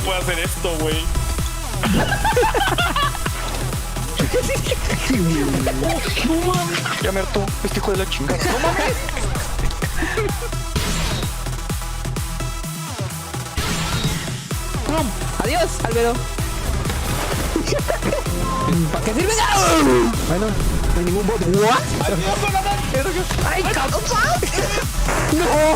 puede hacer esto, güey. No mames. Ya me hartó este hijo de la chingada. No mames. Adiós, Álvaro. ¿Para qué sirve? Bueno, no hay ningún bot. ¿What? ¡Ay, cabrón! ¡No!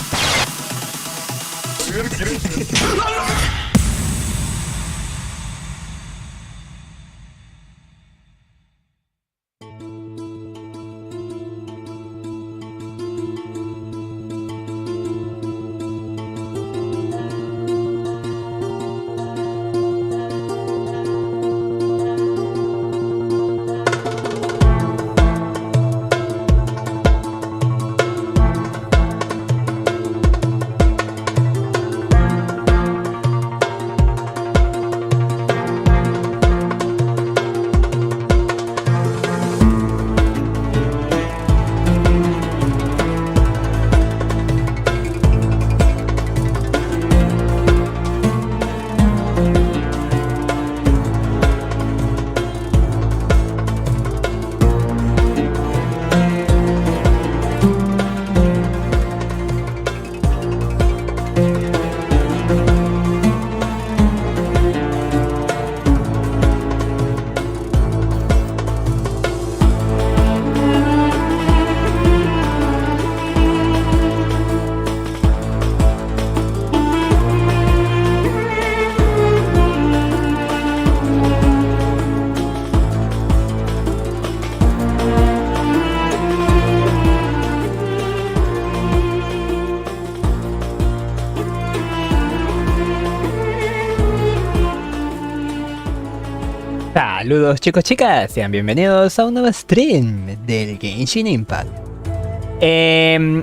Saludos chicos, chicas, sean bienvenidos a un nuevo stream del Genshin Impact.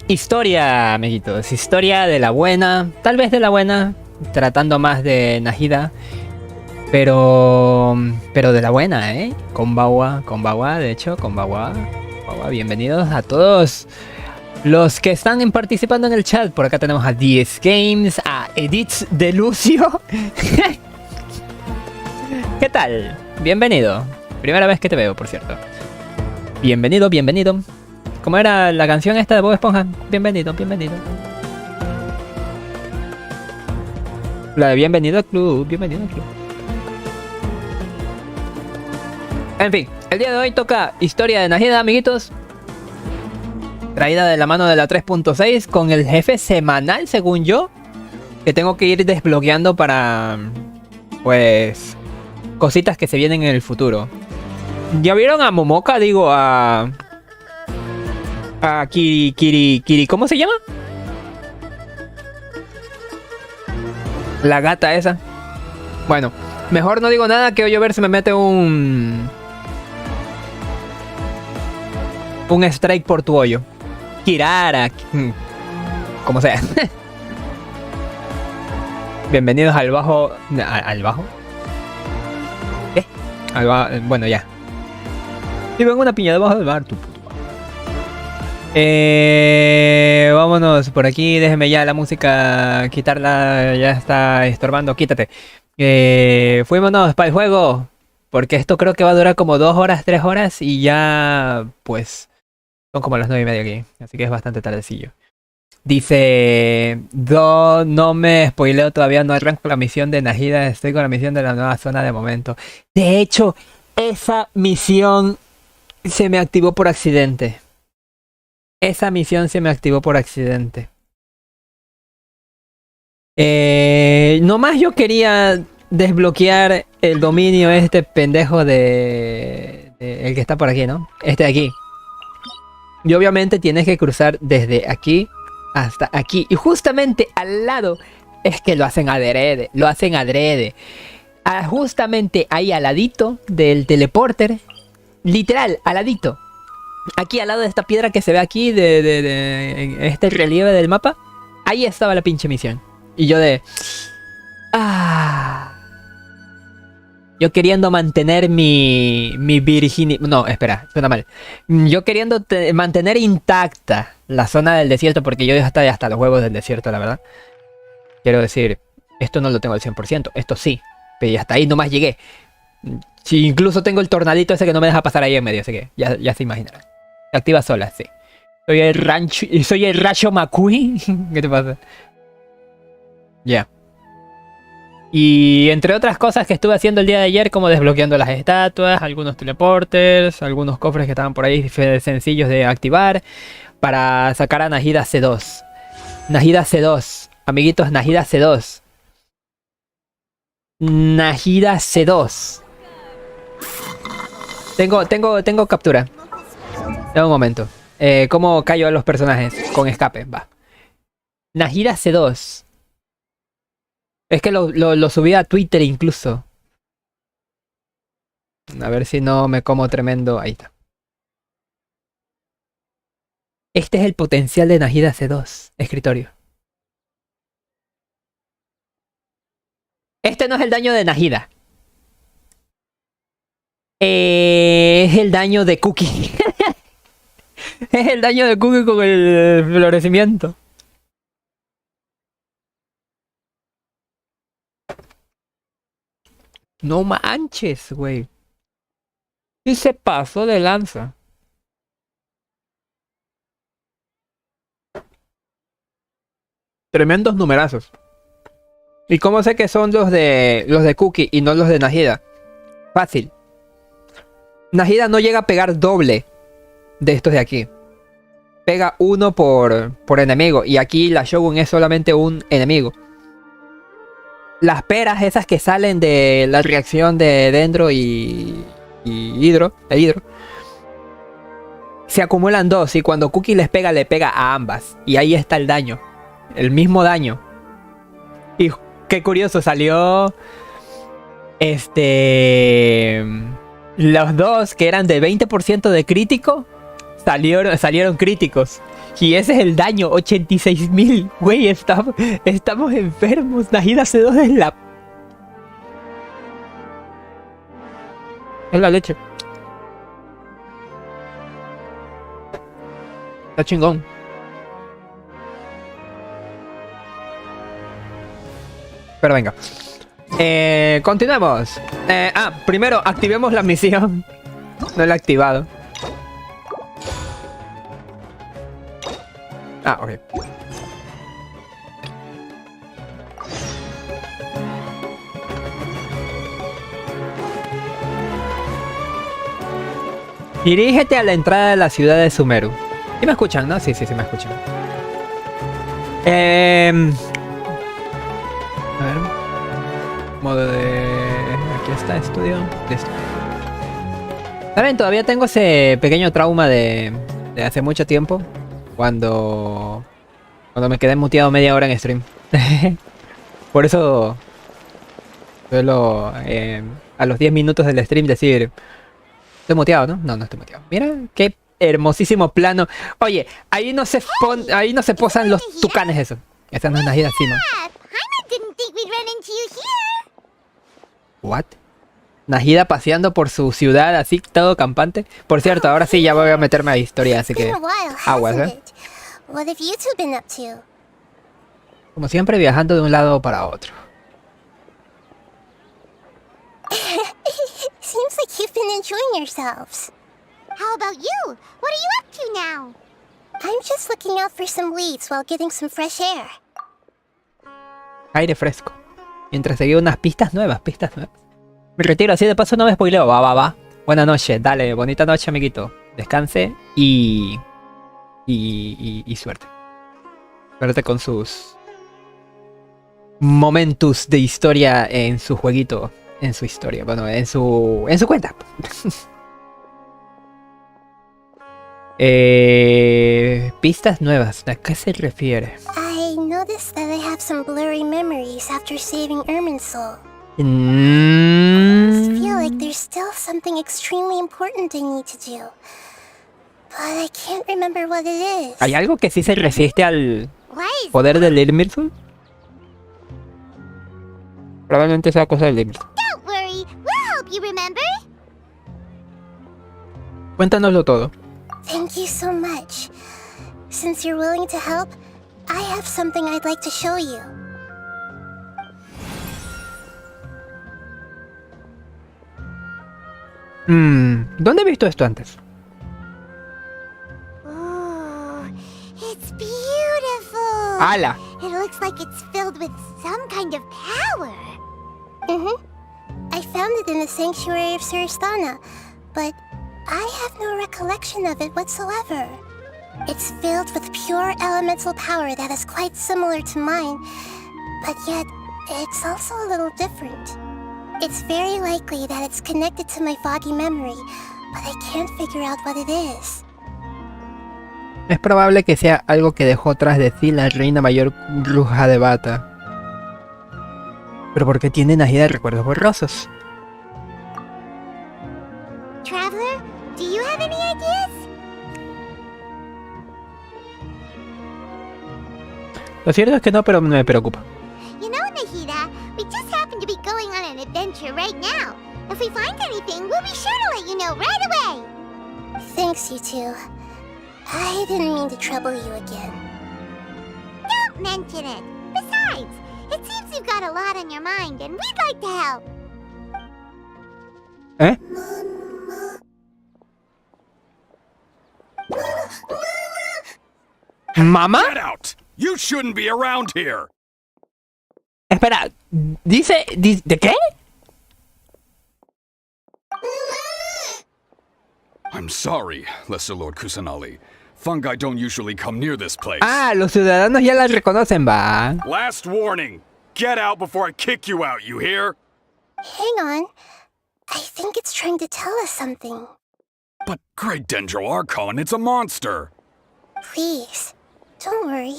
Historia, amiguitos, historia de la buena, tal vez de la buena, tratando más de Nahida, pero de la buena, Konbawa, de hecho, Konbawa, bienvenidos a todos los que están participando en el chat. Por acá tenemos a 10 Games, a Edith de Lucio. ¿Qué tal? Bienvenido. Primera vez que te veo, por cierto. Bienvenido, bienvenido. ¿Cómo era la canción esta de Bob Esponja? Bienvenido, bienvenido. La de bienvenido al club, bienvenido al club. En fin, el día de hoy toca historia de Nahida, amiguitos. Traída de la mano de la 3.6 con el jefe semanal, según yo, que tengo que ir desbloqueando para, pues, cositas que se vienen en el futuro. ¿Ya vieron a Momoka? Digo, a Kiri, ¿cómo se llama? La gata esa. Bueno, mejor no digo nada, que hoy a ver si me mete un strike por tu hoyo. Kirara, como sea. Bienvenidos al bajo. ¿Al bajo? ¿Qué? Bueno, ya. Si vengo una piña debajo del bar, tu puto. Vámonos por aquí. Déjeme ya la música, quitarla. Ya está estorbando. Quítate. Fuímonos para el juego. Porque esto creo que va a durar como 2 horas, 3 horas. Y ya, pues, son como las 9:30 aquí. Así que es bastante tardecillo. Dice, no me spoileo todavía, no arranco la misión de Nahida, estoy con la misión de la nueva zona de momento. De hecho, esa misión se me activó por accidente. Nomás yo quería desbloquear el dominio este pendejo de el que está por aquí, ¿no? Este de aquí. Y obviamente tienes que cruzar desde aquí hasta aquí. Y justamente al lado es que lo hacen adrede. Justamente ahí al ladito del teleporter. Literal, al ladito. Aquí al lado de esta piedra que se ve aquí. En este relieve del mapa. Ahí estaba la pinche misión. Y yo yo queriendo mantener mi virginidad. No, espera, suena mal. Yo queriendo mantener intacta la zona del desierto, porque yo ya estoy hasta los huevos del desierto, la verdad. Quiero decir, Esto no lo tengo al 100%, esto sí. Pero hasta ahí nomás llegué. Sí, incluso tengo el tornadito ese que no me deja pasar ahí en medio, así que ya se imaginarán. Se activa sola, sí. Soy el Rayo McQueen. ¿Qué te pasa? Ya. Y entre otras cosas que estuve haciendo el día de ayer, como desbloqueando las estatuas, algunos teleporters, algunos cofres que estaban por ahí sencillos de activar, para sacar a Nahida C2. Nahida C2. Amiguitos, Nahida C2. Nahida C2. Tengo captura. Dame un momento. ¿Cómo callo a los personajes? Con escape, va. Nahida C2. Es que lo subí a Twitter incluso. A ver si no me como tremendo. Ahí está. Este es el potencial de Nahida C2. Escritorio. Este no es el daño de Nahida. Es el daño de Cookie. Es el daño de Cookie con el florecimiento. No manches, güey. Y se pasó de lanza. Tremendos numerazos. ¿Y cómo sé que son los de Cookie y no los de Nahida? Fácil. Nahida no llega a pegar doble de estos de aquí. Pega uno por enemigo. Y aquí la Shogun es solamente un enemigo. Las peras esas que salen de la reacción de Dendro y Hidro, se acumulan dos. Y cuando Cookie les pega, le pega a ambas. Y ahí está el daño. El mismo daño. Y qué curioso, salió... Los dos que eran de 20% de crítico salieron críticos. Y ese es el daño, 86.000. Güey, estamos enfermos. Nahida C2 es la... Es la leche. Está chingón. Pero venga. Continuemos. Primero activemos la misión. No la he activado. Ok. Dirígete a la entrada de la ciudad de Sumeru. ¿Sí me escuchan, no? Sí, me escuchan. A ver. Modo de... Aquí está, estudio. Listo. ¿Saben? Todavía tengo ese pequeño trauma de hace mucho tiempo. Cuando me quedé muteado media hora en stream. Por eso suelo a los 10 minutos del stream decir... Estoy muteado, ¿no? No estoy muteado. Mira, qué hermosísimo plano. Oye, ahí no se posan los tucanes eso. Esta no es Nahida, sí, ¿no? What? Nahida paseando por su ciudad así, todo campante. Por cierto, ahora sí ya voy a meterme a historia, así que... Aguas, ¿eh? Como siempre, viajando de un lado para otro. Seems like you've been enjoying yourselves. How about you? What are you up to now? I'm just looking out for some leads while getting some fresh air. Aire fresco. Mientras seguía unas pistas nuevas. Me retiro, así de paso no me spoileo. Va. Buena noche, dale, bonita noche, amiguito. Descanse y suerte. Suerte con sus momentos de historia en su jueguito. En su historia, bueno, en su cuenta. Pistas nuevas, ¿a qué se refiere? I noticed that I have some blurry memories after saving Irminsul. I feel like there's still something extremely important I need to do. But I can't remember what it is. ¿Hay algo que sí se resiste al poder del Irminsul? Probablemente sea cosa del Irminsul. Don't worry, we'll help you remember. Cuéntanoslo todo. Thank you so much. Since you're willing to help, I have something I'd like to show you. ¿Dónde he visto esto antes? Oh, it's beautiful. ¡Hala! It looks like it's filled with some kind of power. I found it in the sanctuary of Suristana, but I have no recollection of it whatsoever. It's filled with pure elemental power that is quite similar to mine, but yet it's also a little different. It's very likely that it's connected to my foggy memory, but I can't figure out what it is. Es probable que sea algo que dejó tras de sí la reina mayor bruja de Bata. Pero ¿por qué tiene Nahida recuerdos borrosos? Traveler, do you have any ideas? Lo cierto es que no, pero me preocupa. You know, Nahida, we just happen to be going on an adventure right now. If we find anything, we'll be sure to let you know right away. Thanks, you two. I didn't mean to trouble you again. Don't mention it. Besides, it seems you've got a lot on your mind, and we'd like to help. ¿Eh? ¿Mamá? Get out! You shouldn't be around here! Espera, ¿de qué? I'm sorry, Lesser Lord Kusanali. Fungi don't usually come near this place. Ah, los ciudadanos ya la reconocen, va. Last warning! Get out before I kick you out, you hear? Hang on. I think it's trying to tell us something. But Great Dendro Archon, it's a monster! Please, don't worry.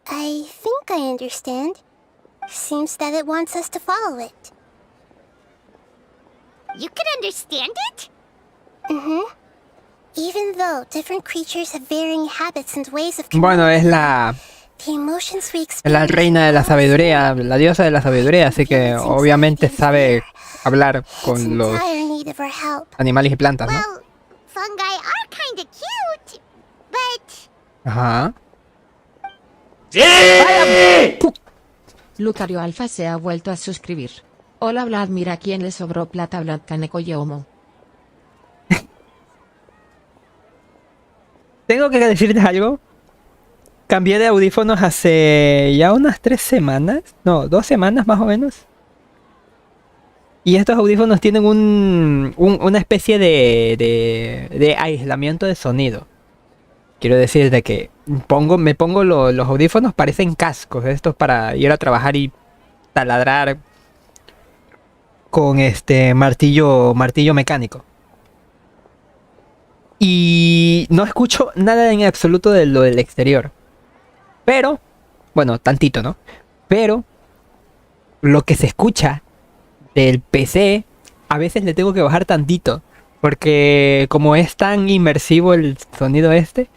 I think I understand. Seems that it wants us to follow it. You can understand it? Even though different creatures have varying habits and ways of Bueno, es la the emotions we experience. la reina de la sabiduría, la diosa de la sabiduría, así que obviamente sabe hablar con los animales y plantas, ¿no? Well, fungi are kinda cute, but Ajá. Lucario Alfa se ha vuelto a suscribir. Hola Vlad, mira quién le sobró plata Vlad Kaneko Yomo. Tengo que decirte algo. Cambié de audífonos hace ya unas 3 semanas. No, 2 semanas más o menos. Y estos audífonos tienen una especie de aislamiento de sonido. Quiero decir de que me pongo los audífonos, parecen cascos. Estos para ir a trabajar y taladrar con este martillo mecánico. Y no escucho nada en absoluto de lo del exterior. Pero, bueno, tantito, ¿no? Pero lo que se escucha del PC, a veces le tengo que bajar tantito. Porque como es tan inmersivo el sonido este,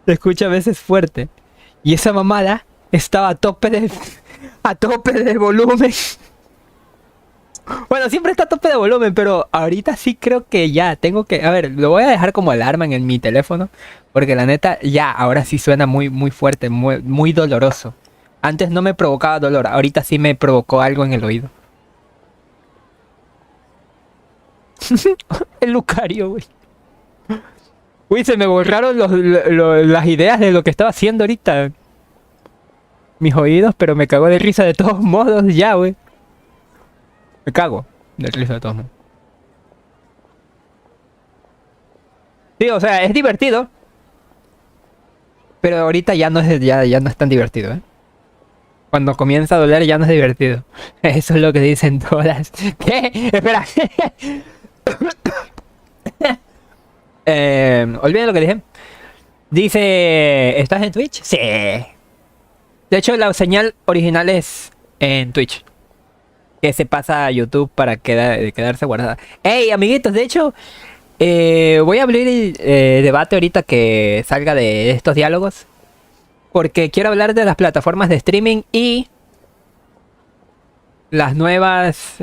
se escucha a veces fuerte. Y esa mamada estaba a tope de volumen. Bueno, siempre está a tope de volumen, pero ahorita sí creo que ya tengo que... A ver, lo voy a dejar como alarma en mi teléfono. Porque la neta, ya, ahora sí suena muy, muy fuerte, muy doloroso. Antes no me provocaba dolor, ahorita sí me provocó algo en el oído. El Lucario, güey. Uy, se me borraron las ideas de lo que estaba haciendo ahorita. Mis oídos, pero me cagó de risa de todos modos ya, güey. Me cago de risa de todos modos. Sí, o sea, es divertido. Pero ahorita ya no es tan divertido, ¿eh? Cuando comienza a doler ya no es divertido. Eso es lo que dicen todas. ¿Qué? Espera. Olviden lo que dije. Dice... ¿Estás en Twitch? Sí. De hecho, la señal original es en Twitch. Que se pasa a YouTube para quedarse guardada. ¡Ey, amiguitos! De hecho, voy a abrir debate ahorita que salga de estos diálogos. Porque quiero hablar de las plataformas de streaming y las nuevas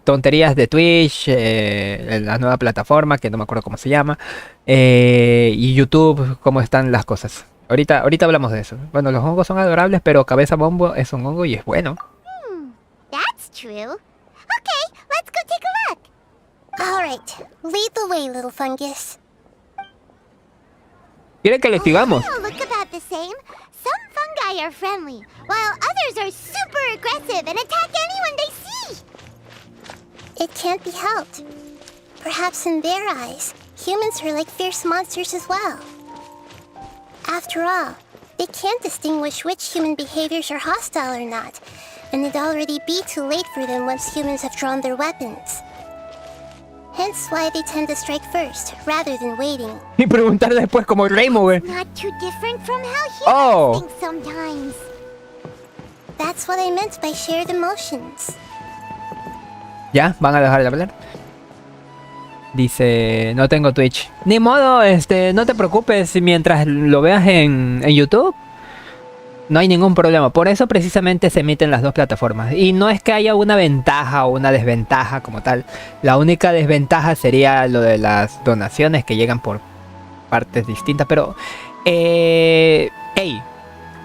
tonterías de Twitch, la nueva plataforma que no me acuerdo cómo se llama, y YouTube, cómo están las cosas. Ahorita hablamos de eso. Bueno, los hongos son adorables, pero cabeza bombo es un hongo y es bueno. That's true. Okay, let's go take a look. All right, lead the way, little fungus. ¿Quieren que le sigamos? They all look about the same. Some fungi are friendly, while others are super aggressive and attack anyone they see. It can't be helped. Perhaps in their eyes, humans are like fierce monsters as well. After all, they can't distinguish which human behaviors are hostile or not, and it'd already be too late for them once humans have drawn their weapons. Hence why they tend to strike first, rather than waiting. Y preguntar después como Rainbow. Not too different from how humans Oh. think sometimes. That's what I meant by shared emotions. ¿Ya? ¿Van a dejar de hablar? Dice, no tengo Twitch. Ni modo, no te preocupes mientras lo veas en YouTube. No hay ningún problema. Por eso precisamente se emiten las dos plataformas. Y no es que haya una ventaja o una desventaja como tal. La única desventaja sería lo de las donaciones que llegan por partes distintas. Pero, hey,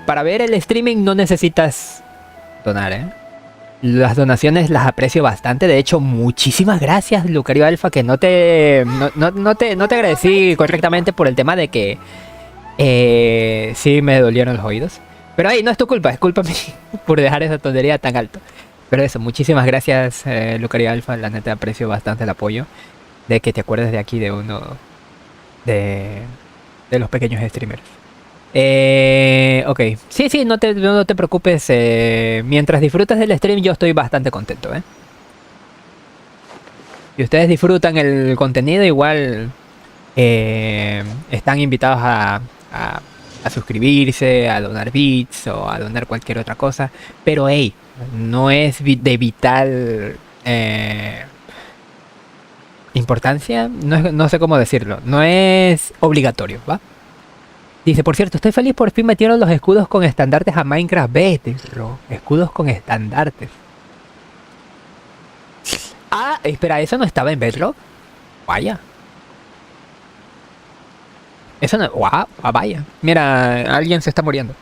para ver el streaming no necesitas donar, ¿eh? Las donaciones las aprecio bastante. De hecho, muchísimas gracias, Lucario Alfa, que no te agradecí correctamente por el tema de que sí me dolieron los oídos. Pero ahí no es tu culpa, es culpa mía por dejar esa tontería tan alto. Pero eso, muchísimas gracias, Lucario Alfa. La neta aprecio bastante el apoyo de que te acuerdes de aquí de uno de los pequeños streamers. Ok, sí, no te preocupes. Mientras disfrutas del stream, yo estoy bastante contento, ¿eh? Si ustedes disfrutan el contenido, igual están invitados a suscribirse, a donar bits o a donar cualquier otra cosa. Pero hey, no es de vital importancia. No sé cómo decirlo. No es obligatorio, ¿va? Dice, por cierto, estoy feliz, por fin metieron los escudos con estandartes a Minecraft. Vete, bro. Escudos con estandartes. Ah, espera, ¿eso no estaba en Bedrock? Vaya. Eso no... Wow, vaya. Mira, alguien se está muriendo.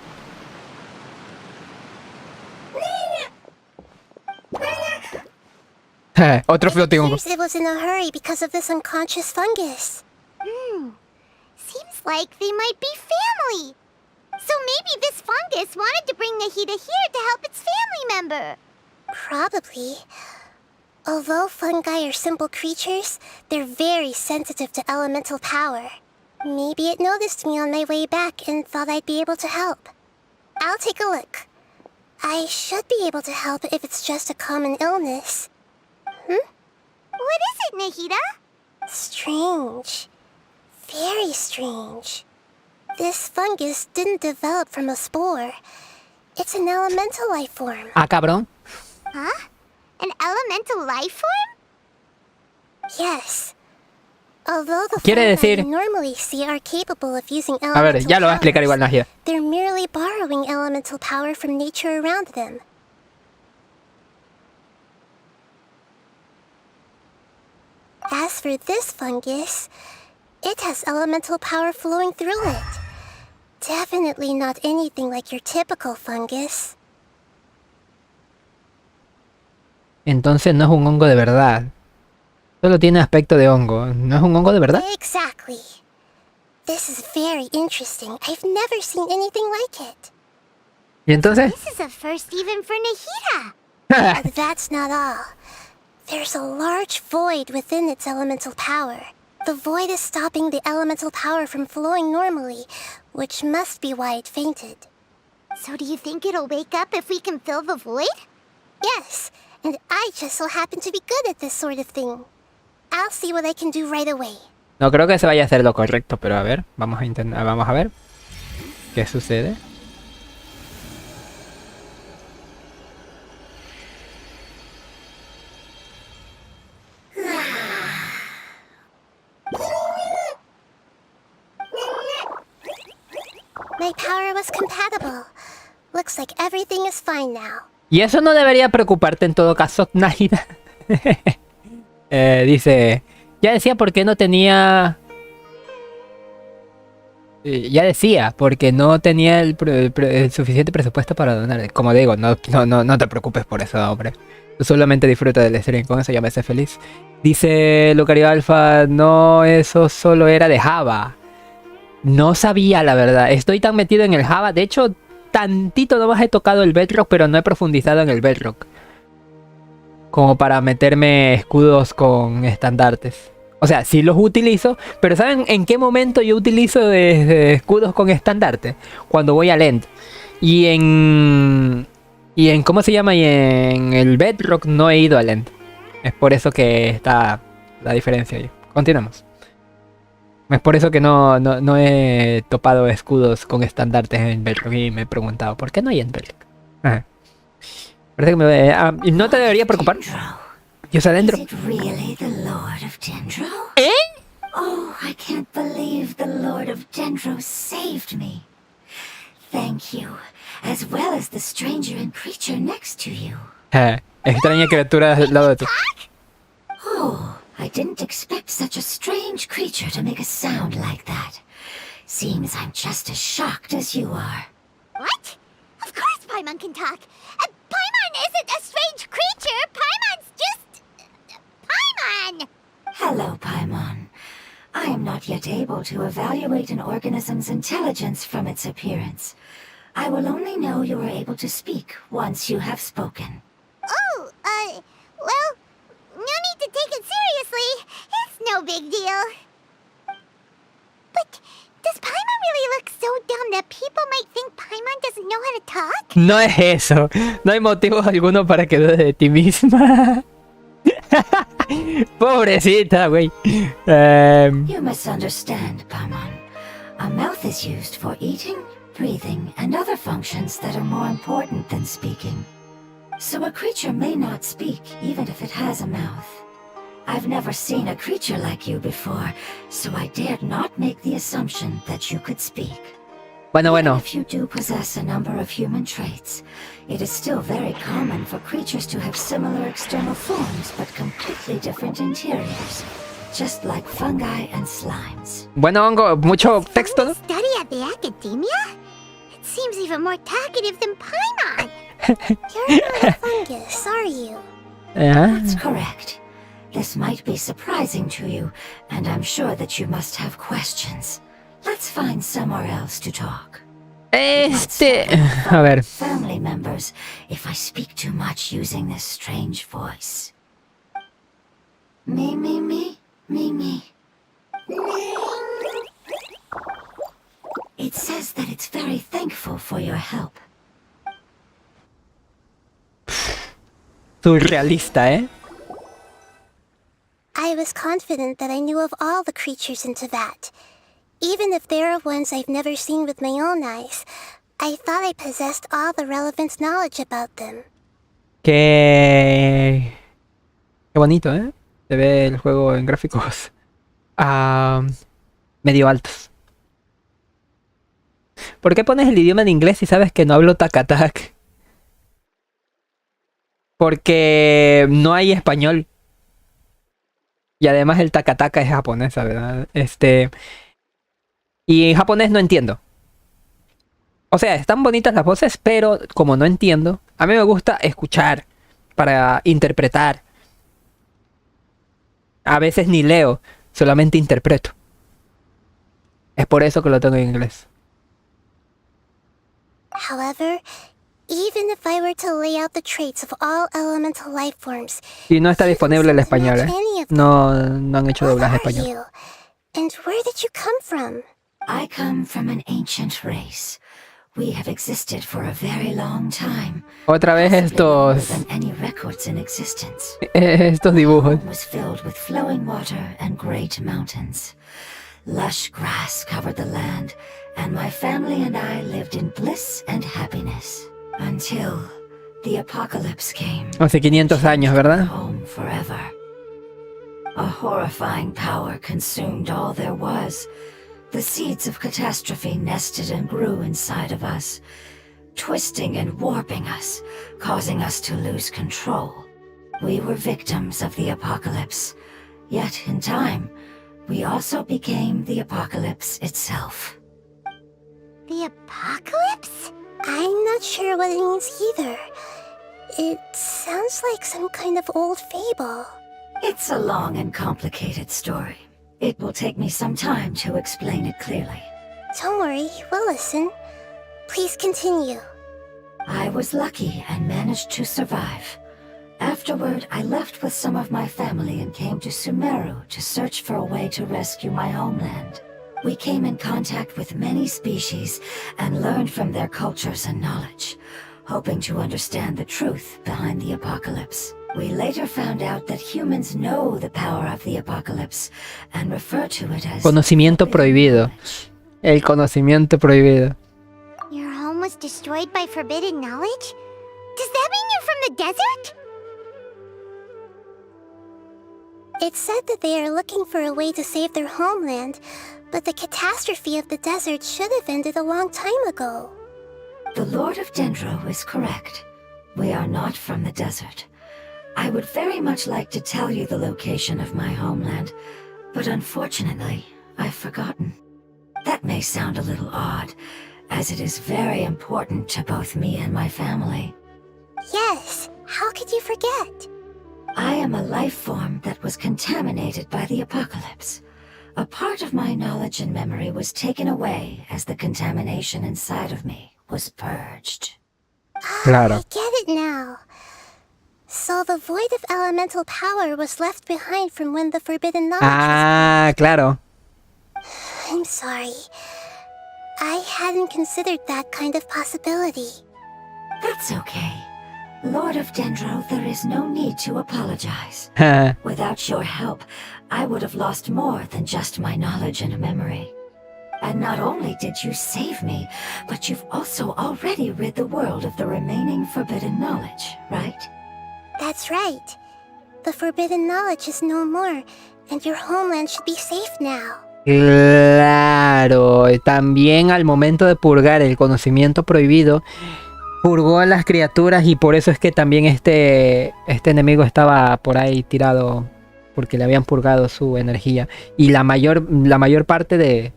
Otro floating hongo. It was in a hurry because of this unconscious fungus. Seems like they might be family. So maybe this fungus wanted to bring Nahida here to help its family member. Probably. Although fungi are simple creatures, they're very sensitive to elemental power. Maybe it noticed me on my way back and thought I'd be able to help. I'll take a look. I should be able to help if it's just a common illness. What is it, Nahida? Strange. Very strange. This fungus didn't develop from a spore. It's an elemental life form. Ah, cabrón. Huh? An elemental life form? Yes. Although the Quiere fungi decir... we normally see are capable of using A ver, elemental ya lo va a explicar igual powers, Nahida. they're merely borrowing elemental power from nature around them. As for this fungus, it has elemental power flowing through it. Definitely not anything like your typical fungus. Entonces no es un hongo de verdad. Solo tiene aspecto de hongo. ¿No es un hongo de verdad? Exactly. This is very interesting. I've never seen anything like it. ¿Y entonces? This is a first even for Nahida. But that's not all. There's a large void within its elemental power. The void is stopping the elemental power from flowing normally, which must be why it fainted. So do you think it'll wake up if we can fill the void? Yes, and I just so happen to be good at this sort of thing. I'll see what I can do right away. No creo que se vaya a hacer lo correcto, pero a ver, vamos a intentar, vamos a ver qué sucede. My power was compatible. Looks like everything is fine now. Y eso no debería preocuparte en todo caso, Nahida. Dice, ya decía por qué no tenía... Ya decía, porque no tenía el suficiente presupuesto para donar. Como digo, no te preocupes por eso, hombre. Tú solamente disfruta del stream, con eso ya me hace feliz. Dice Lucario Alfa, no, eso solo era de Java. No sabía, la verdad. Estoy tan metido en el Java. De hecho, tantito nomás he tocado el Bedrock, pero no he profundizado en el Bedrock. Como para meterme escudos con estandartes. O sea, sí los utilizo, pero ¿saben en qué momento yo utilizo escudos con estandarte? Cuando voy al end. Y en ¿cómo se llama? Y en el Bedrock no he ido al end. Es por eso que está la diferencia ahí. Continuamos. Es por eso que no he topado escudos con estandartes en Bedrock y me he preguntado, ¿por qué no hay en Bedrock? Ajá. Parece que ¿y no te debería preocupar? Yo soy adentro. ¿Eh? Oh, I can't believe the Lord of Dendro saved me. Thank you, as well as the stranger and creature next to you. Extraña criatura al lado de tú. Oh, I didn't expect such a strange creature to make a sound like that. Seems I'm just as shocked as you are. What? Of course Paimon can talk. Paimon isn't a strange creature. Paimon's just... Paimon! Hello, Paimon. I am not yet able to evaluate an organism's intelligence from its appearance. I will only know you are able to speak once you have spoken. Oh, well, no need to take it seriously. It's no big deal. But does Paimon really look so dumb that people might think Paimon doesn't know how to talk? No es eso. No hay motivo alguno para que dudes de ti misma. Pobrecita, güey. You misunderstand, Paimon. A mouth is used for eating, breathing, and other functions that are more important than speaking. So a creature may not speak, even if it has a mouth. I've never seen a creature like you before, so I dared not make the assumption that you could speak. Bueno. Even if you do possess a number of human traits, it is still very common for creatures to have similar external forms, but completely different interiors. Just like fungi and slimes. Bueno, hongo, mucho texto, ¿no? Study at the academia? It seems even more talkative than Paimon. You're not a fungus, are you? That's correct. This might be surprising to you, and I'm sure that you must have questions. Let's find somewhere else to talk. A ver. Family members, if I speak too much using this strange voice. Me. It says that it's very thankful for your help. Surrealista, ¿eh? I was confident that I knew of all the creatures in Teyvat. Even if there are ones I've never seen with my own eyes, I thought I possessed all the relevant knowledge about them. Qué bonito, ¿eh? Se ve el juego en gráficos medio altos. ¿Por qué pones el idioma en inglés si sabes que no hablo tacatac? Porque no hay español. Y además el tacataca es japonesa, ¿verdad? Y en japonés no entiendo. O sea, están bonitas las voces, pero como no entiendo, a mí me gusta escuchar para interpretar. A veces ni leo, solamente interpreto. Es por eso que lo tengo en inglés. However, even if I were to lay out the traits of all elemental life forms, Y no está disponible el español, ¿eh? No han hecho doblaje what are español. you? And where did you come from? I come from an ancient race. We have existed for a very long time. Otra vez Possibly longer estos than any records in existence. dibujos. Home was filled with flowing water and great mountains. Lush grass covered the land, and my family and I lived in bliss and happiness. Until the apocalypse came. Hace 500 años, ¿verdad? Home forever. A horrifying power consumed all there was. The seeds of catastrophe nested and grew inside of us, twisting and warping us, causing us to lose control. We were victims of the apocalypse, yet in time, we also became the apocalypse itself. The apocalypse? I'm not sure what it means either. It sounds like some kind of old fable. It's a long and complicated story. It will take me some time to explain it clearly. Don't worry, we'll listen. Please continue. I was lucky and managed to survive. Afterward, I left with some of my family and came to Sumeru to search for a way to rescue my homeland. We came in contact with many species and learned from their cultures and knowledge, hoping to understand the truth behind the apocalypse. We later found out that humans know the power of the apocalypse and refer to it as Conocimiento prohibido. El conocimiento prohibido. Your home was destroyed by forbidden knowledge? Does that mean you're from the desert? It's said that they are looking for a way to save their homeland, but the catastrophe of the desert should have ended a long time ago. The Lord of Dendro is correct. We are not from the desert. I would very much like to tell you the location of my homeland, but unfortunately, I've forgotten. That may sound a little odd, as it is very important to both me and my family. Yes, how could you forget? I am a life form that was contaminated by the apocalypse. A part of my knowledge and memory was taken away as the contamination inside of me was purged. Claro. I get it now. So the void of elemental power was left behind from when the forbidden knowledge Ah, claro. I'm sorry. I hadn't considered that kind of possibility. That's okay. Lord of Dendro, there is no need to apologize. Without your help, I would have lost more than just my knowledge and memory. And not only did you save me, but you've also already rid the world of the remaining forbidden knowledge, right? That's right. The forbidden knowledge is no more, and your homeland should be safe now. Claro. También al momento de purgar el conocimiento prohibido, purgó a las criaturas y por eso es que también este enemigo estaba por ahí tirado porque le habían purgado su energía. Y la mayor parte de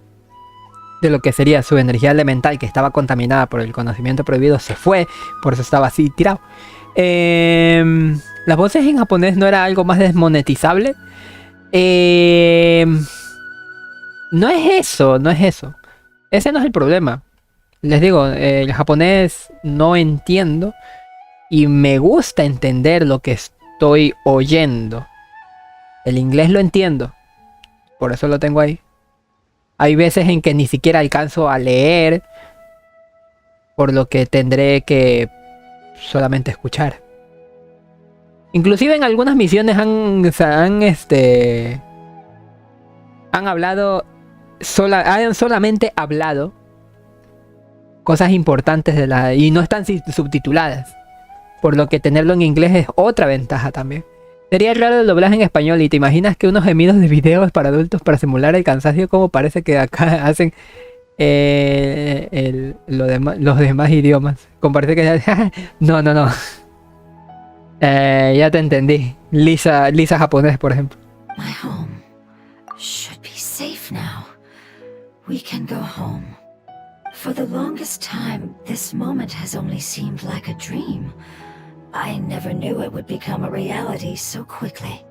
lo que sería su energía elemental, que estaba contaminada por el conocimiento prohibido, se fue. Por eso estaba así tirado. Las voces en japonés no era algo más desmonetizable. No es eso. Ese no es el problema. Les digo, el japonés no entiendo y me gusta entender lo que estoy oyendo. El inglés lo entiendo, por eso lo tengo ahí. Hay veces en que ni siquiera alcanzo a leer, por lo que tendré que solamente escuchar. Inclusive en algunas misiones han hablado, han solamente hablado cosas importantes y no están subtituladas, por lo que tenerlo en inglés es otra ventaja también. Sería raro el doblaje en español y te imaginas que unos gemidos de videos para adultos para simular el cansancio, como parece que acá hacen los demás idiomas. Como parece que no. Ya te entendí. Lisa japonés, por ejemplo. My home should be safe now. We can go home. For the longest time, this moment has only seemed like a dream. I never knew it would become a reality so quickly.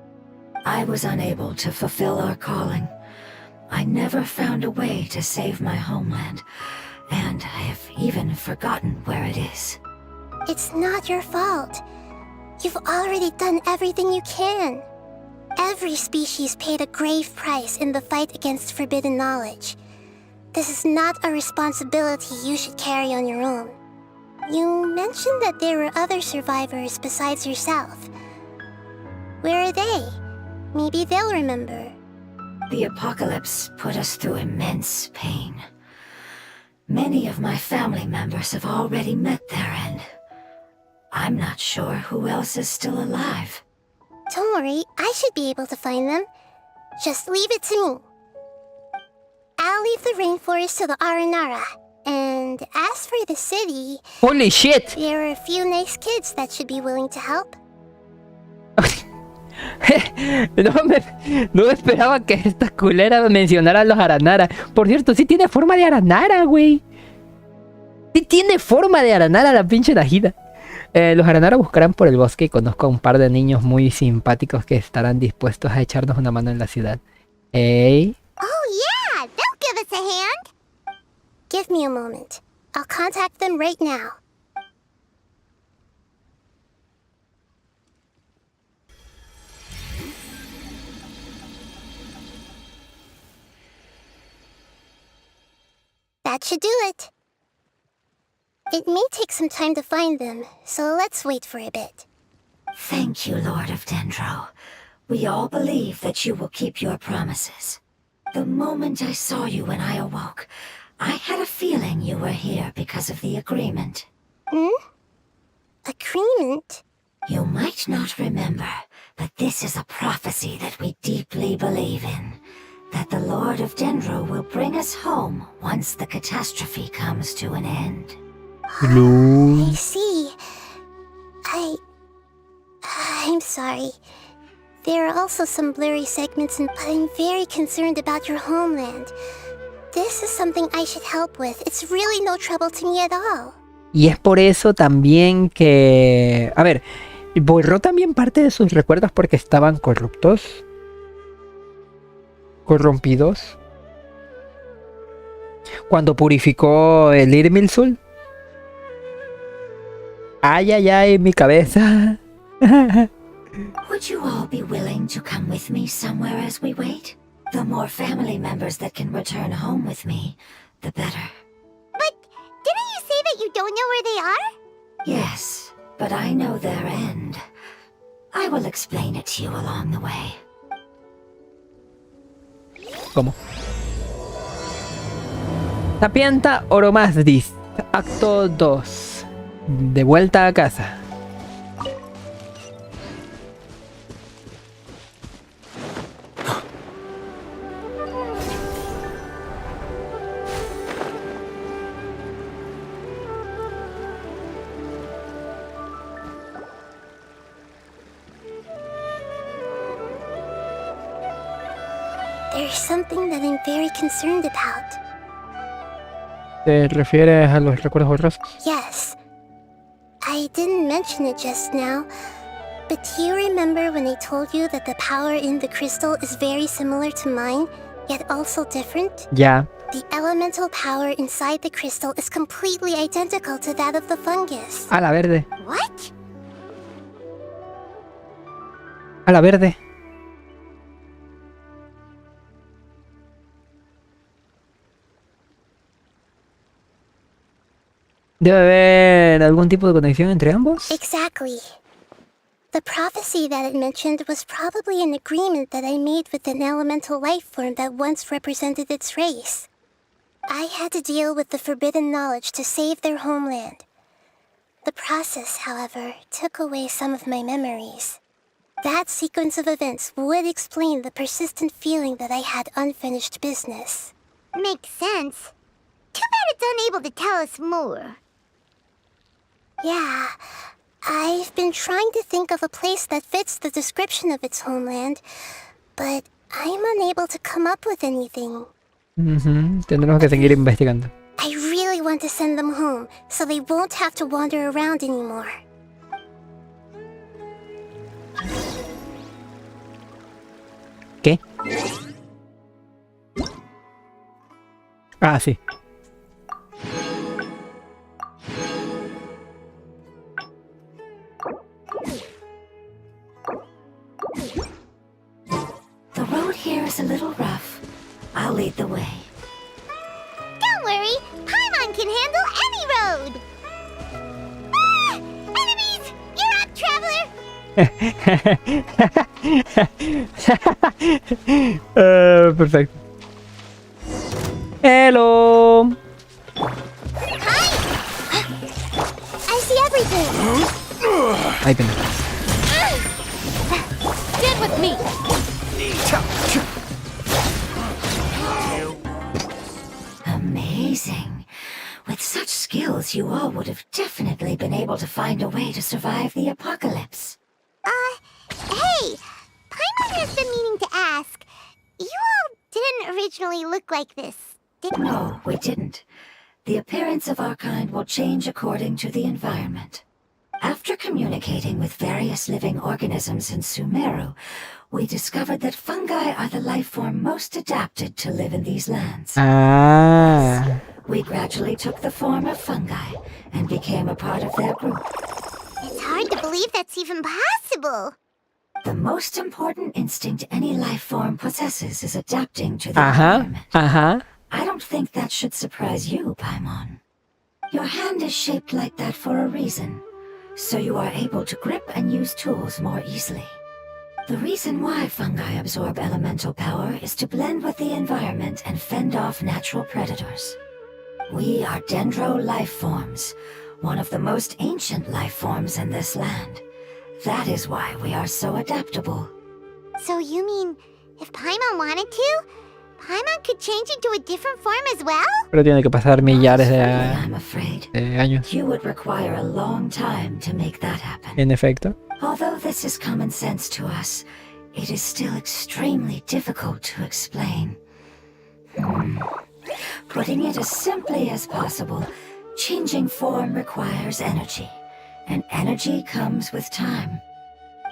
I was unable to fulfill our calling. I never found a way to save my homeland, and I have even forgotten where it is. It's not your fault. You've already done everything you can. Every species paid a grave price in the fight against forbidden knowledge. This is not a responsibility you should carry on your own. You mentioned that there were other survivors besides yourself. Where are they? Maybe they'll remember. The apocalypse put us through immense pain. Many of my family members have already met their end. I'm not sure who else is still alive. Don't worry, I should be able to find them. Just leave it to me. I'll leave the rainforest to the Aranara. And as for the city... Holy shit! There are a few nice kids that should be willing to help. No esperaba que esta culera mencionara a los Aranara. Por cierto, sí tiene forma de Aranara, güey. Sí tiene forma de aranar a la pinche Nahida. Los Aranara buscarán por el bosque y conozco a un par de niños muy simpáticos que estarán dispuestos a echarnos una mano en la ciudad. ¡Ey! Oh yeah, they'll give us a hand. Give me a moment. I'll contact them right now. That should do it. It may take some time to find them, so let's wait for a bit. Thank you, Lord of Dendro. We all believe that you will keep your promises. The moment I saw you when I awoke, I had a feeling you were here because of the agreement. Agreement? You might not remember, but this is a prophecy that we deeply believe in. That the Lord of Dendro will bring us home once the catastrophe comes to an end. I see. I'm sorry. There are also some blurry segments, but I'm very concerned about your homeland. This is something I should help with. It's really no trouble to me at all. Y es por eso también que... A ver, borró también parte de sus recuerdos porque estaban corruptos. Corrompidos. Cuando purificó el Irmilsul. Ay, ay, ay, mi cabeza. Would you all be willing to come with me somewhere as we wait? The more family members that can return home with me, the better. But didn't you say that you don't know where they are? Yes, but I know their end. I will explain it to you along the way. ¿Cómo? Sapienta, Oromasdis. Acto 2. De vuelta a casa. There's something that I'm very concerned about. ¿Te refieres a los recuerdos borrosos? Yes. I didn't mention it just now, but do you remember when I told you that the power in the crystal is very similar to mine, yet also different? Ya. The elemental power inside the crystal is completely identical to that of the fungus. A la verde. What? A la verde. ¿Debe haber algún tipo de conexión entre ambos? Exactly. The prophecy that it mentioned was probably an agreement that I made with an elemental life form that once represented its race. I had to deal with the forbidden knowledge to save their homeland. The process, however, took away some of my memories. That sequence of events would explain the persistent feeling that I had unfinished business. Makes sense. Too bad it's unable to tell us more. Yeah, I've been trying to think of a place that fits the description of its homeland, but I'm unable to come up with anything. Tendremos que seguir investigando. I really want to send them home, so they won't have to wander around anymore. ¿Qué? Ah, sí. The road here is a little rough. I'll lead the way. Don't worry, Paimon can handle any road! Ah! Enemies! You're up, traveler! Perfecto. Hello. Hi! I see everything! Ahí tenés. Get with me. Amazing. With such skills, you all would have definitely been able to find a way to survive the apocalypse. Hey! Paimon has been meaning to ask. You all didn't originally look like this, did you? No, we didn't. The appearance of our kind will change according to the environment. After communicating with various living organisms in Sumeru, we discovered that fungi are the life form most adapted to live in these lands. Ah. We gradually took the form of fungi and became a part of their group. It's hard to believe that's even possible. The most important instinct any life form possesses is adapting to the Ajá, environment. ajá. I don't think that should surprise you, Paimon. Your hand is shaped like that for a reason, so you are able to grip and use tools more easily. The reason why fungi absorb elemental power is to blend with the environment and fend off natural predators. We are dendro life forms, one of the most ancient life forms in this land. That is why we are so adaptable. So you mean, if Paimon wanted to, Paimon could change into a different form as well? Pero tiene que pasar millares I'm afraid. de años. You would require a long time to make that happen. En efecto. Although this is common sense to us, it is still extremely difficult to explain. Putting it as simply as possible, changing form requires energy, and energy comes with time.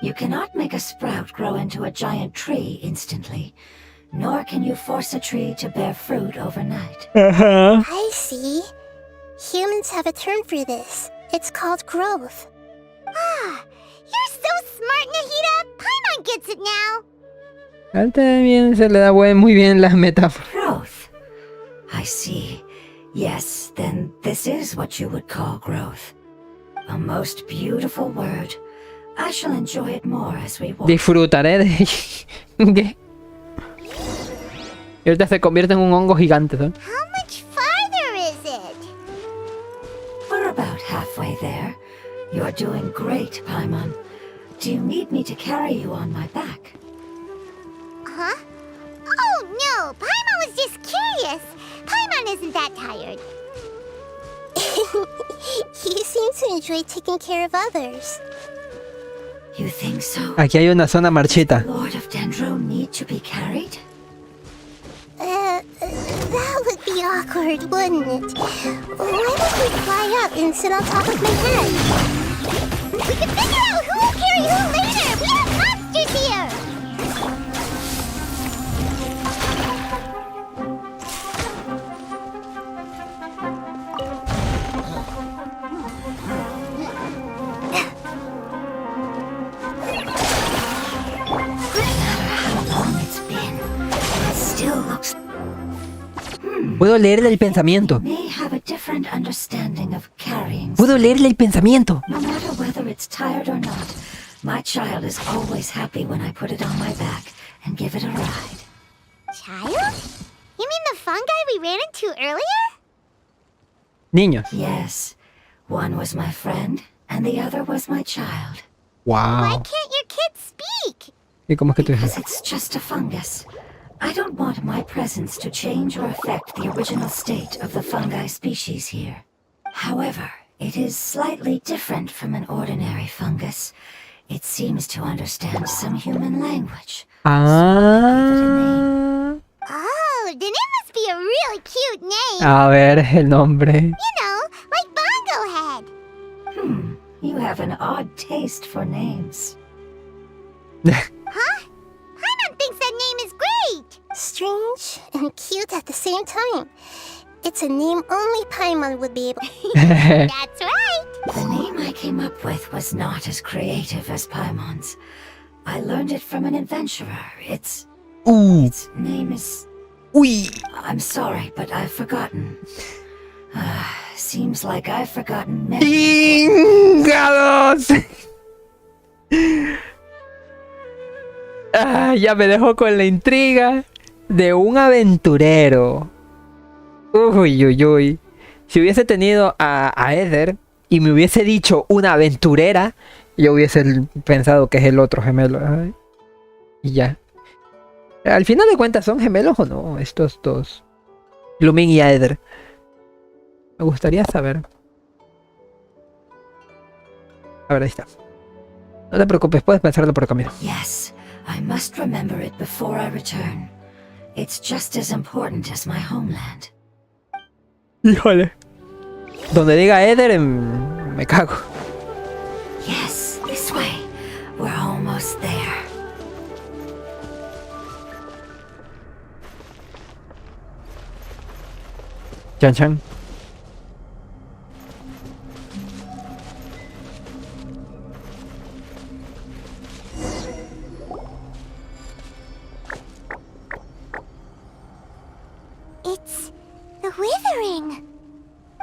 You cannot make a sprout grow into a giant tree instantly, nor can you force a tree to bear fruit overnight. I see. Humans have a term for this. It's called growth. Ah, you're so smart, Nahida! Paimon gets it now! A él también se le da muy bien las metáforas. Growth. I see. Yes, then this is what you would call growth. A most beautiful word. I shall enjoy it more as we walk. Disfrutaré de... ¿Qué? Y ahorita se convierte en un hongo gigante, ¿no? How much farther is it? We're about halfway there. You're doing great, Paimon. Do you need me to carry you on my back? Huh? Oh no, Paimon was just curious. Paimon isn't that tired. You seem to enjoy taking care of others. You think so? Aquí hay una zona marchita. Lord of Dendro need to be carried? That would be awkward, wouldn't it? Why don't we fly up and sit on top of my head? We can figure out who will carry who later! We have monsters here! Puedo leerle el pensamiento. May have a different understanding of carrying. Puedo leerle el pensamiento. No matter whether it's tired or not, my child is always happy when I put it on my back and give it a ride. Child? You mean the fungi we ran into earlier? Niños. Yes, one was my friend and the other was my child. Why Wow. can't your kid speak? ¿Y cómo es que tú Because dices? it's just a fungus. I don't want my presence to change or affect the original state of the fungi species here. However, it is slightly different from an ordinary fungus. It seems to understand some human language. Ah. Oh, the name must be a really cute name. A ver, el nombre. You know, like Bongo Head. You have an odd taste for names. Huh? Paimon thinks that name is great. Strange and cute at the same time. It's a name only Paimon would be able. That's right. The name I came up with was not as creative as Paimon's. I learned it from an adventurer. Its name is... Uy. I'm sorry, but I've forgotten. Seems like I've forgotten many. ¡Chingados! Ya me dejó con la intriga de un aventurero. Uy, uy, uy. Si hubiese tenido a Eder y me hubiese dicho una aventurera, yo hubiese pensado que es el otro gemelo. Ay. Y ya. Al final de cuentas, ¿son gemelos o no? Estos dos. Lumin y Eder. Me gustaría saber. A ver, ahí está. No te preocupes, puedes pensarlo por el camino. Yes, I must remember it before I return. It's just as important as my homeland. Híjole. Donde diga Eder, me cago. Yes, this way. We're almost there. Chan chan. It's the withering.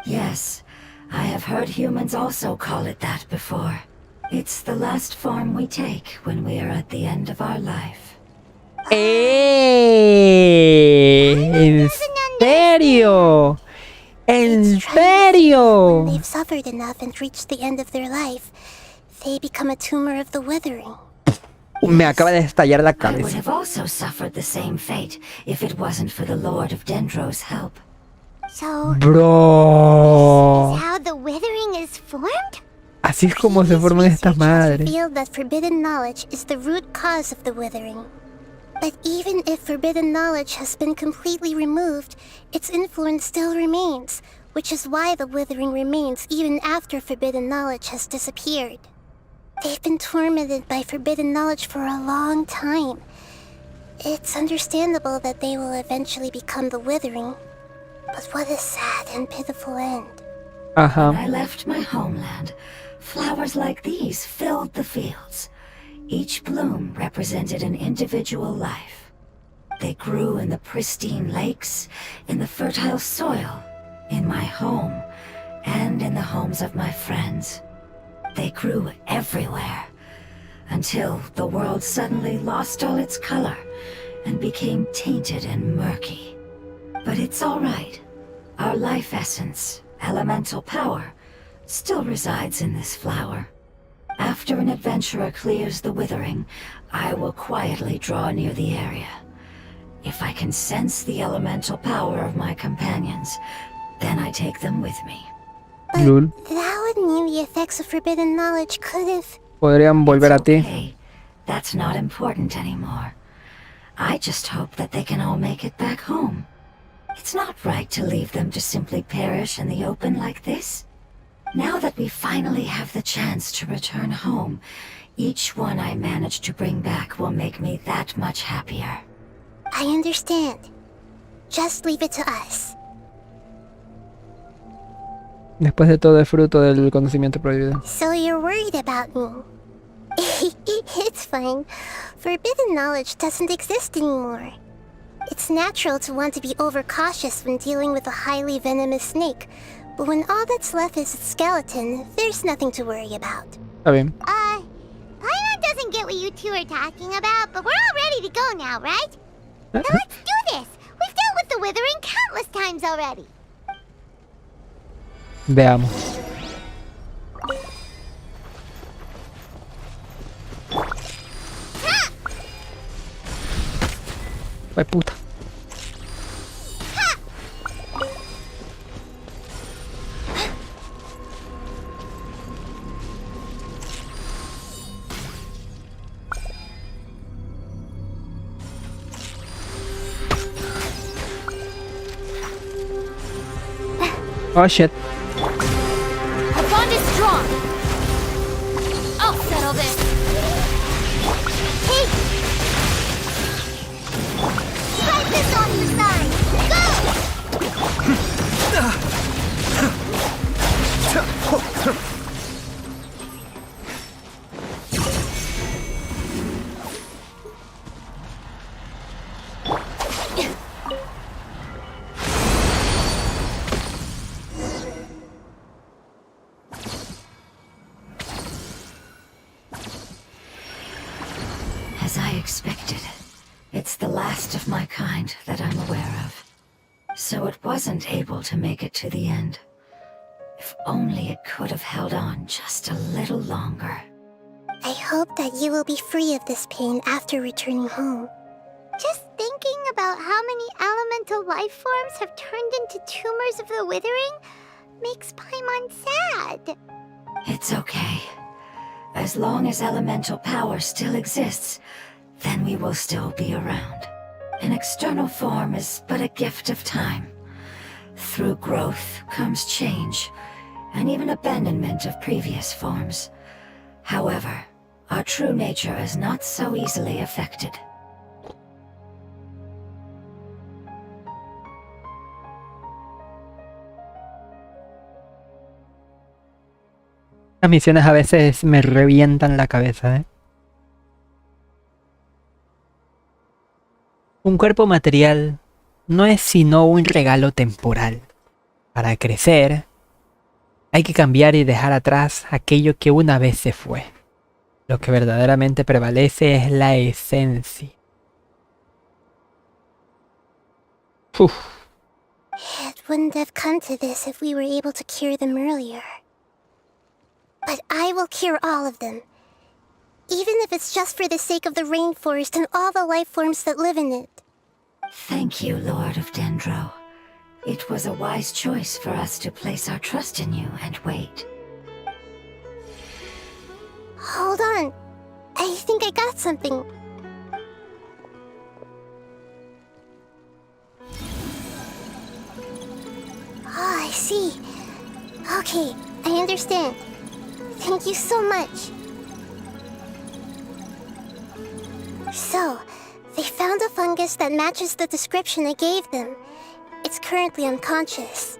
Yes, I have heard humans also call it that before. It's the last form we take when we are at the end of our life. ¿En serio? ¿En It's trying to serio? When they've suffered enough and reached the end of their life, they become a tumor of the withering. Me acaba de estallar la I would cabeza. have also suffered the same fate if it wasn't for the Lord of Dendro's help. So, Bro. how the withering is formed? Así es como se forman estas Research has madres. revealed that forbidden knowledge is the root cause of the withering. But even if forbidden knowledge has been completely removed, its influence still remains, which is why the withering remains even after forbidden knowledge has disappeared. They've been tormented by forbidden knowledge for a long time. It's understandable that they will eventually become the withering. But what a sad and pitiful end. When Ajá. I left my homeland, flowers like these filled the fields. Each bloom represented an individual life. They grew in the pristine lakes, in the fertile soil, in my home, and in the homes of my friends. They grew everywhere, until the world suddenly lost all its color and became tainted and murky. But it's all right. Our life essence, elemental power, still resides in this flower. After an adventurer clears the withering, I will quietly draw near the area. If I can sense the elemental power of my companions, then I take them with me. Lul. That would mean the effects of forbidden knowledge could have... Podrían volver a It's ti. okay. That's not important anymore. I just hope that they can all make it back home. It's not right to leave them to simply perish in the open like this. Now that we finally have the chance to return home, each one I manage to bring back will make me that much happier. I understand. Just leave it to us. Después de todo es fruto del conocimiento prohibido. So you're worried about me. It's fine. Forbidden knowledge doesn't exist anymore. It's natural to want to be overcautious when dealing with a highly venomous snake, but when all that's left is its skeleton, there's nothing to worry about. Está bien. Paimon doesn't get what you two are talking about, but we're all ready to go now, right? Now let's do this! We've dealt with the withering countless times already. Veamos. Ay, puta. Oh shit. Our bond is strong. I'll settle this. Hey! Slide this off the side. As I expected, it's the last of my kind that I'm aware of. So it wasn't able to make it to the end. If only it could have held on just a little longer. I hope that you will be free of this pain after returning home. Just thinking about how many elemental life forms have turned into tumors of the withering makes Paimon sad. It's okay. As long as elemental power still exists, then we will still be around. An external form is but a gift of time. Through growth comes change, and even abandonment of previous forms. However, our true nature is not so easily affected. Las misiones a veces me revientan la cabeza, ¿eh? Un cuerpo material no es sino un regalo temporal. Para crecer, hay que cambiar y dejar atrás aquello que una vez se fue. Lo que verdaderamente prevalece es la esencia. Uf. It wouldn't have come to this if we were able to cure them earlier. But I will cure all of them. Even if it's just for the sake of the rainforest and all the life forms that live in it. Thank you, Lord of Dendro. It was a wise choice for us to place our trust in you and wait. Hold on. I think I got something. Oh, I see. Okay, I understand. Thank you so much. So, they found a fungus that matches the description I gave them. It's currently unconscious.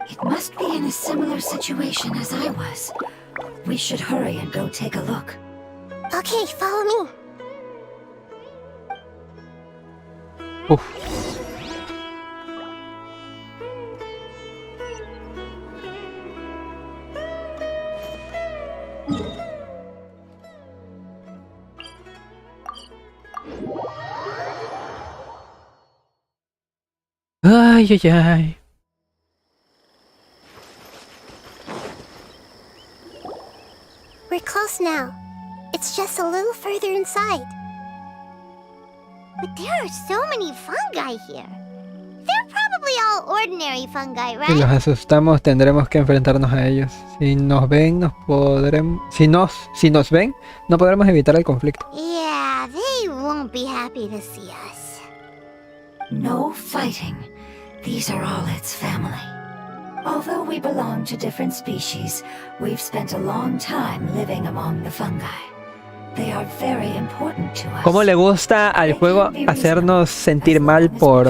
It must be in a similar situation as I was. We should hurry and go take a look. Okay, follow me. Uf. Ay, ay, ay. We're close now. It's just a little further inside. But there are so many fungi here. They're probably all ordinary fungi, Si los right? asustamos, tendremos que enfrentarnos a ellos. Si nos ven, nos podremos... Si nos ven, no podremos evitar el conflicto. Yeah, they won't be happy to see us. No fighting. These are all its family. Although we belong to different species, we've spent a long time living among the fungi. They are very important to us. ¿Cómo le gusta al juego hacernos sentir mal por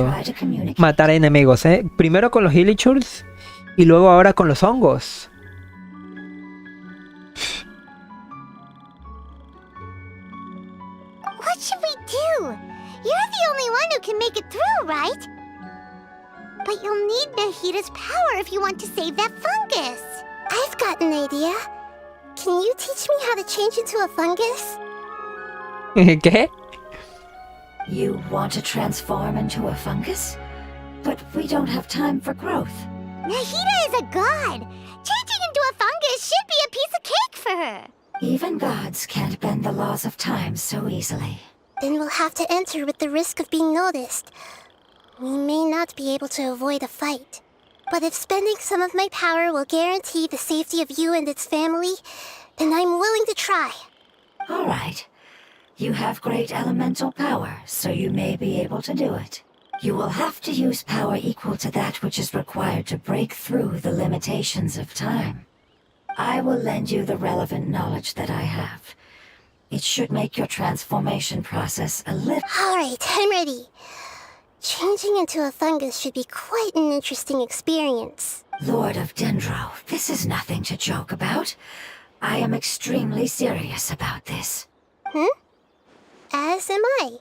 matar enemigos, eh? Primero con los Illichurs y luego ahora con los hongos. What should we do? You're the only one who can make it through, right? But you'll need Nahida's power if you want to save that fungus. I've got an idea. Can you teach me how to change into a fungus? ¿Qué? You want to transform into a fungus? But we don't have time for growth. Nahida is a god. Changing into a fungus should be a piece of cake for her. Even gods can't bend the laws of time so easily. Then we'll have to enter with the risk of being noticed. We may not be able to avoid a fight. But if spending some of my power will guarantee the safety of you and its family, then I'm willing to try. All right. You have great elemental power, so you may be able to do it. You will have to use power equal to that which is required to break through the limitations of time. I will lend you the relevant knowledge that I have. It should make your transformation process a little... Alright, I'm ready. Changing into a fungus should be quite an interesting experience. Lord of Dendro, this is nothing to joke about. I am extremely serious about this. As am I.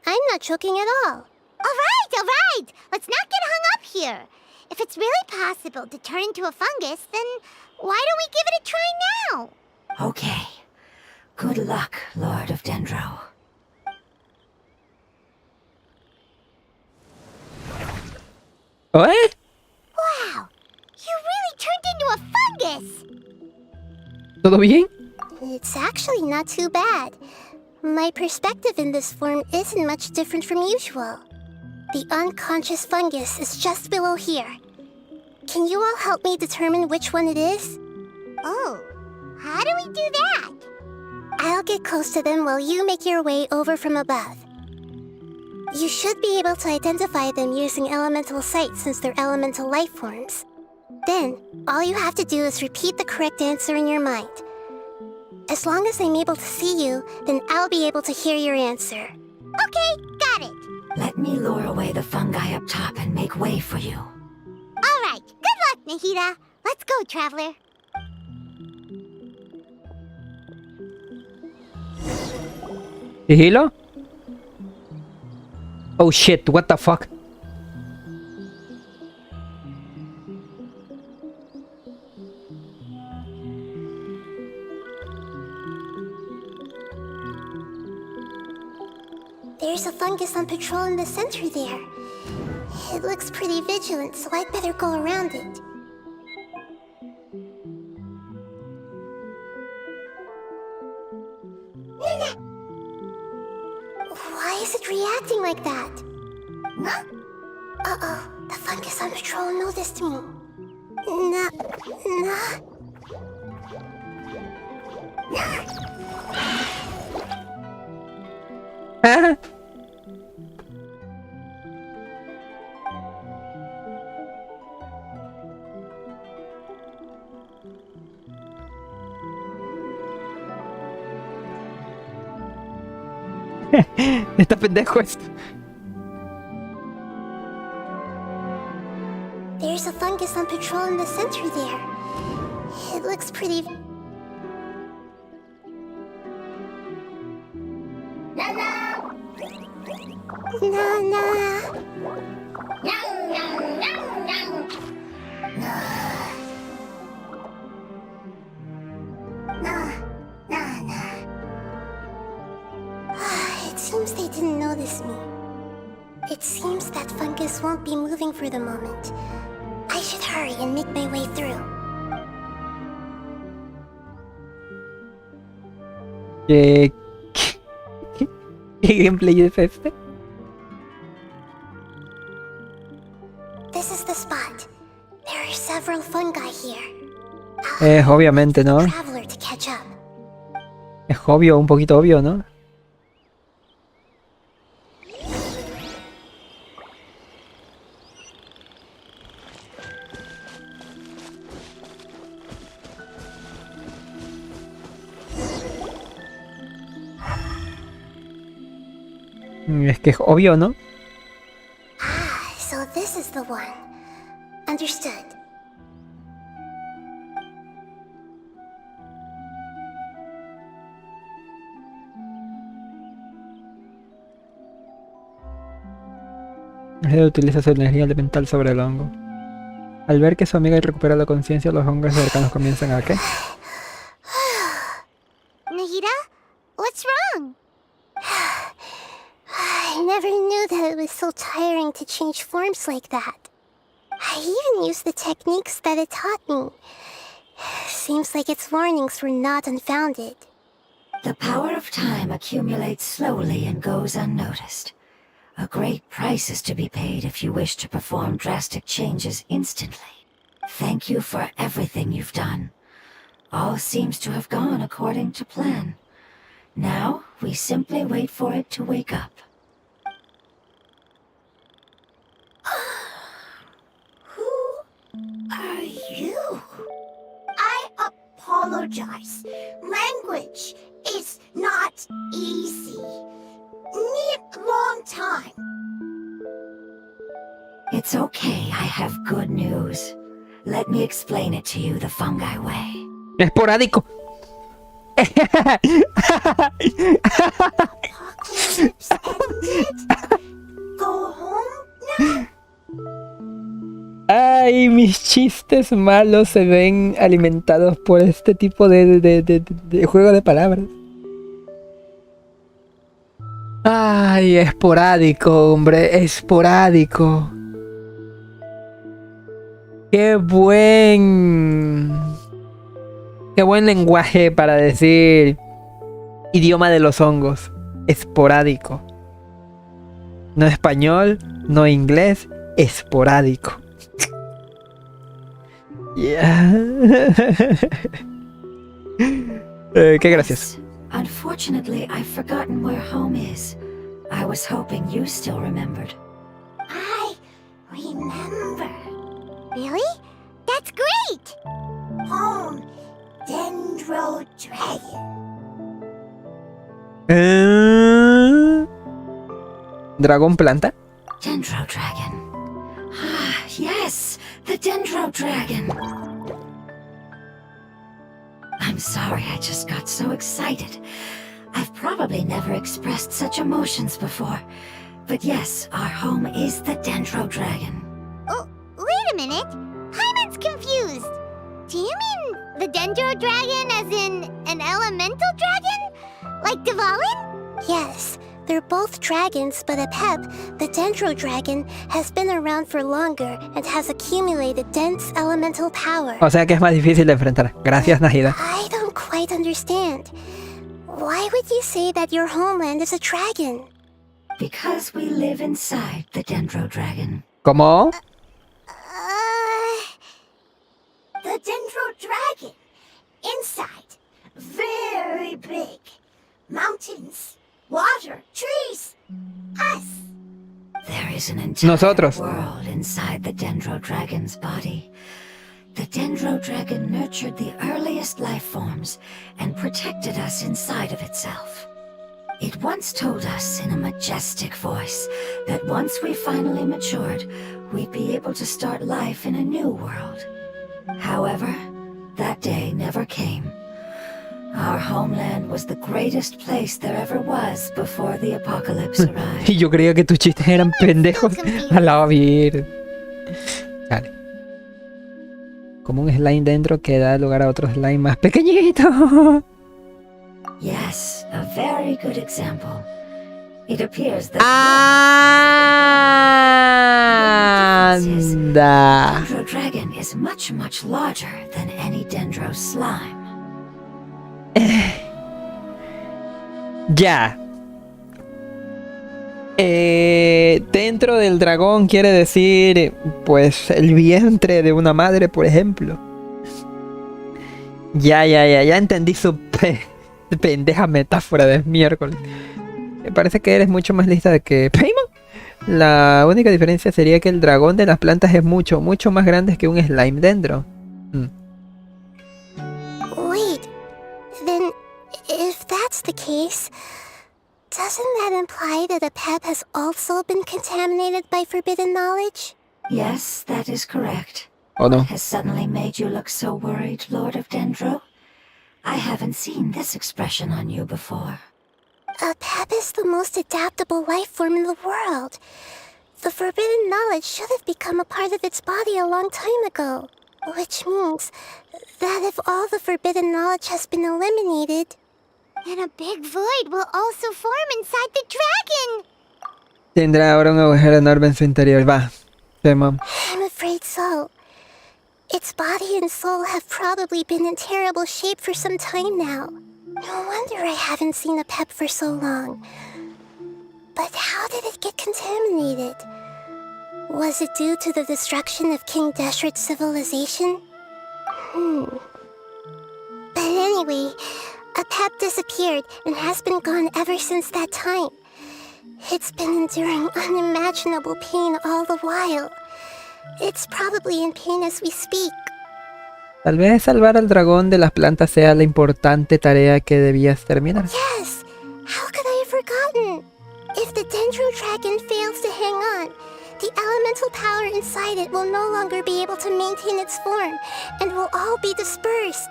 I'm not joking at all. Alright! Let's not get hung up here. If it's really possible to turn into a fungus, then why don't we give it a try now? Okay. Good luck, Lord of Dendro. ¿Eh? Wow! You really turned into a fungus! ¿Todo bien? It's actually not too bad. My perspective in this form isn't much different from usual. The unconscious fungus is just below here. Can you all help me determine which one it is? Oh, how do we do that? I'll get close to them while you make your way over from above. You should be able to identify them using elemental sight since they're elemental life forms. Then, all you have to do is repeat the correct answer in your mind. As long as I'm able to see you, then I'll be able to hear your answer. Okay, got it. Let me lure away the fungi up top and make way for you. Alright, good luck, Nahida. Let's go, traveler. ¿Sigilo? Oh shit, what the fuck? There's a fungus on patrol in the center there. It looks pretty vigilant, so I'd better go around it. Why is it reacting like that? Uh-oh, the fungus on patrol noticed me. Ah. Está pendejo esto. There's a fungus on patrol in the center there. It looks pretty... It seems they didn't notice me. It seems that fungus won't be moving for the moment. I should hurry and make my way through. ¿Qué gameplay es este? This is the spot. There are several fungi here. Obviamente, ¿no? Traveler to catch up. Es obvio, un poquito obvio, ¿no? Es que es obvio, ¿no? Ah, so this is the one. Understood. Nahida utiliza su energía elemental sobre el hongo. Al ver que su amiga recupera la conciencia, los hongos cercanos comienzan a ¿qué? Nahida? What's wrong? I never knew that it was so tiring to change forms like that. I even used the techniques that it taught me. Seems like its warnings were not unfounded. The power of time accumulates slowly and goes unnoticed. A great price is to be paid if you wish to perform drastic changes instantly. Thank you for everything you've done. All seems to have gone according to plan. Now, we simply wait for it to wake up. Who are you? I apologize. Language is not easy. Need long time. It's okay, I have good news. Let me explain it to you the fungi way. Esporádico. Apocalypse ended. Go home now? Ay, mis chistes malos se ven alimentados por este tipo de juego de palabras. Ay, esporádico, hombre, esporádico. Qué buen lenguaje para decir idioma de los hongos. Esporádico. No español, no inglés, esporádico. Yeah. Qué gracias. Unfortunately, I've forgotten where home is. I was hoping you still remembered. I remember. Really? That's home, Dendro Dragon. ¿Dragón planta? Dendro Dragon. Ah, yes, the Dendro Dragon. I'm sorry, I just got so excited. I've probably never expressed such emotions before. But yes, our home is the Dendro Dragon. Oh, wait a minute. Paimon's confused. Do you mean the Dendro Dragon as in an elemental dragon? Like Dvalin? Yes, they're both dragons, but Apep, the Dendro Dragon, has been around for longer and has accumulated dense elemental power. O sea que es más difícil de enfrentar. Gracias, Nahida. I don't quite understand. Why would you say that your homeland is a dragon? Because we live inside the Dendro Dragon. ¿Cómo? The Dendro Dragon. Inside. Very big. Mountains. Water. Trees. Us. There is an entire Nosotros. world inside the Dendro Dragon's body. The Dendro Dragon nurtured the earliest life forms and protected us inside of itself. It once told us in a majestic voice that once we finally matured, we'd be able to start life in a new world. However, that day never came. Our homeland was the greatest place there ever was before the apocalypse arrived. Y yo creía que tus chistes eran pendejos. A la vir. Dale. Como un slime dentro que da lugar a otro slime más pequeñito. Yes, a very good example. It appears that Anda. Dendro Dragon is much, much larger than any Dendro slime. Ya. Dentro del dragón quiere decir, pues, el vientre de una madre, por ejemplo. Ya entendí su pendeja metáfora de miércoles. Me parece que eres mucho más lista de que Paimon. La única diferencia sería que el dragón de las plantas es mucho más grande que un slime dentro. Wait, then if that's the case, doesn't that imply that Apep has also been contaminated by forbidden knowledge? Yes, that is correct. ¿O no? What has suddenly made you look so worried, Lord of Dendro? I haven't seen this expression on you before. Apep is the most adaptable life form in the world. The forbidden knowledge should have become a part of its body a long time ago. Which means that if all the forbidden knowledge has been eliminated, then a big void will also form inside the dragon! Tendrá ahora un agujero enorme en su interior. Va. Tema. I'm afraid so. Its body and soul have probably been in terrible shape for some time now. No wonder I haven't seen Apep for so long. But how did it get contaminated? Was it due to the destruction of King Deshret's civilization? But anyway, Apep disappeared and has been gone ever since that time. It's been enduring unimaginable pain all the while. It's probably in pain as we speak. Tal vez salvar al dragón de las plantas sea la importante tarea que debías terminar. Yes! How could I have forgotten? If the Dendro Dragon fails to hang on, the elemental power inside it will no longer be able to maintain its form and will all be dispersed.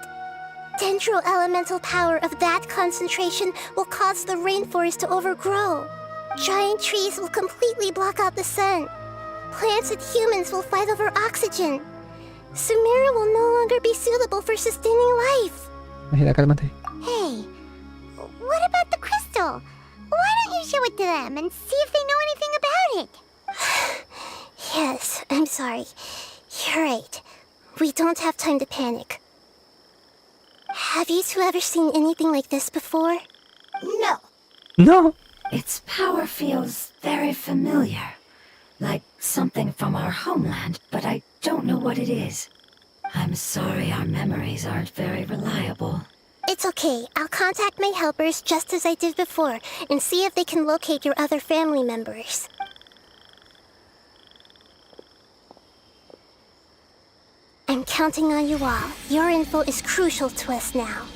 Dendro elemental power of that concentration will cause the rainforest to overgrow. Giant trees will completely block out the sun. Plants and humans will fight over oxygen. Sumeru will no longer be suitable for sustaining life. Nahida, cálmate. Hey, what about the crystal? Why don't you show it to them and see if they know anything about it? Yes, I'm sorry. You're right. We don't have time to panic. Have you two ever seen anything like this before? No. No. Its power feels very familiar. Like something from our homeland, but I don't know what it is. I'm sorry our memories aren't very reliable. It's okay. I'll contact my helpers just as I did before and see if they can locate your other family members. I'm counting on you all. Your info is crucial to us now.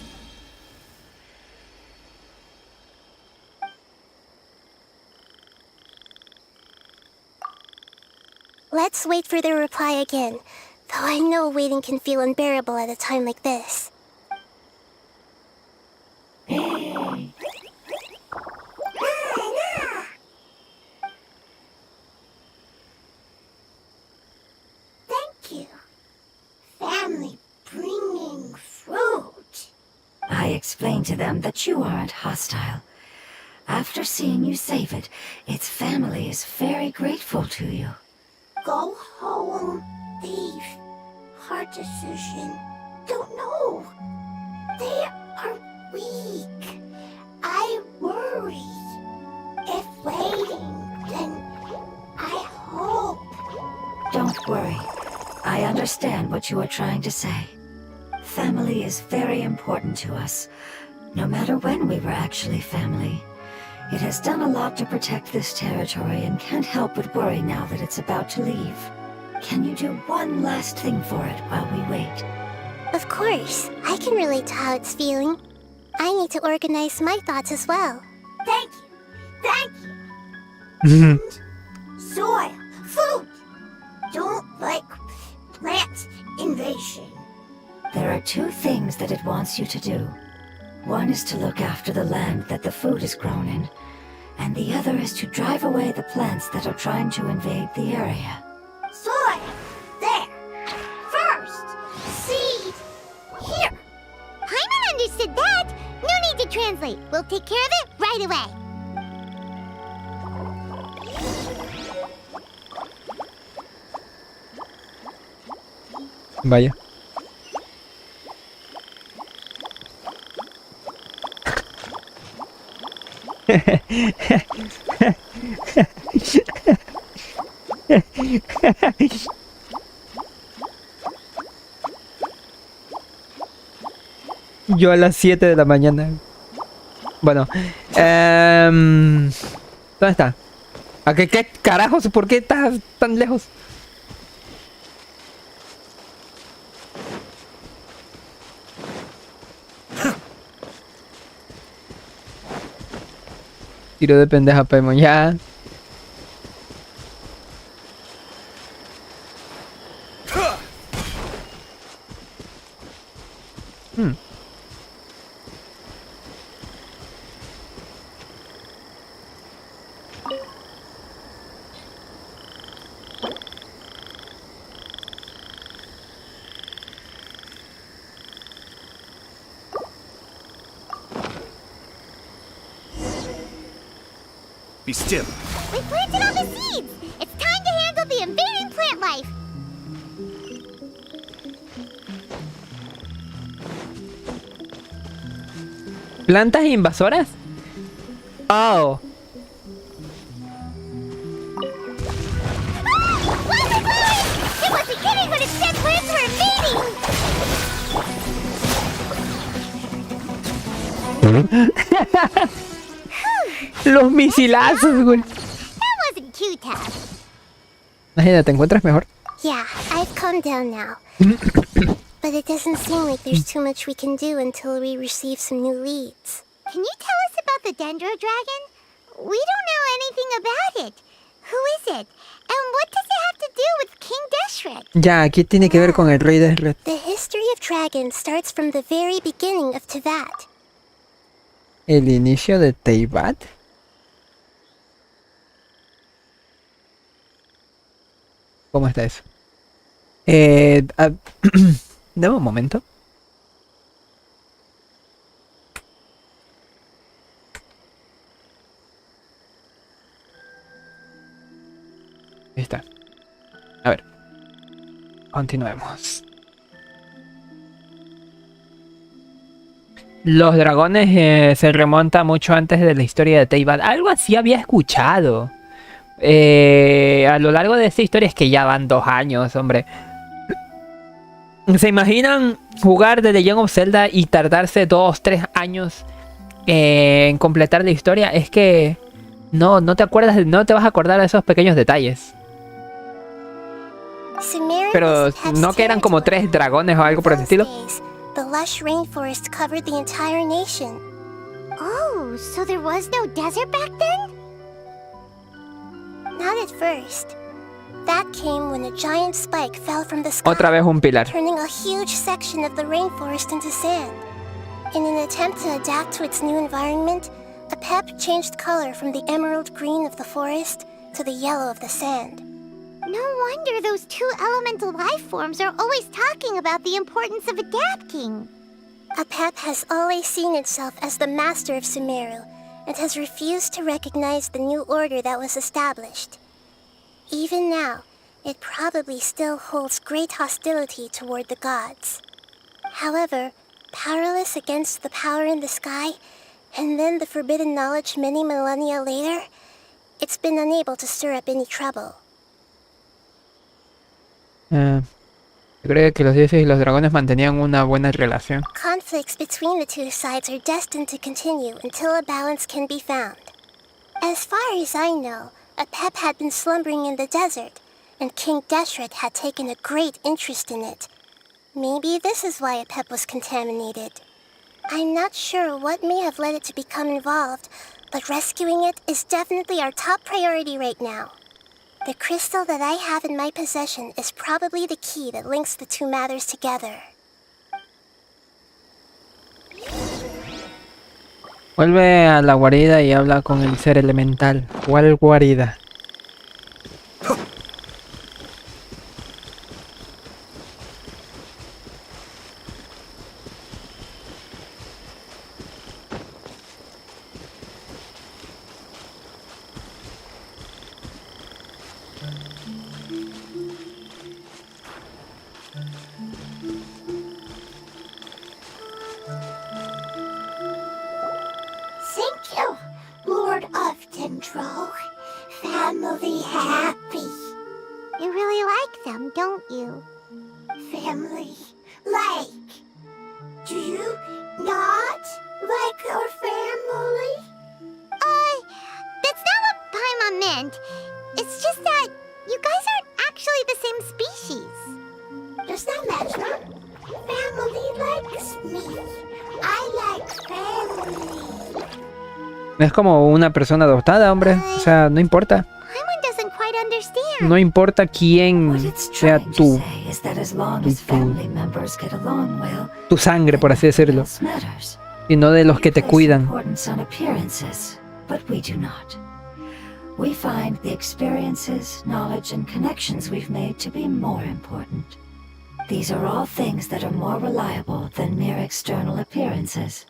Let's wait for their reply again, though I know waiting can feel unbearable at a time like this. Thank you. Family bringing fruit. I explained to them that you aren't hostile. After seeing you save it, its family is very grateful to you. Go home, thief. Hard decision. Don't know. They are weak. I worry. If waiting, then I hope. Don't worry. I understand what you are trying to say. Family is very important to us, no matter when we were actually family. It has done a lot to protect this territory and can't help but worry now that it's about to leave. Can you do one last thing for it while we wait? Of course, I can relate to how it's feeling. I need to organize my thoughts as well. Thank you. Thank you. Soil. Food. Don't like plant invasion. There are two things that it wants you to do. One is to look after the land that the food is grown in, and the other is to drive away the plants that are trying to invade the area. Soil! There! First! Seed! Here! Paimon understood that! No need to translate. We'll take care of it right away. Vaya. Yo a las 7 de la mañana. Bueno, ¿dónde está? ¿A qué carajos? ¿Por qué estás tan lejos? Tiro de pendeja, Paimon, ya. Be still. We planted all the seeds! It's time to handle the invading plant life! ¿Plantas invasoras? Oh. It wasn't kidding when it said plants were invading! Los misilazos, güey. That wasn't too tough. Nahida, ¿te encuentras mejor? Yeah, I've calmed down now. But it doesn't seem like there's too much we can do until we receive some new leads. Can you tell us about the Dendro Dragon? We don't know anything about it. Who is it? And what does it have to do with King Deshret? Ya, ¿qué tiene que ver con el rey de Red? The history of dragons starts from the very beginning of Tevat. ¿El inicio de Teyvat? ¿Cómo está eso? Dame un momento. Ahí está. A ver. Continuemos. Los dragones se remonta mucho antes de la historia de Teyvat. Algo así había escuchado. A lo largo de esta historia es que ya van 2 años, hombre. ¿Se imaginan jugar The Legend of Zelda y tardarse 2-3 años en completar la historia? Es que no te acuerdas, no te vas a acordar de esos pequeños detalles. Sumeru Pero was Pep's no que eran como territory. 3 dragones o algo por el Those estilo. days, the lush rainforest covered the entire nation. Oh, so there was no desert back then? Not at first. That came when a giant spike fell from the sky, Otra vez un pilar. turning a huge section of the rainforest into sand. In an attempt to adapt to its new environment, a Pep changed color from the emerald green of the forest to the yellow of the sand. No wonder those two elemental life forms are always talking about the importance of adapting. A Pep has always seen itself as the master of Sumeru, and has refused to recognize the new order that was established. Even now, it probably still holds great hostility toward the gods. However, powerless against the power in the sky, and then the forbidden knowledge many millennia later, it's been unable to stir up any trouble. Yo creo que los dioses y los dragones mantenían una buena relación. Conflicts between the two sides are destined to continue until a balance can be found. As far as I know, a Pep had been slumbering in the desert, and King Deshret had taken a great interest in it. Maybe this is why a Pep was contaminated. I'm not sure what may have led it to become involved, but rescuing it is definitely our top priority right now. The crystal that I have in my possession is probably the key that links the two matters together. Vuelve a la guarida y habla con el ser elemental. ¿Cuál guarida? Thank you, Lord of Dendro. Family happy. You really like them, don't you? Family like. Do you not like our family? That's not what Paimon meant. It's just that you guys aren't actually the same species. Does that matter? Family likes me. I like family. Es como una persona adoptada, hombre. O sea, no importa. Paimon doesn't quite understand. No importa What quién it's sea trying to tu, say is that as long as family members get along well, tu sangre, por así nothing decirlo. else matters. Sino de los que te We place cuidan. importance on appearances, but we do not. We find the experiences, knowledge, and connections we've made to be more important. These are all things that are more reliable than mere external appearances.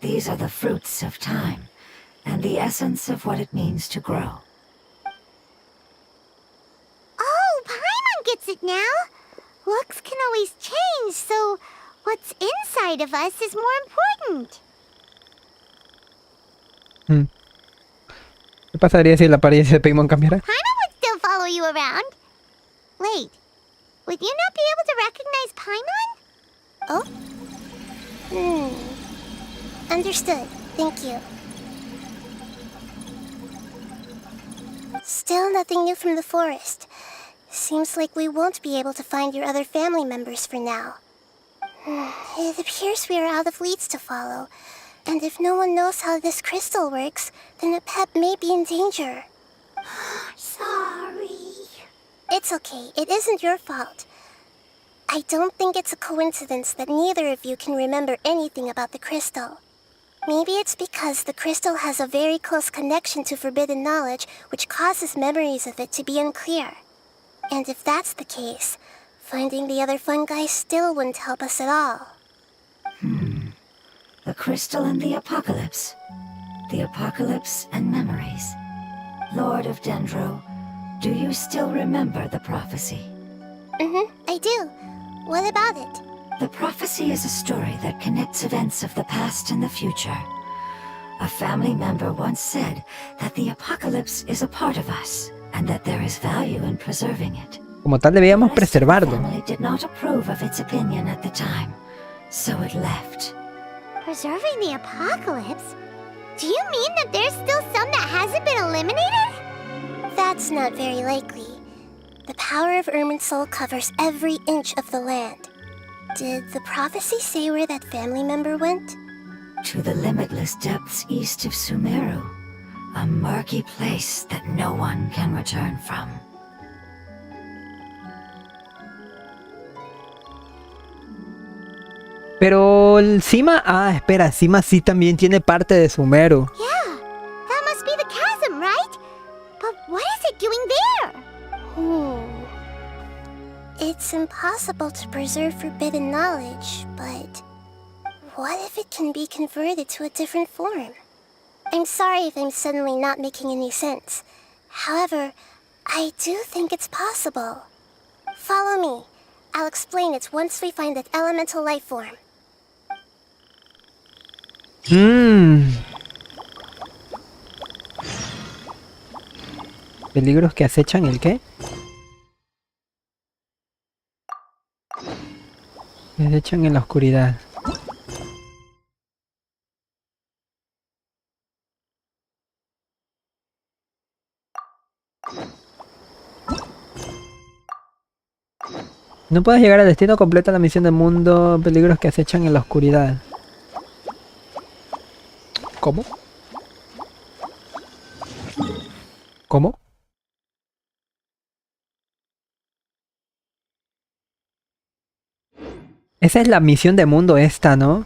These are the fruits of time, and the essence of what it means to grow. Oh, Paimon gets it now. Looks can always change, so what's inside of us is more important. ¿Qué pasaría si la apariencia de Paimon cambiara? Paimon would still follow you around. Wait, would you not be able to recognize Paimon? Understood. Thank you. Still nothing new from the forest. Seems like we won't be able to find your other family members for now. It appears we are out of leads to follow. And if no one knows how this crystal works, then a Pep may be in danger. Sorry. It's okay. It isn't your fault. I don't think it's a coincidence that neither of you can remember anything about the crystal. Maybe it's because the crystal has a very close connection to forbidden knowledge, which causes memories of it to be unclear. And if that's the case, finding the other fungi still wouldn't help us at all. The crystal and the apocalypse. The apocalypse and memories. Lord of Dendro, do you still remember the prophecy? I do. What about it? The prophecy is a story that connects events of the past and the future. A family member once said that the apocalypse is a part of us, and that there is value in preserving it. Como tal, debíamos The rest of the preservarlo. family did not approve of its opinion at the time, so it left. Preserving the apocalypse? Do you mean that there's still some that hasn't been eliminated? That's not very likely. The power of Irminsul covers every inch of the land. Did the prophecy say where that family member went? To the limitless depths east of Sumeru, a murky place that no one can return from. Pero el Sima... Ah, espera, Sima sí también tiene parte de Sumeru. Yeah, that must be the chasm, right? But what is it doing there? It's impossible to preserve forbidden knowledge, but what if it can be converted to a different form? I'm sorry if I'm suddenly not making any sense. However, I do think it's possible. Follow me. I'll explain it once we find that elemental life form. ¿Peligros que acechan el qué? Que acechan en la oscuridad. No puedes llegar al destino, completa la misión del mundo, peligros que acechan en la oscuridad. ¿Cómo? ¿Cómo? Esa es la misión de mundo esta, ¿no?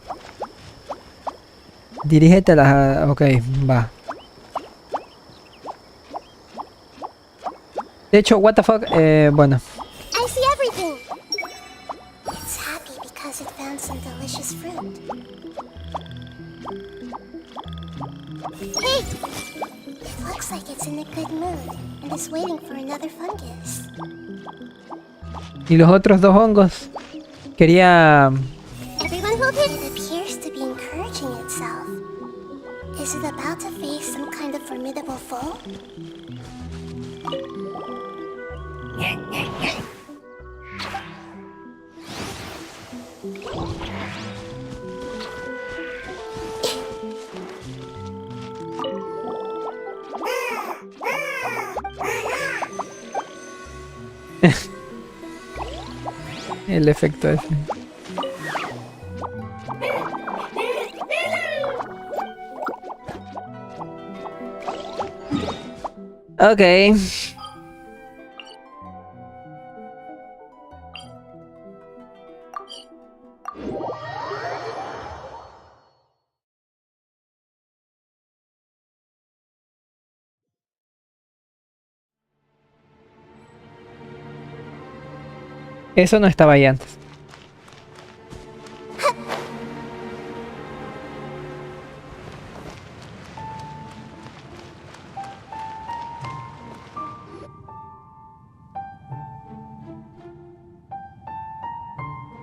Dirígete a la... Ok, va. De hecho, what the fuck, bueno. I see everything! It's happy because it found some delicious fruit. Hey! It looks like it's in a good mood and is waiting for another fungus. Y los otros dos hongos. Quería... Everyone hold it. It appears to be encouraging itself. Is it about to face some kind of formidable foe? El efecto ese. Ok. Eso no estaba ahí antes.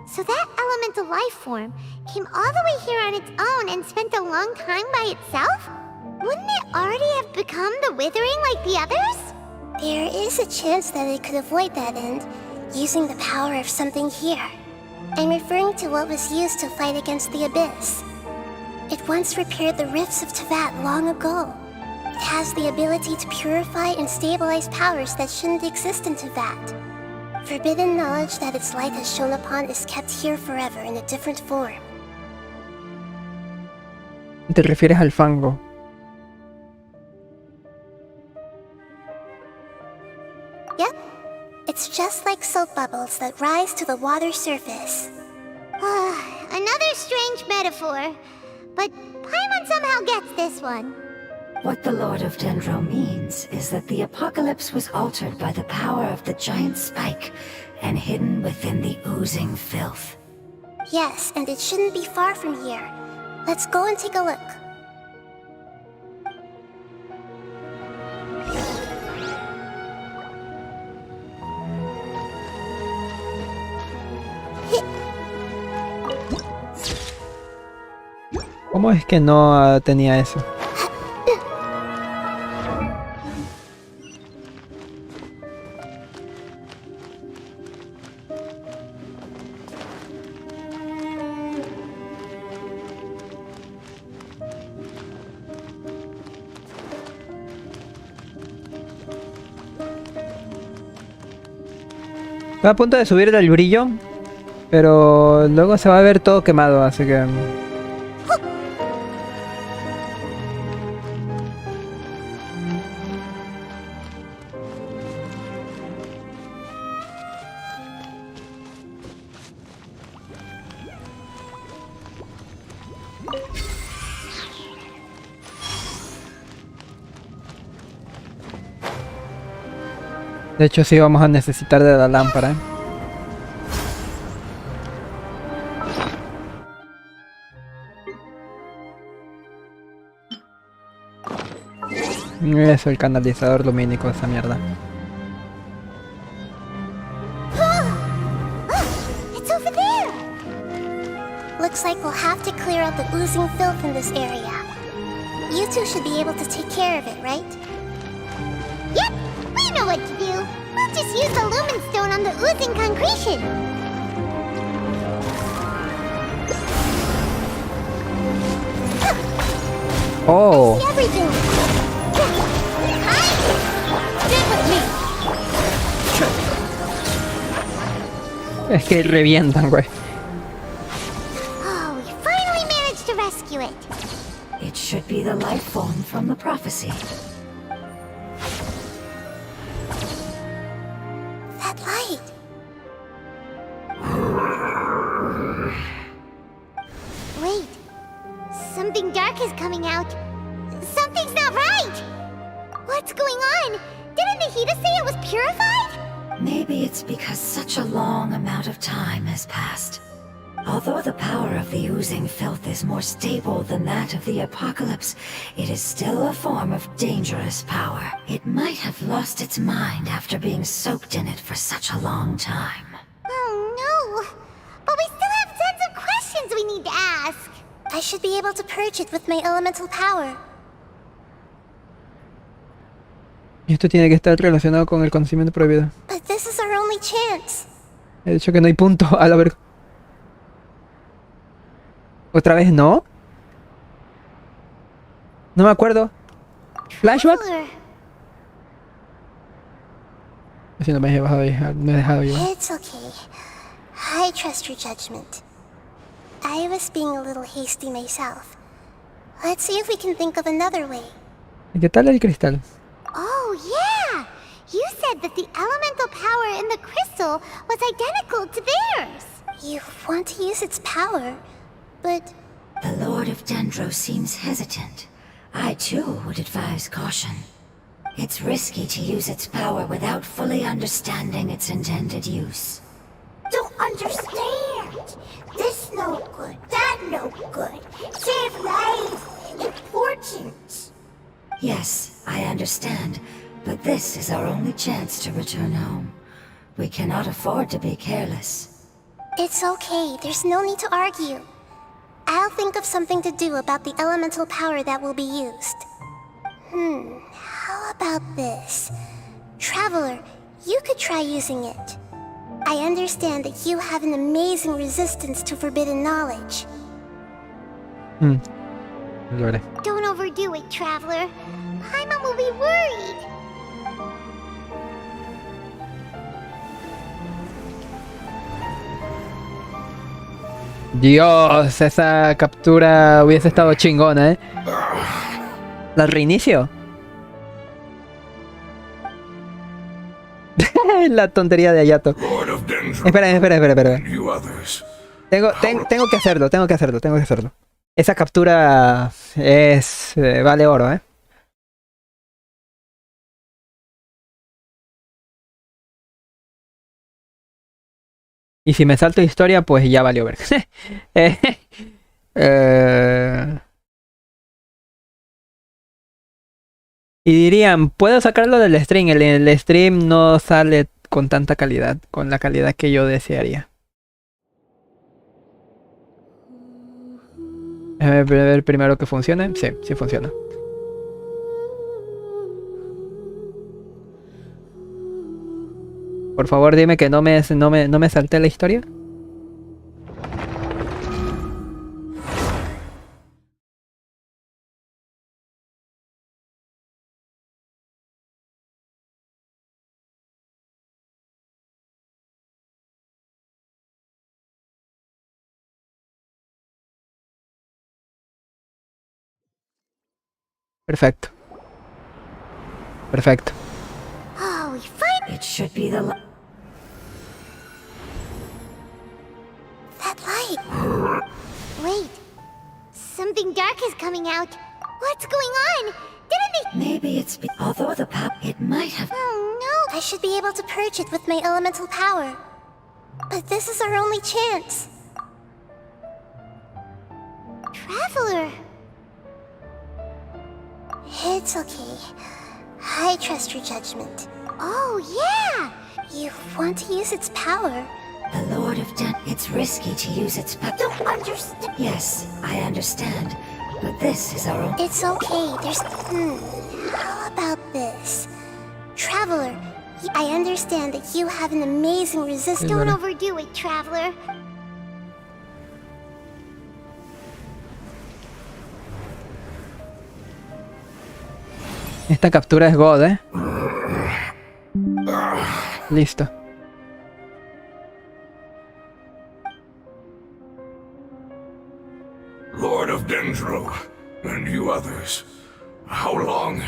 So that elemental life form came all the way here on its own and spent a long time by itself? Wouldn't it already have become the withering like the others? There is a chance that it could avoid that end, using the power of something here. I'm referring to what was used to fight against the Abyss. It once repaired the rifts of Tevat long ago. It has the ability to purify and stabilize powers that shouldn't exist in Tevat. Forbidden knowledge that its light has shone upon is kept here forever in a different form. ¿Te refieres al fango? Yep. It's just like soap bubbles that rise to the water surface. Another strange metaphor. But Paimon somehow gets this one. What the Lord of Dendro means is that the apocalypse was altered by the power of the giant spike and hidden within the oozing filth. Yes, and it shouldn't be far from here. Let's go and take a look. ¿Cómo es que no tenía eso? Estoy a punto de subir el brillo, pero luego se va a ver todo quemado, así que... De hecho sí vamos a necesitar de la lámpara, ¿eh? Eso, el canalizador lumínico, esa mierda. It's over there! Looks like we'll have to clear out the oozing filth in this area. You two should be able to take care of it, right? Yep, we know what to do. We'll just use the lumen stone on the oozing concretion. Oh, See everything! Stick with me. es que revientan, güey. Oh, we finally managed to rescue it. It should be the life form from the prophecy. That light! Wait, something dark is coming out. Something's not right. What's going on? Didn't Nahida say it was purified? Maybe it's because such a long amount of time has passed. Although the power of the oozing filth is more stable than that of the apocalypse, it is still a form of dangerous power. It might have lost its mind after being soaked in it for such a long time. Oh no. But we still have tons of questions we need to ask. I should be able to purge it with my elemental power. Y esto tiene que estar relacionado con el conocimiento prohibido. But this is our only chance. He dicho que no hay punto. A la verga. ¿Otra vez no? No me acuerdo. ¿Flashback? Si no me he dejado llevar. Me he dejado llevar. It's okay. I trust your judgment. I was being a little hasty myself. Let's see if we can think of another way. ¿Y qué tal el cristal? Oh yeah! You said that the elemental power in the crystal was identical to theirs. You want to use its power, but The Lord of Dendro seems hesitant. I too would advise caution. It's risky to use its power without fully understanding its intended use. Don't understand. This no good, that no good. Save lives. Important. Yes, I understand, but this is our only chance to return home. We cannot afford to be careless. it's okay. There's no need to argue. I'll think of something to do about the elemental power that will be used. How about this? Traveler, you could try using it. I understand that you have an amazing resistance to forbidden knowledge. Lo haré. Don't overdo it, Traveler. Paimon will be worried. Dios, esa captura hubiese estado chingona, ¿eh? ¿La reinicio? La tontería de Ayato. Espera. Tengo que hacerlo. Esa captura es... vale oro, ¿eh? Y si me salto historia, pues ya valió ver. Y dirían, puedo sacarlo del stream. El stream no sale con tanta calidad, con la calidad que yo desearía. Déjame ver primero que funcione. Sí funciona. Por favor, dime que no me salté la historia. Perfecto. Perfecto. Oh, we find It should be the that light. Wait. Something dark is coming out. What's going on? Didn't they... Maybe it's although the it might have. Oh, no. I should be able to purge it with my elemental power. But this is our only chance. Traveler. It's okay. I trust your judgment. Oh, yeah! You want to use its power. The Lord of it's risky to use its Don't understand. Yes, I understand. But this is our own. It's okay. There's... How about this? Traveler, I understand that you have an amazing resistance. Don't overdo it, Traveler. Esta captura es God, ¿eh? Listo. Lord of Dendro, and you others. How long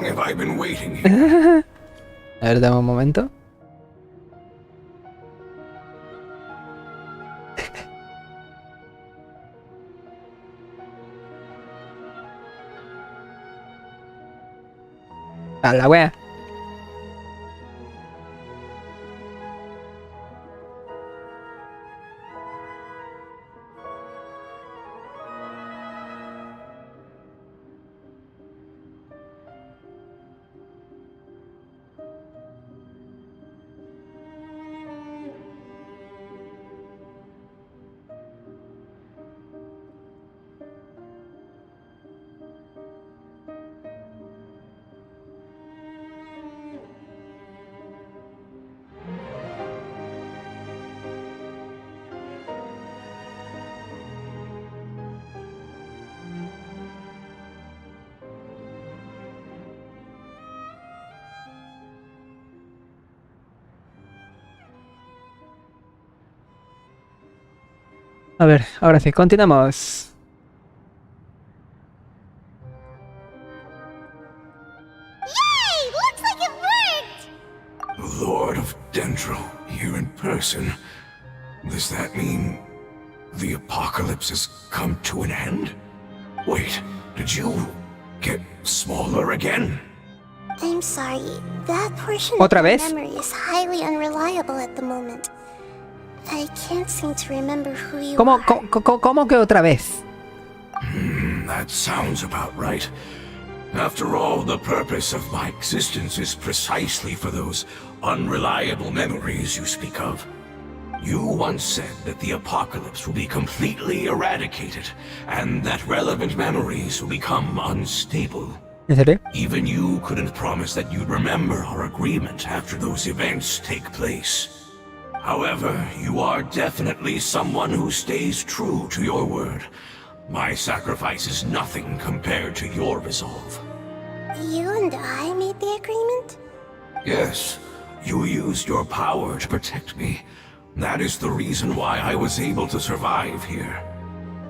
have I been waiting here? A ver, dame un momento. A la wea. A ver, ahora sí, continuamos. Yay! Looks like it worked! Lord of Dendro, here in person. Does that mean the apocalypse has come to an end? Wait, did you get smaller again? I'm sorry. That portion ¿Otra of my vez? memory is highly unreliable at the moment. I can't seem to remember who you ¿Cómo, are. cómo que otra vez? That sounds about right. After all, the purpose of my existence is precisely for those unreliable memories you speak of. You once said that the apocalypse will be completely eradicated, and that relevant memories will become unstable. ¿En serio? Even you couldn't promise that you'd remember our agreement after those events take place. However, you are definitely someone who stays true to your word. My sacrifice is nothing compared to your resolve. You and I made the agreement? Yes, you used your power to protect me. That is the reason why I was able to survive here.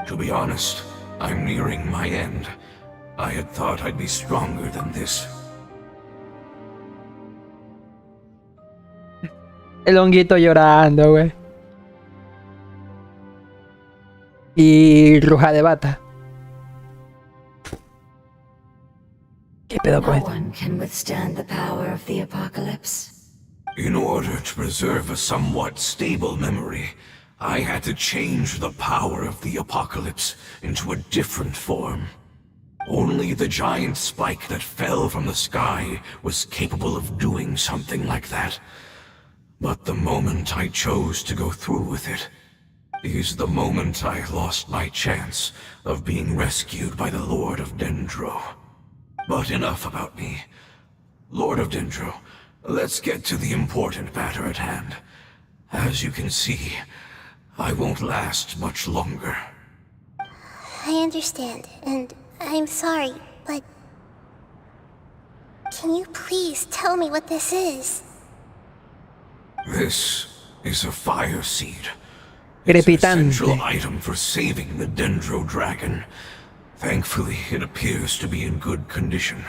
To be honest, I'm nearing my end. I had thought I'd be stronger than this. El honguito llorando, güey. Y Ruja de Bata. ¿Qué pedo con No esto? one can withstand the power of the apocalypse. In order to preserve a somewhat stable memory, I had to change the power of the apocalypse into a different form. Only the giant spike that fell from the sky was capable of doing something like that. But the moment I chose to go through with it is the moment I lost my chance of being rescued by the Lord of Dendro. But enough about me. Lord of Dendro, let's get to the important matter at hand. As you can see, I won't last much longer. I understand, and I'm sorry, but... Can you please tell me what this is? This is a fire seed. It's an Crepitante. essential item for saving the Dendro dragon. Thankfully, it appears to be in good condition.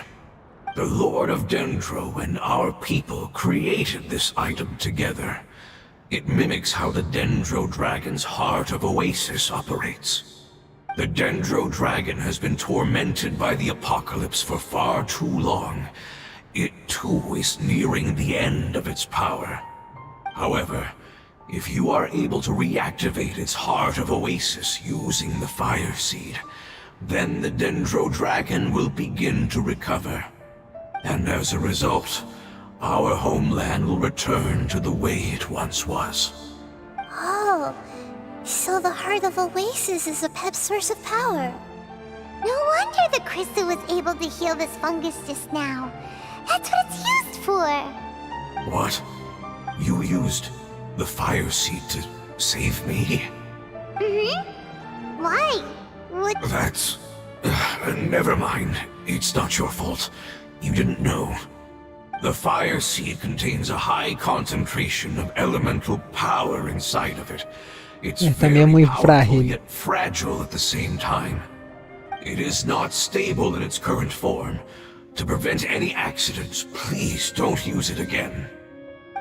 The Lord of Dendro and our people created this item together. It mimics how the Dendro Dragon's Heart of Oasis operates. The Dendro Dragon has been tormented by the apocalypse for far too long. It too is nearing the end of its power. However, if you are able to reactivate its Heart of Oasis using the Fire Seed, then the Dendro Dragon will begin to recover. And as a result, our homeland will return to the way it once was. Oh, so the Heart of Oasis is a pep source of power. No wonder the crystal was able to heal this fungus just now. That's what it's used for. What? You used the Fire Seed to save me? Mm-hmm. Why? What? That's... never mind. It's not your fault. You didn't know. The Fire Seed contains a high concentration of elemental power inside of it. It's very muy powerful, frágil. yet fragile at the same time. It is not stable in its current form. To prevent any accidents, please don't use it again.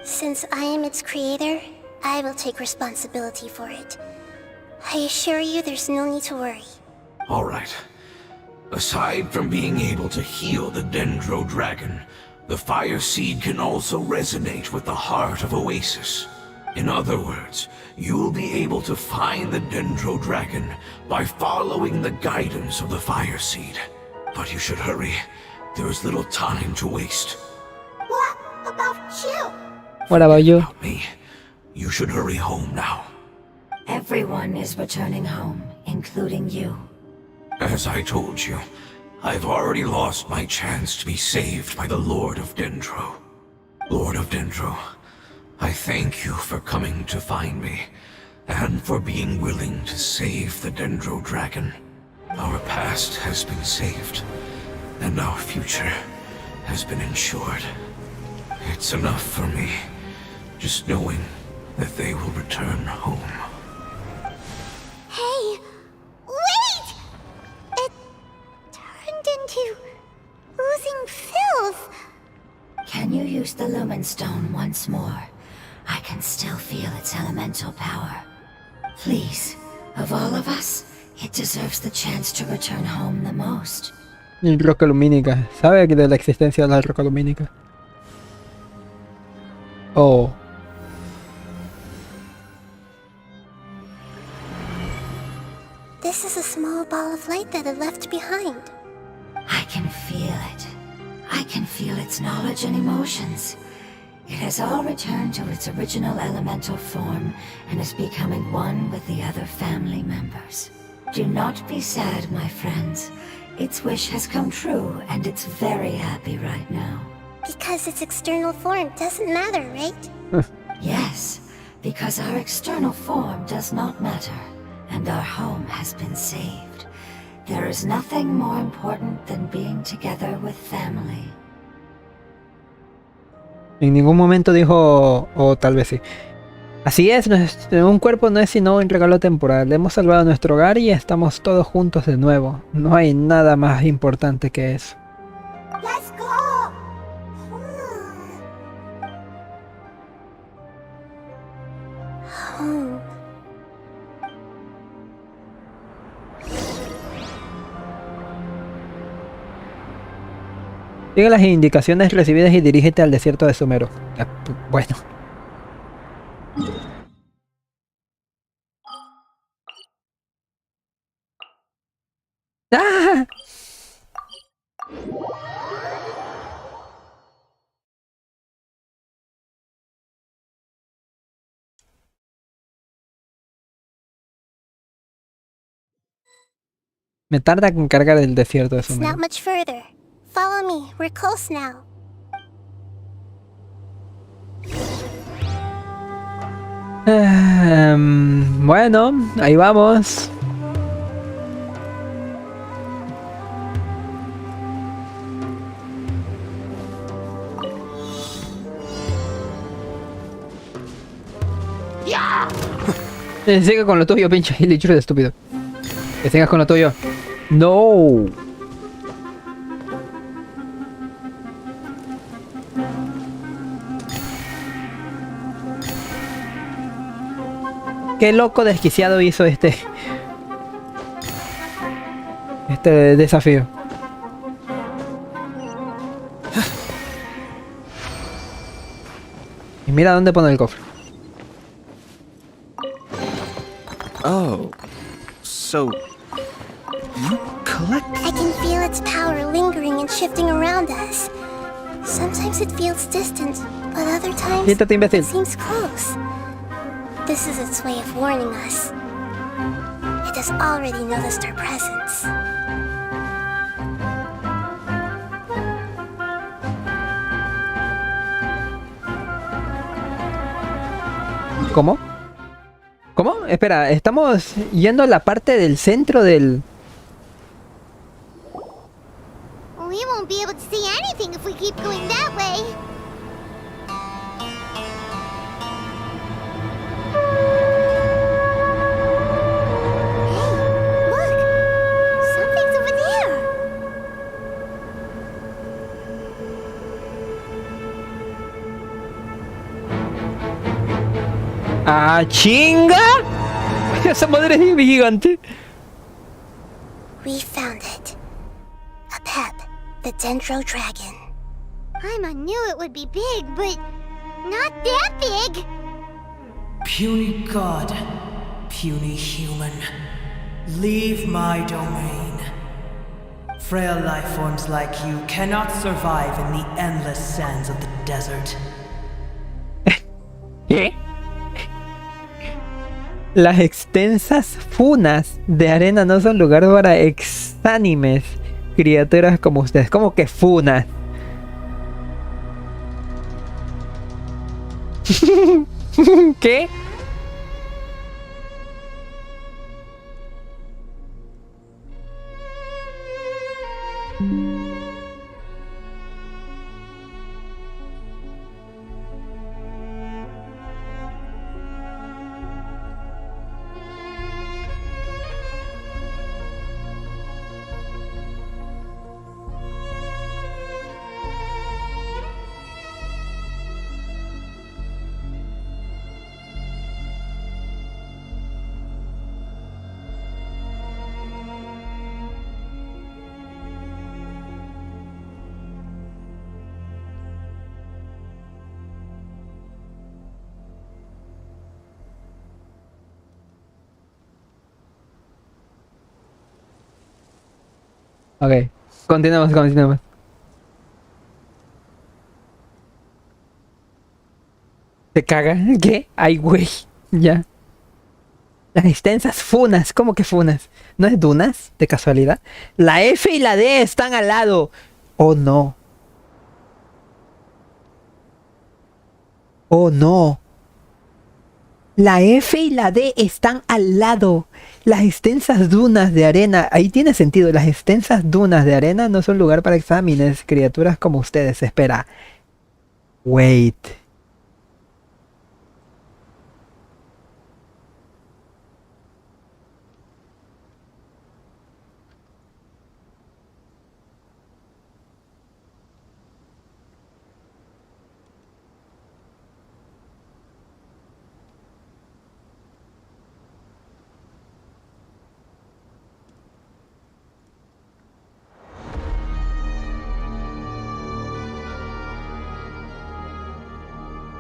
Since I am its creator, I will take responsibility for it. I assure you there's no need to worry. Alright. Aside from being able to heal the Dendro Dragon, the Fire Seed can also resonate with the Heart of Oasis. In other words, you'll be able to find the Dendro Dragon by following the guidance of the Fire Seed. But you should hurry. There is little time to waste. What about you? What about you? About me. You should hurry home now. Everyone is returning home, including you. As I told you, I've already lost my chance to be saved by the Lord of Dendro. Lord of Dendro, I thank you for coming to find me, and for being willing to save the Dendro Dragon. Our past has been saved, and our future has been ensured. It's enough for me, just knowing that they will return home. Hey, wait! It turned into oozing filth. Can you use the Lumen Stone once more? I can still feel its elemental power. Please, of all of us, it deserves the chance to return home the most. Roca lumínica. ¿Sabe de la existencia de la roca lumínica? Oh. This is a small ball of light that it left behind. I can feel it. I can feel its knowledge and emotions. It has all returned to its original elemental form and is becoming one with the other family members. Do not be sad, my friends. Its wish has come true and it's very happy right now. Because its external form doesn't matter, right? Yes, because our external form does not matter, and our home has been saved. There is nothing more important than being together with family. En ningún momento dijo, o tal vez sí. Así es, un cuerpo no es sino un regalo temporal. Hemos salvado nuestro hogar y estamos todos juntos de nuevo. No hay nada más importante que eso. Let's go! Home. Sigue las indicaciones recibidas y dirígete al desierto de Sumero. Bueno. ¡Ah! Me tarda en cargar el desierto de It's Sumero. not much further. Follow me. We're close now. Bueno, ahí vamos. Sigue con lo tuyo, pinche Illichus de estúpido. Que sigas con lo tuyo. No. Qué loco desquiciado hizo este desafío. Y mira dónde pone el cofre. Oh. So... You collect... I can feel its power lingering and shifting around us. Sometimes it feels distant, but other times Quítate, imbécil. it seems close. This is its way of warning us. It has already noticed our presence. ¿Cómo? ¿Cómo? Espera, estamos yendo a la parte del centro del... We won't be able to see anything if we keep going that way. Hey, look! Something's over there. ¡Ah, chinga! Esa madre es gigante. We found it. A Pep, the Dendro Dragon. I knew it would be big, but not that big. Puny god, puny human, leave my domain. Frail life forms like you cannot survive in the endless sands of the desert. ¿Qué? Las extensas funas de arena no son lugar para exánimes criaturas como ustedes. ¿Cómo que funas? ¿Qué? Ok, continuamos. ¿Se caga? ¿Qué? Ay, güey. Ya. Las extensas funas. ¿Cómo que funas? ¿No es dunas? ¿De casualidad? La F y la D están al lado. Oh, no. Oh, no. La F y la D están al lado. Las extensas dunas de arena. Ahí tiene sentido. Las extensas dunas de arena no son lugar para exámenes. Criaturas como ustedes. Espera. Wait.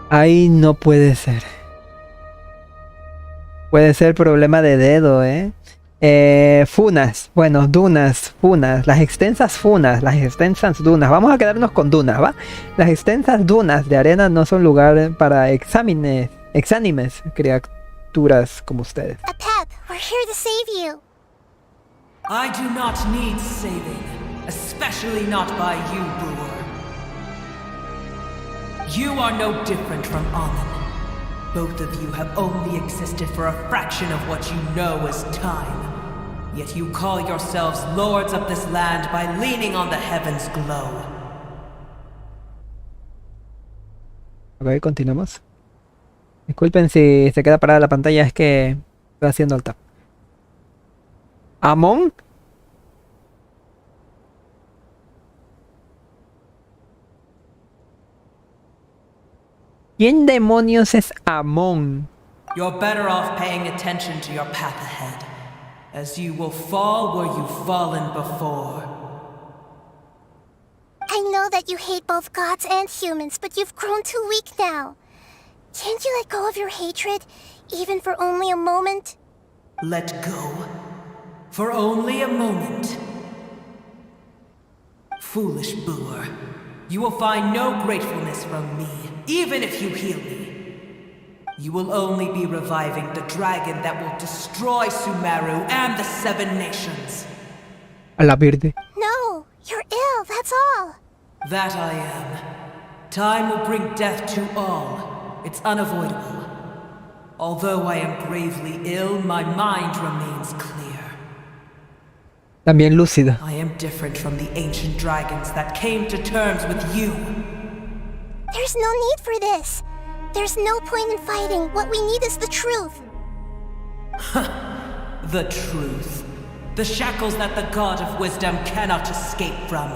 Ahí no puede ser. Puede ser problema de dedo, funas. Bueno, dunas, funas. Las extensas funas, las extensas dunas. Vamos a quedarnos con dunas, ¿va? Las extensas dunas de arena no son lugar para exámenes, exánimes criaturas como ustedes. A Pep, we're here to save you. I do not need saving, especially not by you, Brewer. You are no different from Amun. Both of you have only existed for a fraction of what you know as time. Yet you call yourselves lords of this land by leaning on the heavens' glow. Ok, continuamos. Disculpen si se queda parada la pantalla, es que estoy haciendo el tap. ¿Amon? ¿Quién demonios es Amon? You're better off paying attention to your path ahead, as you will fall where you've fallen before. I know that you hate both gods and humans, but you've grown too weak now. Can't you let go of your hatred, even for only a moment? Let go. For only a moment. Foolish boor. You will find no gratefulness from me, even if you heal me. You will only be reviving the dragon that will destroy Sumeru and the 7 nations. A la verde. No, you're ill, that's all. That I am. Time will bring death to all. It's unavoidable. Although I am gravely ill, my mind remains clear. También lúcida. I am different from the ancient dragons that came to terms with you. There's no need for this. There's no point in fighting. What we need is the truth. The truth. The shackles that the god of wisdom cannot escape from.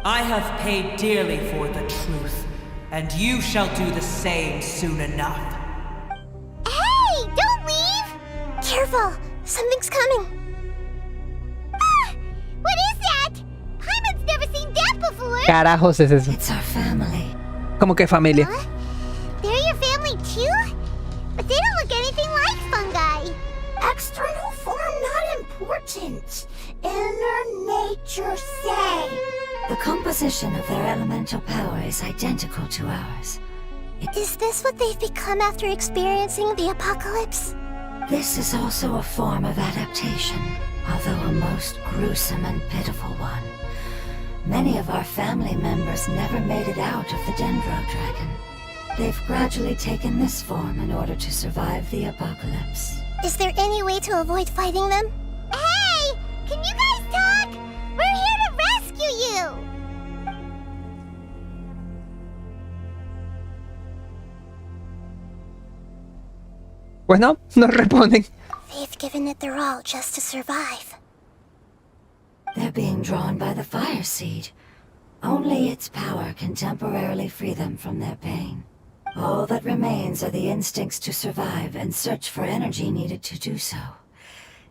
I have paid dearly for the truth, and you shall do the same soon enough. Hey, don't leave! Careful, something's coming. Ah, what is that? Hyman's never seen that before. Carajos es eso. It's our family. Como que familia. Huh? They're your family too? But they don't look anything like fungi. External form not important. Inner nature say. The composition of their elemental power is identical to ours. Is this what they've become after experiencing the apocalypse? This is also a form of adaptation, although a most gruesome and pitiful one. Many of our family members never made it out of the Dendro Dragon. They've gradually taken this form in order to survive the apocalypse. Is there any way to avoid fighting them? Hey! Can you guys talk? We're here to rescue you! Pues no responden. They've given it their all just to survive. They're being drawn by the fire seed. Only its power can temporarily free them from their pain. All that remains are the instincts to survive and search for energy needed to do so.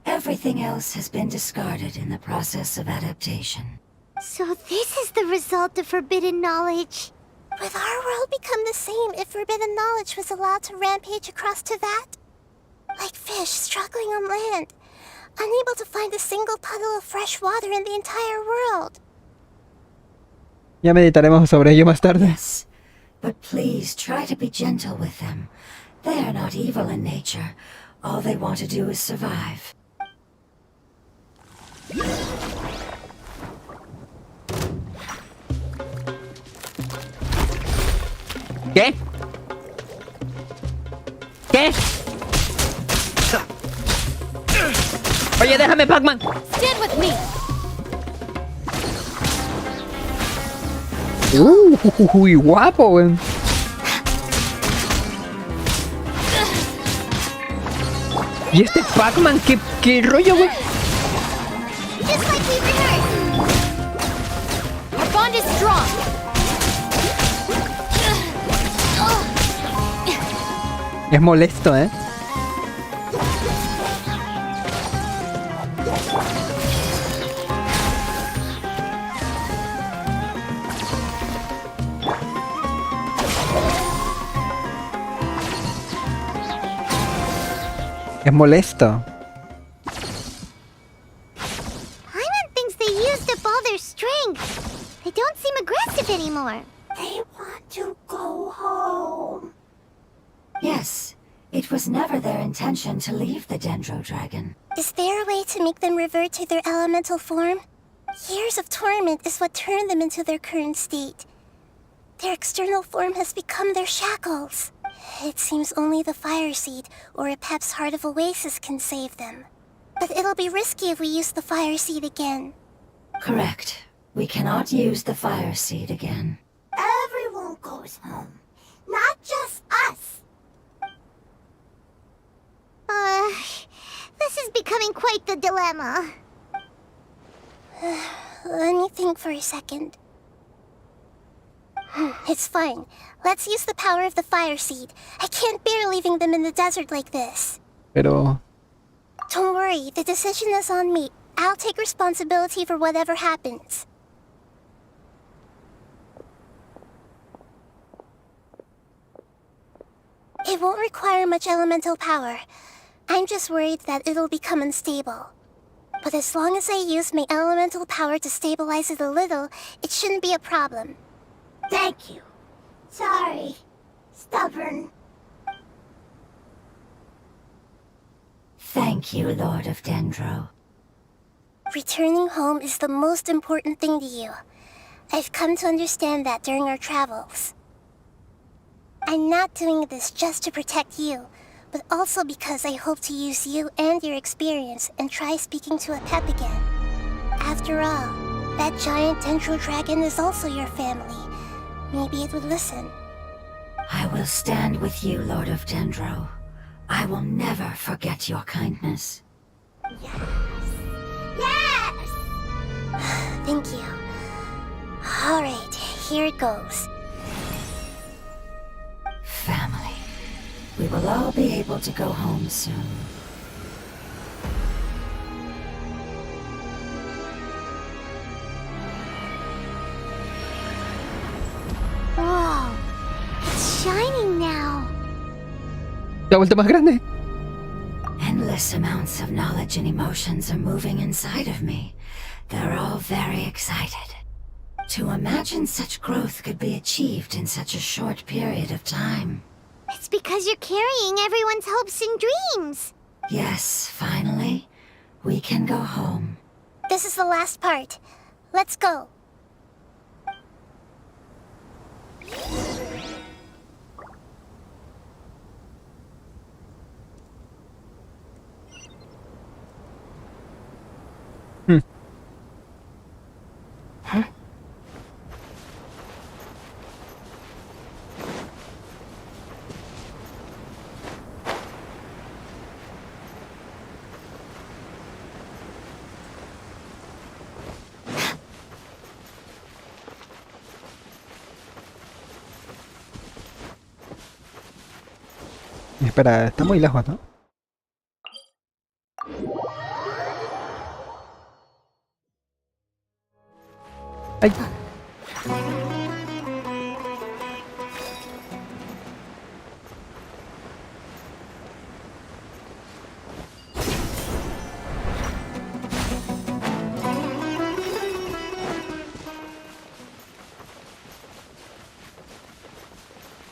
Everything else has been discarded in the process of adaptation. So this is the result of forbidden knowledge. Would our world become the same if forbidden knowledge was allowed to rampage across Tevat? Like fish struggling on land, unable to find a single puddle of fresh water in the entire world. Ya meditaremos sobre ello más tarde. Yes, but please try to be gentle with them. They are not evil in nature. All they want to do is survive. ¿Qué? ¿Qué? Oye, déjame, Pac-Man. Stand with me. Uy, guapo, güey. ¿Y este Pac-Man? ¿Qué rollo, güey? Just like we rehearsed. Our bond is strong. Es molesto, ¿eh? Es molesto. Hyman thinks they used up all their strength. They don't seem aggressive anymore. They want to go home. Yes, it was never their intention to leave the Dendro Dragon. Is there a way to make them revert to their elemental form? Years of torment is what turned them into their current state. Their external form has become their shackles. It seems only the fire seed or a Pep's Heart of Oasis can save them. But it'll be risky if we use the fire seed again. Correct. We cannot use the fire seed again. Everyone goes home. Not just us. This is becoming quite the dilemma. Let me think for a second. It's fine. Let's use the power of the fire seed. I can't bear leaving them in the desert like this. Pero... Don't worry, the decision is on me. I'll take responsibility for whatever happens. It won't require much elemental power. I'm just worried that it'll become unstable. But as long as I use my elemental power to stabilize it a little, it shouldn't be a problem. Thank you. Sorry. Stubborn. Thank you, Lord of Dendro. Returning home is the most important thing to you. I've come to understand that during our travels. I'm not doing this just to protect you, but also because I hope to use you and your experience and try speaking to a pet again. After all, that giant Dendro dragon is also your family. Maybe it would listen. I will stand with you, Lord of Dendro. I will never forget your kindness. Yes! Thank you. Alright, here it goes. Family. We will all be able to go home soon. Whoa, it's shining now. ¿Se ha vuelto más grande? Endless amounts of knowledge and emotions are moving inside of me. They're all very excited. To imagine such growth could be achieved in such a short period of time. It's because you're carrying everyone's hopes and dreams. Yes, finally, we can go home. This is the last part. Let's go. Espera, está muy lejos, ¿no? ¡Ay!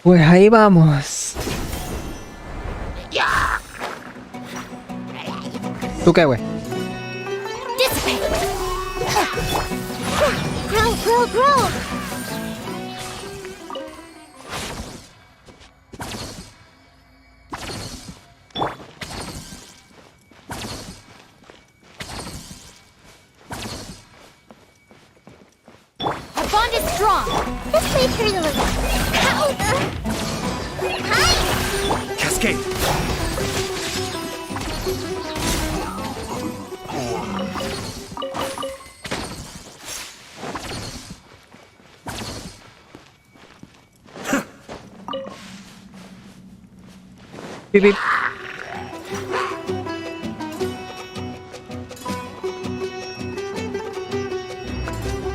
Pues ahí vamos. ¿Tú qué, güey? Grow! Our bond is strong. This may hurt a little. Hi! Cascade! Beep, beep.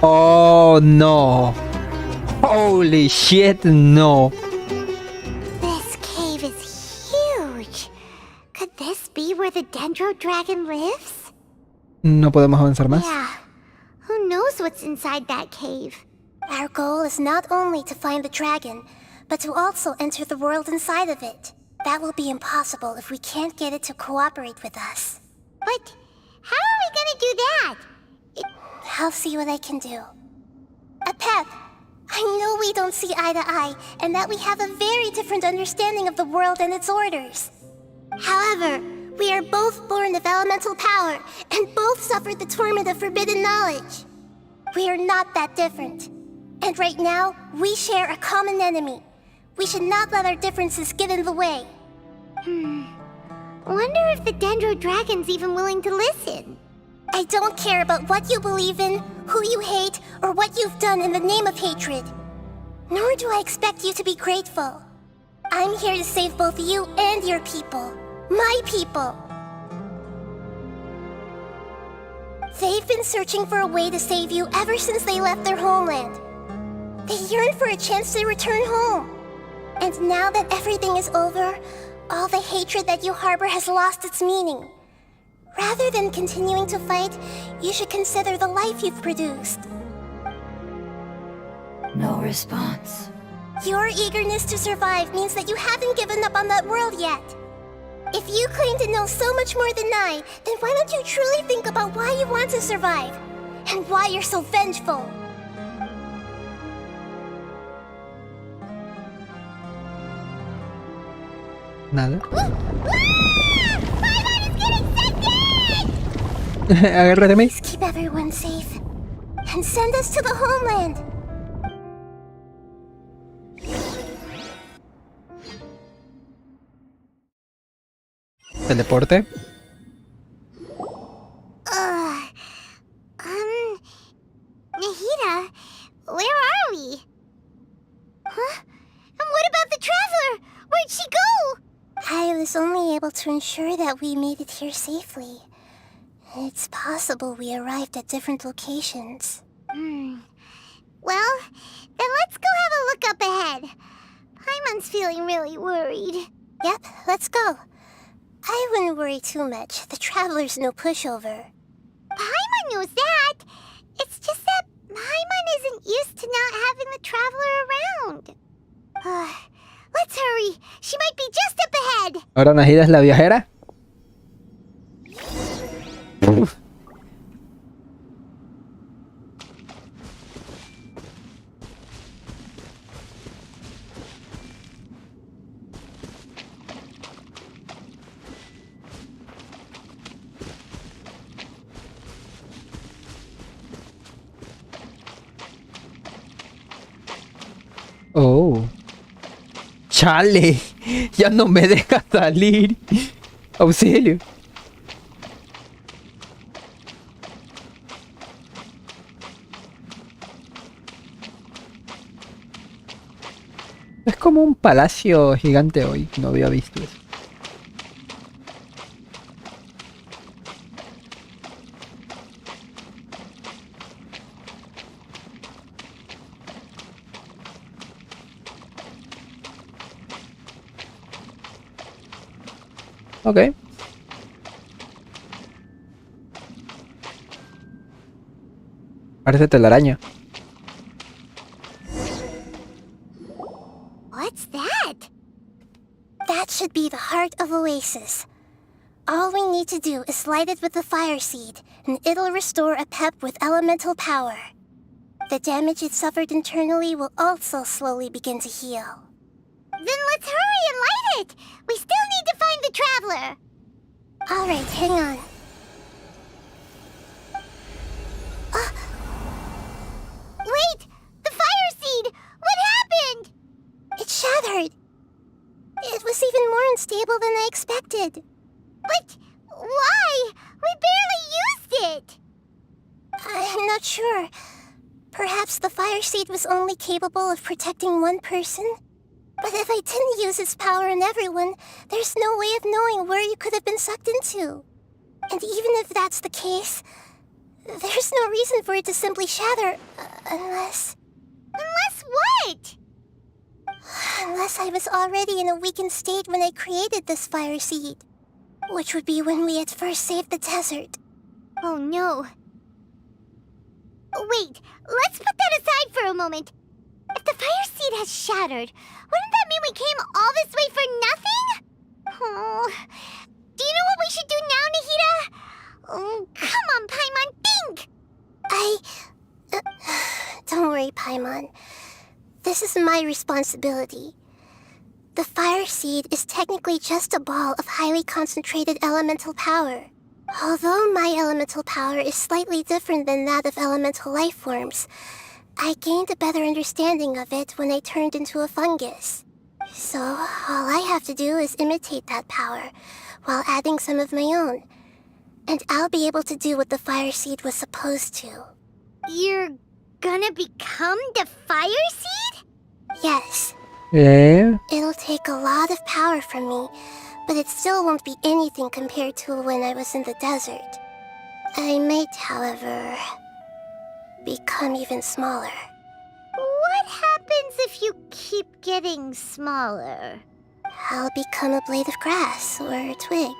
Oh no! Holy shit, no! This cave is huge. Could this be where the Dendro dragon lives? No podemos avanzar más. Yeah. Who knows what's inside that cave? Our goal is not only to find the dragon, but to also enter the world inside of it. That will be impossible if we can't get it to cooperate with us. But how are we gonna do that? I'll see what I can do. Pep, I know we don't see eye to eye, and that we have a very different understanding of the world and its orders. However, we are both born of elemental power, and both suffered the torment of forbidden knowledge. We are not that different. And right now, we share a common enemy. We should not let our differences get in the way. Wonder if the Dendro Dragon's even willing to listen. I don't care about what you believe in, who you hate, or what you've done in the name of hatred. Nor do I expect you to be grateful. I'm here to save both you and your people. My people. They've been searching for a way to save you ever since they left their homeland. They yearn for a chance to return home. And now that everything is over, all the hatred that you harbor has lost its meaning. Rather than continuing to fight, you should consider the life you've produced. No response. Your eagerness to survive means that you haven't given up on that world yet. If you claim to know so much more than I, then why don't you truly think about why you want to survive? And why you're so vengeful? Nada. Paimon is getting sent in! Agárrate, May. Please keep everyone safe. And send us to the homeland. Teleporte. Nahida, where are we? Huh? And what about the traveler? Where'd she go? I was only able to ensure that we made it here safely. It's possible we arrived at different locations. Well, then let's go have a look up ahead. Paimon's feeling really worried. Yep, let's go. I wouldn't worry too much. The traveler's no pushover. Paimon knows that. It's just that Paimon isn't used to not having the traveler around. Let's hurry. She might be just up ahead. Ahora Nahida es la viajera. Oh. Chale. Ya no me deja salir. Auxilio. Es como un palacio gigante hoy. No había visto eso. Ok. Parece telaraña. What's that? That should be the heart of Oasis. All we need to do is light it with the fire seed, and it'll restore a pep with elemental power. The damage it suffered internally will also slowly begin to heal. Then let's hurry and light it! We still need to find the traveler! Alright, hang on. Wait! The fire seed! What happened? It shattered. It was even more unstable than I expected. But why? We barely used it! I'm not sure. Perhaps the fire seed was only capable of protecting one person? But if I didn't use its power on everyone, there's no way of knowing where you could have been sucked into. And even if that's the case, there's no reason for it to simply shatter, unless... Unless what? Unless I was already in a weakened state when I created this fire seed. Which would be when we had first saved the desert. Oh no. Wait, let's put that aside for a moment. If the fire seed has shattered, wouldn't that mean we came all this way for nothing? Oh, do you know what we should do now, Nahida? Oh, come on, Paimon, think! Don't worry, Paimon. This is my responsibility. The fire seed is technically just a ball of highly concentrated elemental power. Although my elemental power is slightly different than that of elemental life forms, I gained a better understanding of it when I turned into a fungus. So, all I have to do is imitate that power, while adding some of my own. And I'll be able to do what the fire seed was supposed to. You're gonna become the fire seed? Yes. ¿Eh? It'll take a lot of power from me, but it still won't be anything compared to when I was in the desert. I might, however, become even smaller. What happens if you keep getting smaller? I'll become a blade of grass or a twig.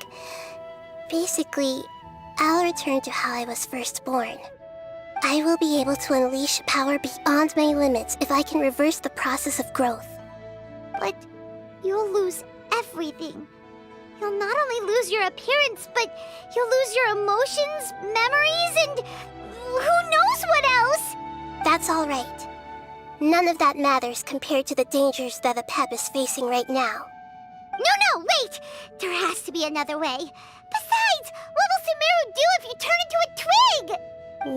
Basically, I'll return to how I was first born. I will be able to unleash power beyond my limits if I can reverse the process of growth. But you'll lose everything. You'll not only lose your appearance, but you'll lose your emotions, memories, and who knows what else? That's all right. None of that matters compared to the dangers that the Pep is facing right now. No, wait! There has to be another way. Besides, what will Sumeru do if you turn into a twig?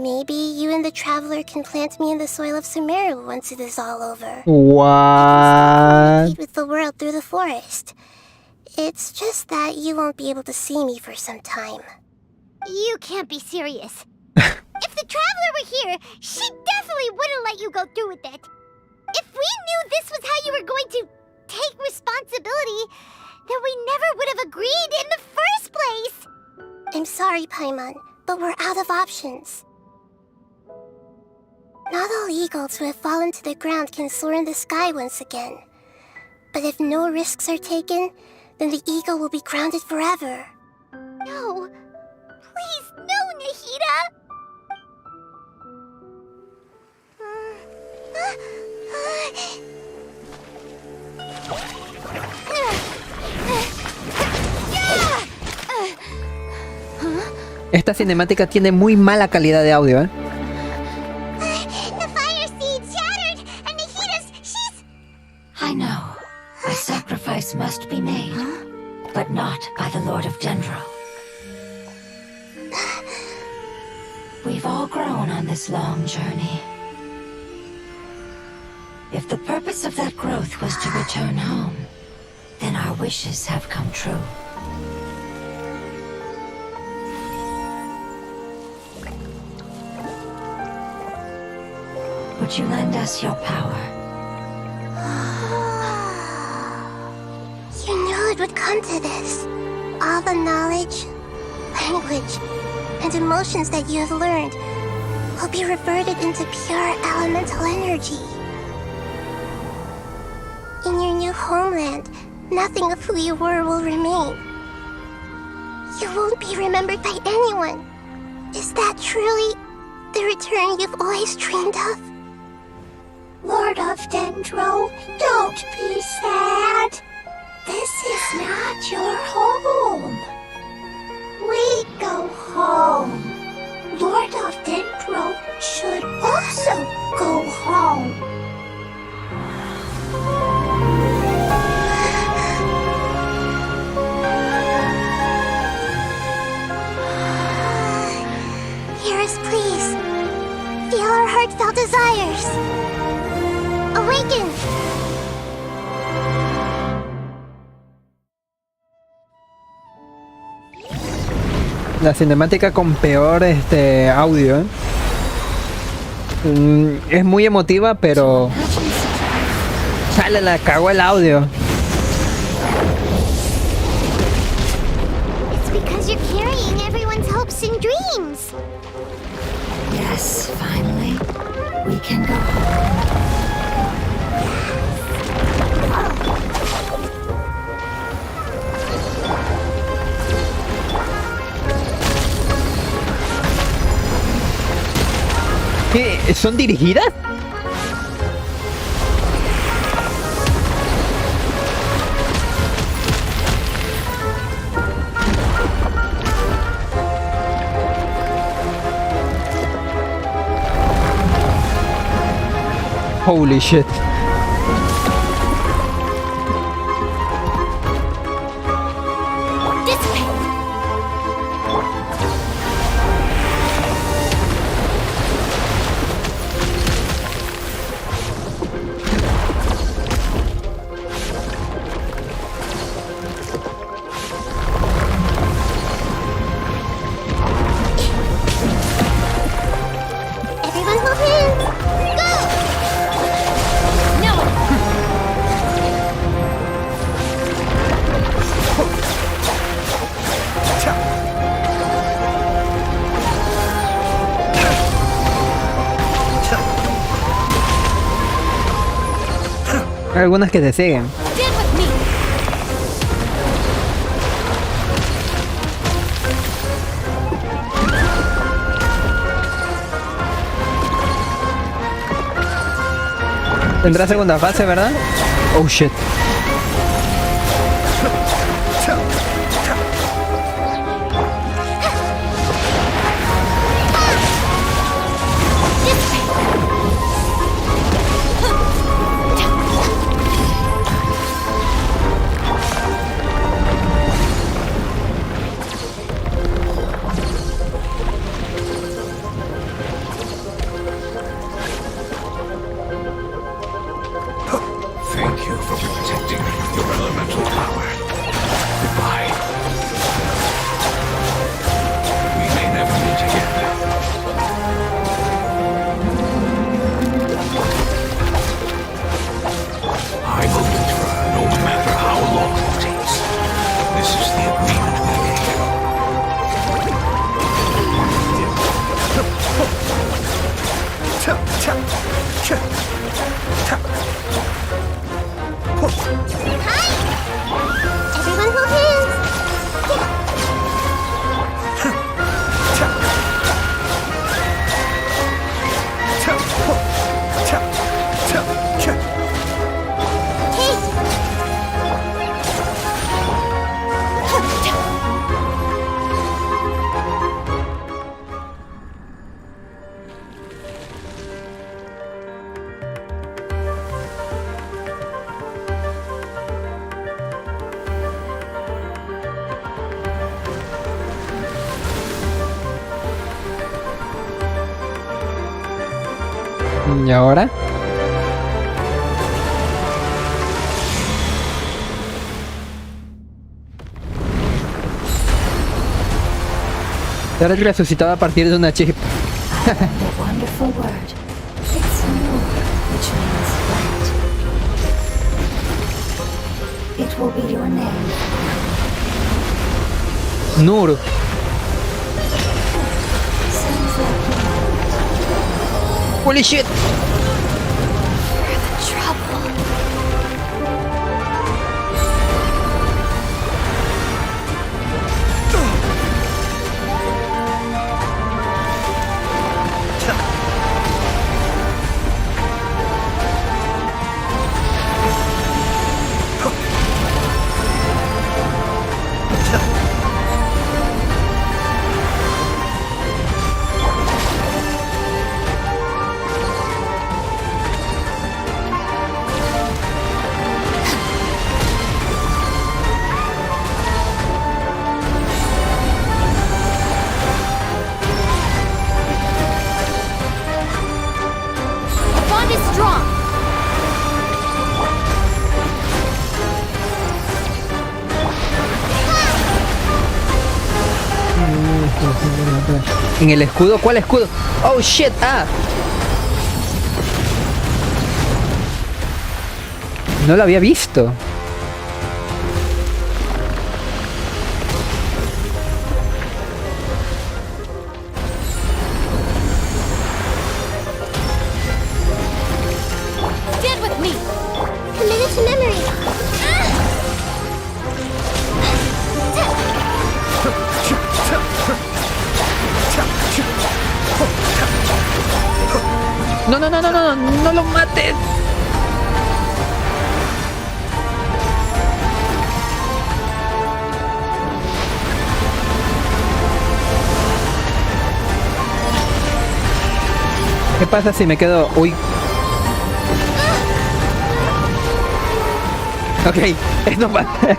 Maybe you and the Traveler can plant me in the soil of Sumeru once it is all over. What? Communicate with the world through the forest. It's just that you won't be able to see me for some time. You can't be serious. If the Traveler were here, she definitely wouldn't let you go through with it. If we knew this was how you were going to take responsibility, then we never would have agreed in the first place. I'm sorry, Paimon, but we're out of options. Not all eagles who have fallen to the ground can soar in the sky once again. But if no risks are taken, then the eagle will be grounded forever. No. Please, no, Nahida! Esta cinemática tiene muy mala calidad de audio, ¿eh? The fire seed shattered, and she's... I know. A sacrifice must be made, but not by the Lord of Dendro. We've all grown on this long journey. If the purpose of that growth was to return home, then our wishes have come true. Would you lend us your power? You knew it would come to this. All the knowledge, language, and emotions that you have learned will be reverted into pure elemental energy. In your new homeland, nothing of who you were will remain. You won't be remembered by anyone. Is that truly the return you've always dreamed of? Lord of Dendro, don't be sad. This is not your home. We go home. Lord of Dendro should also go home. Hear us, please. Feel our heartfelt desires. Awaken! La cinemática con peor audio, ¿eh? Es muy emotiva, pero sale, la cagó el audio. It's because you're carrying everyone's hopes and dreams. Yes, finally, we can go home. ¿Qué? ¿Son dirigidas? Holy shit. Everyone move in! Go! algunas que te siguen. Tendrá segunda fase, ¿verdad? Oh shit. Thank you for protecting your elemental power. Goodbye. We may never meet again. I will endure no matter how long it takes. This is the agreement we Everyone hold hands. ¿Y ahora? Eres resucitado a partir de una chip. A wonderful word. It's nur, which means light. It will be your name. Nur. Sounds like Holy shit. En el escudo, ¿cuál escudo? Oh shit, ah. No lo había visto. Stand with me. Committed to memory. No, no, no, no, no, no lo mates. ¿Qué pasa si me quedo? Uy. Ok, esto pasa.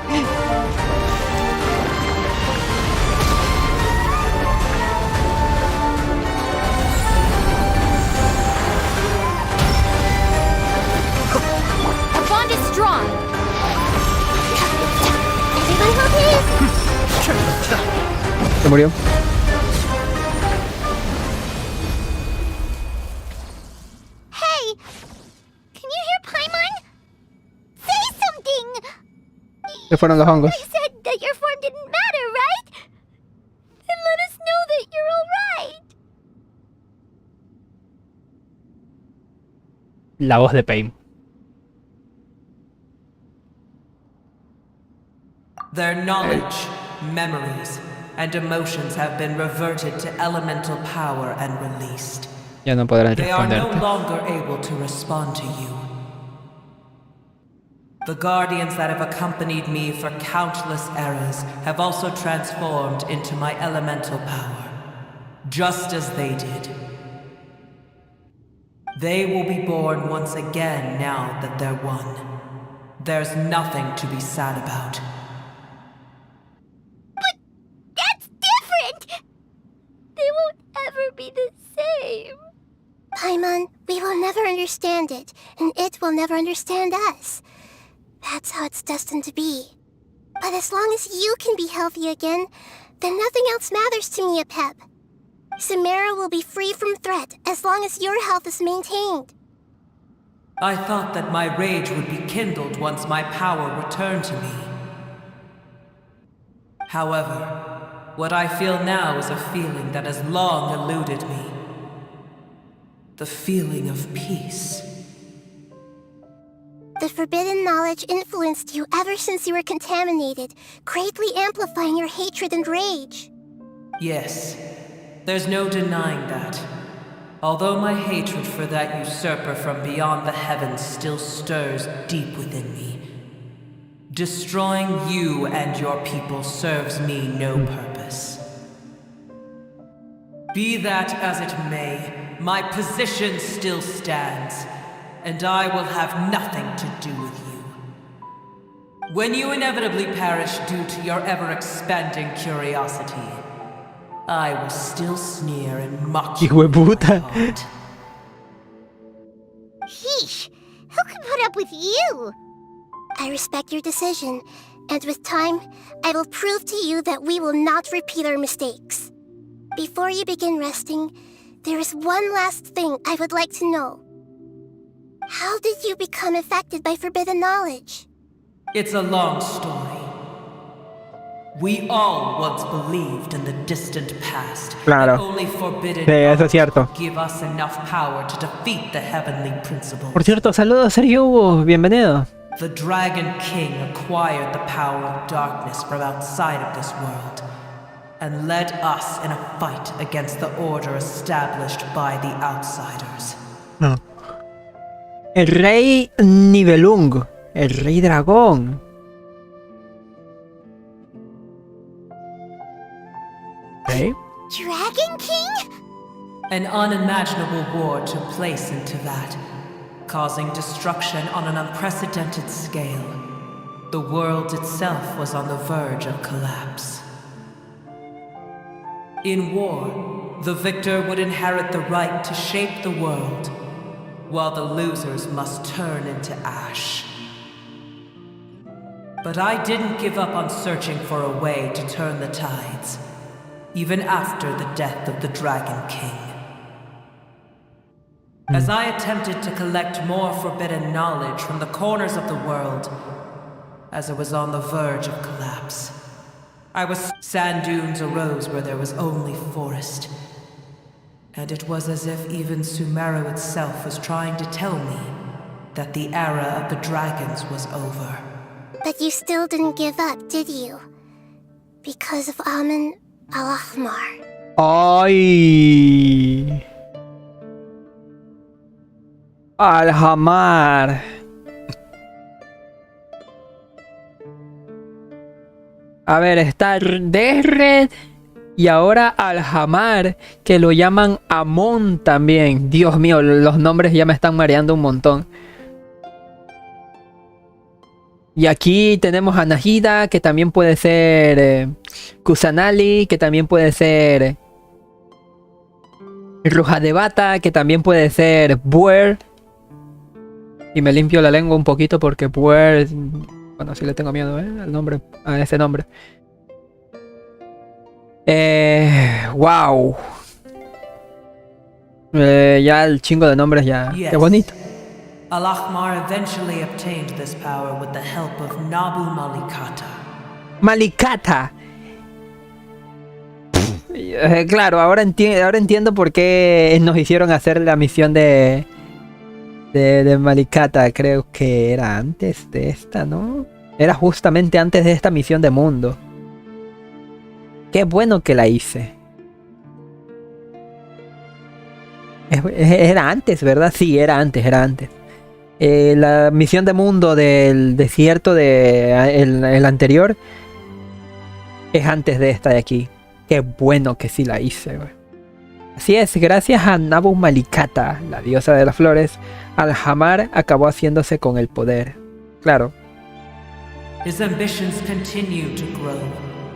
Se murió. Hey! Can you hear Paimon? Say something! Se fueron los hongos. You said that your form didn't matter, right? Then let us know that you're alright. La voz de Pain. Their knowledge, memories, and emotions have been reverted to elemental power and released. Ya no podrás They are no responderte. longer able to respond to you. The guardians that have accompanied me for countless eras have also transformed into my elemental power, just as they did. They will be born once again now that they're one. There's nothing to be sad about. That's different! They won't ever be the same. Paimon, we will never understand it, and it will never understand us. That's how it's destined to be. But as long as you can be healthy again, then nothing else matters to me, Apep. Samara will be free from threat as long as your health is maintained. I thought that my rage would be kindled once my power returned to me. However, what I feel now is a feeling that has long eluded me. The feeling of peace. The forbidden knowledge influenced you ever since you were contaminated, greatly amplifying your hatred and rage. Yes, there's no denying that. Although my hatred for that usurper from beyond the heavens still stirs deep within me, destroying you and your people serves me no purpose. Be that as it may, my position still stands, and I will have nothing to do with you. When you inevitably perish due to your ever-expanding curiosity, I will still sneer and mock you. Hijo de puta. Sheesh, who could put up with you? I respect your decision, and with time, I will prove to you that we will not repeat our mistakes. Before you begin resting, there is one last thing I would like to know. How did you become affected by forbidden knowledge? It's a long story. We all once believed in the distant past Claro. that only forbidden Sí, eso es knowledge cierto. could give us enough power to defeat the heavenly principles. Por cierto, saludos Sergio, bienvenido. The Dragon King acquired the power of darkness from outside of this world and led us in a fight against the order established by the outsiders. No. El rey Nibelung, el rey dragón. ¿Eh? Dragon King? An unimaginable war took place into that, causing destruction on an unprecedented scale. The world itself was on the verge of collapse. In war, the victor would inherit the right to shape the world, while the losers must turn into ash. But I didn't give up on searching for a way to turn the tides, even after the death of the Dragon King. As I attempted to collect more forbidden knowledge from the corners of the world, as it was on the verge of collapse, sand dunes arose where there was only forest. And it was as if even Sumeru itself was trying to tell me that the era of the dragons was over. But you still didn't give up, did you? Because of Amun Al-Ahmar. ¡Ay! Alhamar. A ver, está Desred y ahora Alhamar, que lo llaman Amon también. Dios mío, los nombres ya me están mareando un montón. Y aquí tenemos a Nahida, que también puede ser Kusanali, que también puede ser Rujadebata, que también puede ser Buer. Y me limpio la lengua un poquito porque Buer, bueno, sí le tengo miedo, al nombre, a ese nombre. Wow. Ya el chingo de nombres ya. Yes. Qué bonito. Al-Ahmar eventually obtained this power with the help of Nabu Malikata. Malikata. Claro, ahora entiendo por qué nos hicieron hacer la misión de Malikata. Creo que era antes de esta, ¿no? Era justamente antes de esta misión de mundo. Qué bueno que la hice. Era antes, ¿verdad? Sí, era antes. La misión de mundo del desierto de el anterior es antes de esta de aquí. Qué bueno que sí la hice, güey. Así es, gracias a Nabu Malikata, la diosa de las flores, Al-Hamar acabó haciéndose con el poder. Claro. His ambitions continued to grow,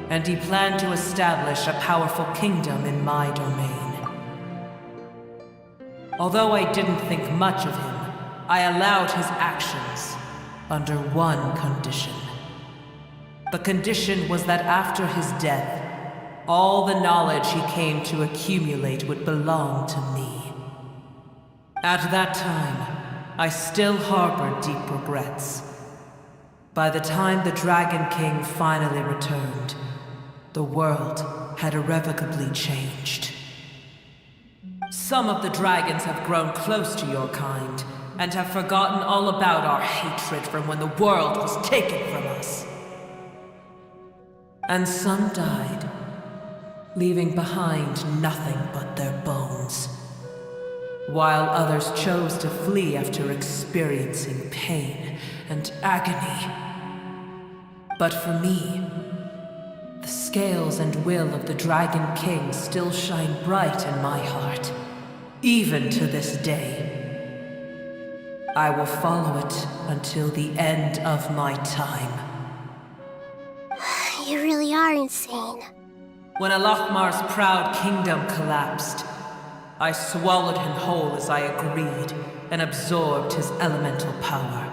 and he planned to establish a powerful kingdom in my domain. Although I didn't think much of him, I allowed his actions under one condition. The condition was that after his death, all the knowledge he came to accumulate would belong to me. At that time, I still harbored deep regrets. By the time the Dragon King finally returned, the world had irrevocably changed. Some of the dragons have grown close to your kind, and have forgotten all about our hatred from when the world was taken from us. And some died, leaving behind nothing but their bones, while others chose to flee after experiencing pain and agony. But for me, the scales and will of the Dragon King still shine bright in my heart, even to this day. I will follow it until the end of my time. You really are insane. When Alachmar's proud kingdom collapsed, I swallowed him whole as I agreed, and absorbed his elemental power.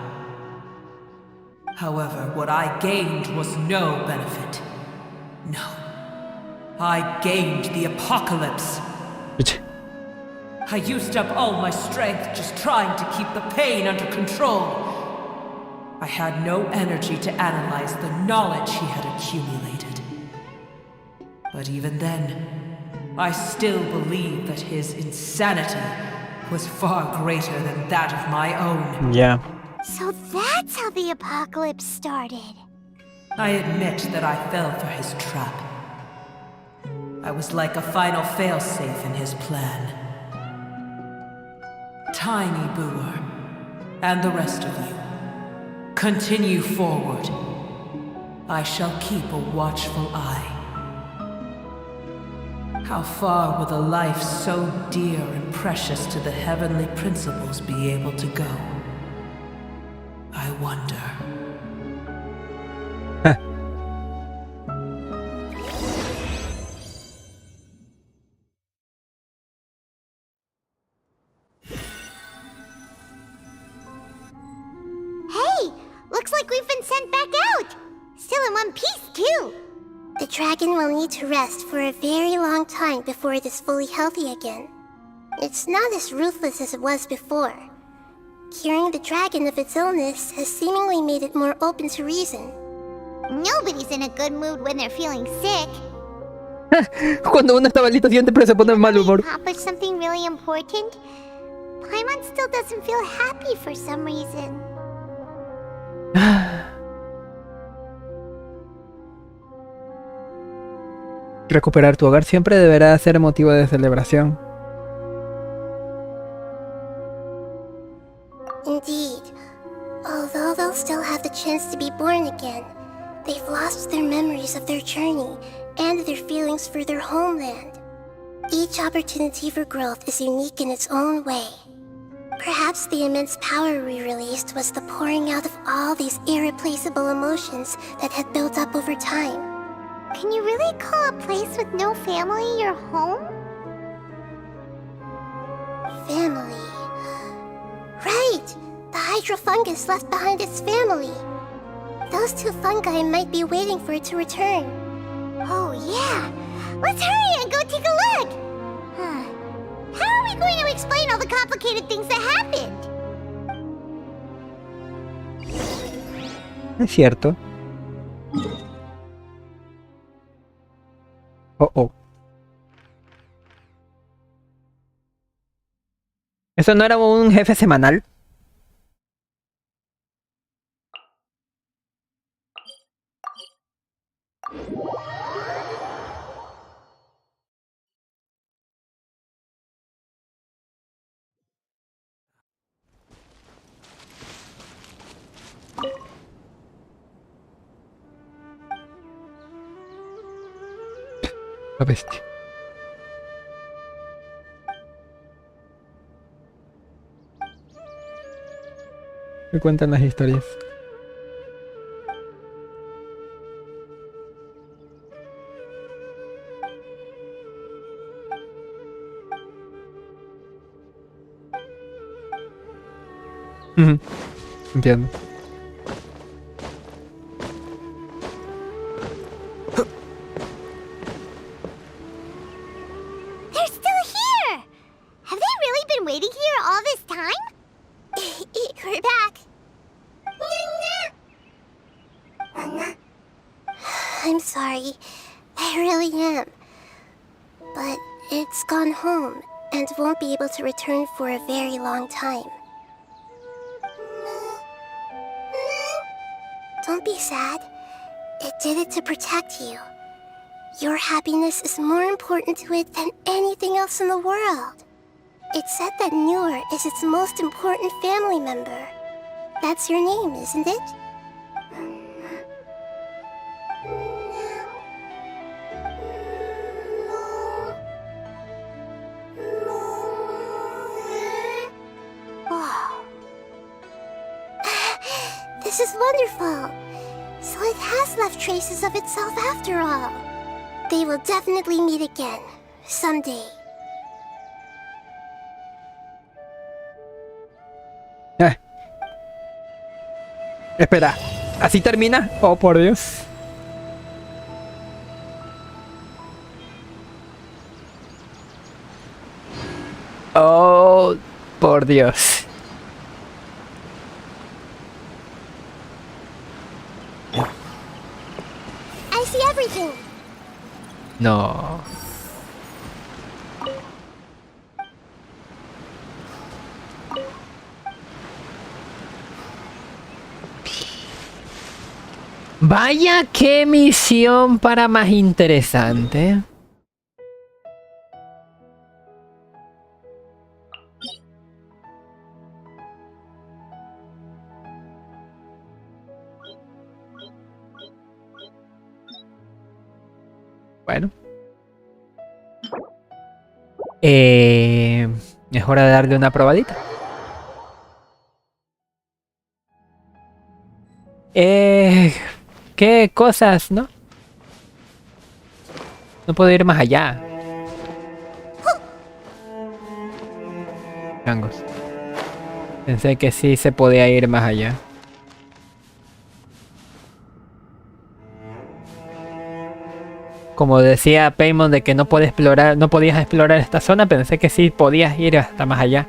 However, what I gained was no benefit. No. I gained the apocalypse. I used up all my strength just trying to keep the pain under control. I had no energy to analyze the knowledge he had accumulated. But even then, I still believe that his insanity was far greater than that of my own. Yeah. So that's how the apocalypse started. I admit that I fell for his trap. I was like a final failsafe in his plan. Tiny Booer, and the rest of you, continue forward. I shall keep a watchful eye. How far will a life so dear and precious to the heavenly principles be able to go? I wonder. Hey! Looks like we've been sent back out! Still in one piece, too! The dragon will need to rest for a very long time before it is fully healthy again. It's not as ruthless as it was before. Curing the dragon of its illness has seemingly made it more open to reason. Nobody's in a good mood when they're feeling sick. Cuando uno está malito siempre se pone de mal humor. Accomplish something really important? Paimon still doesn't feel happy for some reason. Recuperar tu hogar siempre deberá ser motivo de celebración. Indeed. Although they'll still have the chance to be born again, they've lost their memories of their journey and their feelings for their homeland. Each opportunity for growth is unique in its own way. Perhaps the immense power we released was the pouring out of all these irreplaceable emotions that had built up over time. Can you really call a place with no family your home? Family. Right! The hydrofungus left behind its family. Those two fungi might be waiting for it to return. Oh yeah! Let's hurry and go take a look! How are we going to explain all the complicated things that happened? Es cierto. Oh, oh. ¿Eso no era un jefe semanal? La bestia. Me cuentan las historias. Ujú. Entiendo. They're still here! Have they really been waiting here all this time? We're back. I'm sorry. I really am. But it's gone home and won't be able to return for a very long time. Don't be sad. It did it to protect you. Your happiness is more important to it than anything else in the world. It's said that Noor is its most important family member. That's your name, isn't it? Wow. This is wonderful. So it has left traces of itself after all. They will definitely meet again, someday. Espera, ¿así termina? Oh, por Dios. Oh, por Dios. I see everything. No. Vaya, qué misión para más interesante. Bueno. Es hora de darle una probadita. ¿Qué cosas, no? No puedo ir más allá. Changos. Pensé que sí se podía ir más allá. Como decía Paimon de que no podías explorar esta zona, pensé que sí podías ir hasta más allá.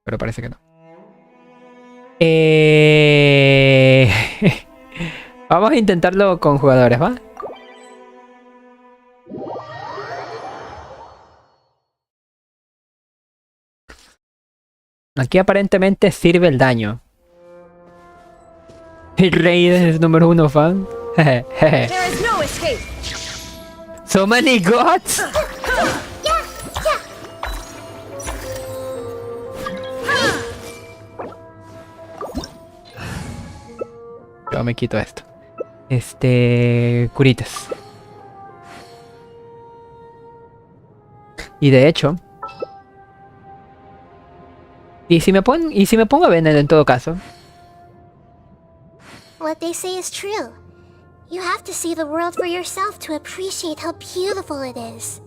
Pero parece que no. Vamos a intentarlo con jugadores, ¿va? Aquí aparentemente sirve el daño. El rey es el número 1 fan. So many gods. Yo me quito esto. Curitas. Y de hecho, y si me pongo a vender en todo caso. What they say is true. You have to see the world for yourself to appreciate how beautiful it is.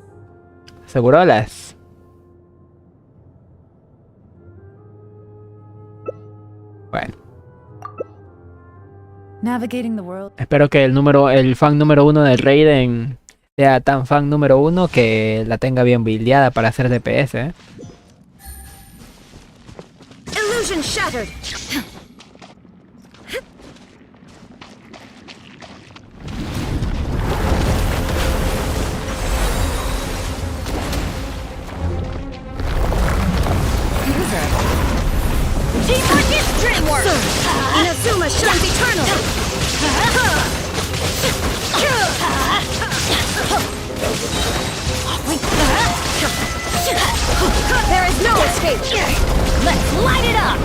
Segurolas. Bueno. Navigating the world. Espero que el fan número 1 del Raiden sea tan fan número 1 que la tenga bien buildeada para hacer DPS, ¿eh? Illusion shattered. Teamwork is dreamwork! Inazuma shines eternal! There is no escape! Let's light it up!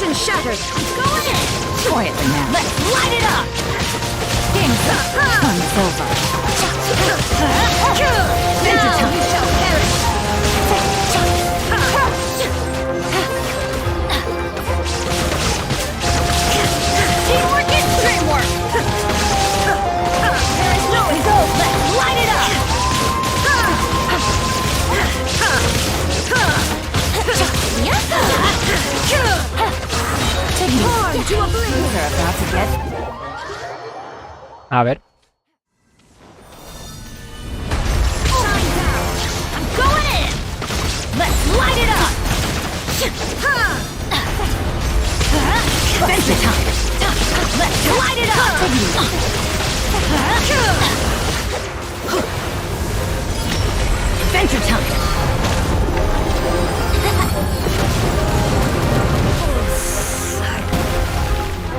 Foundation shattered. Going in. Quietly now. Let's light it up. Game's up. Fun's over. Now you shall perish. Teamwork is dreamwork. There is no result. Let's light it up. Torn to oblivion. We're about to get... A ver. I'm going in. Let's light it up. Adventure time. Let's light it up. Adventure time.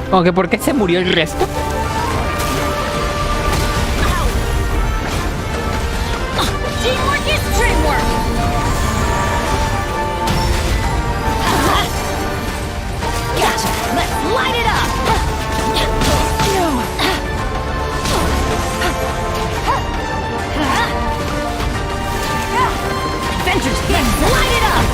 Como que ¿por qué se murió el resto? Teamwork is dreamwork. Gotcha. Let's light it up. Adventure time. Let's light it up.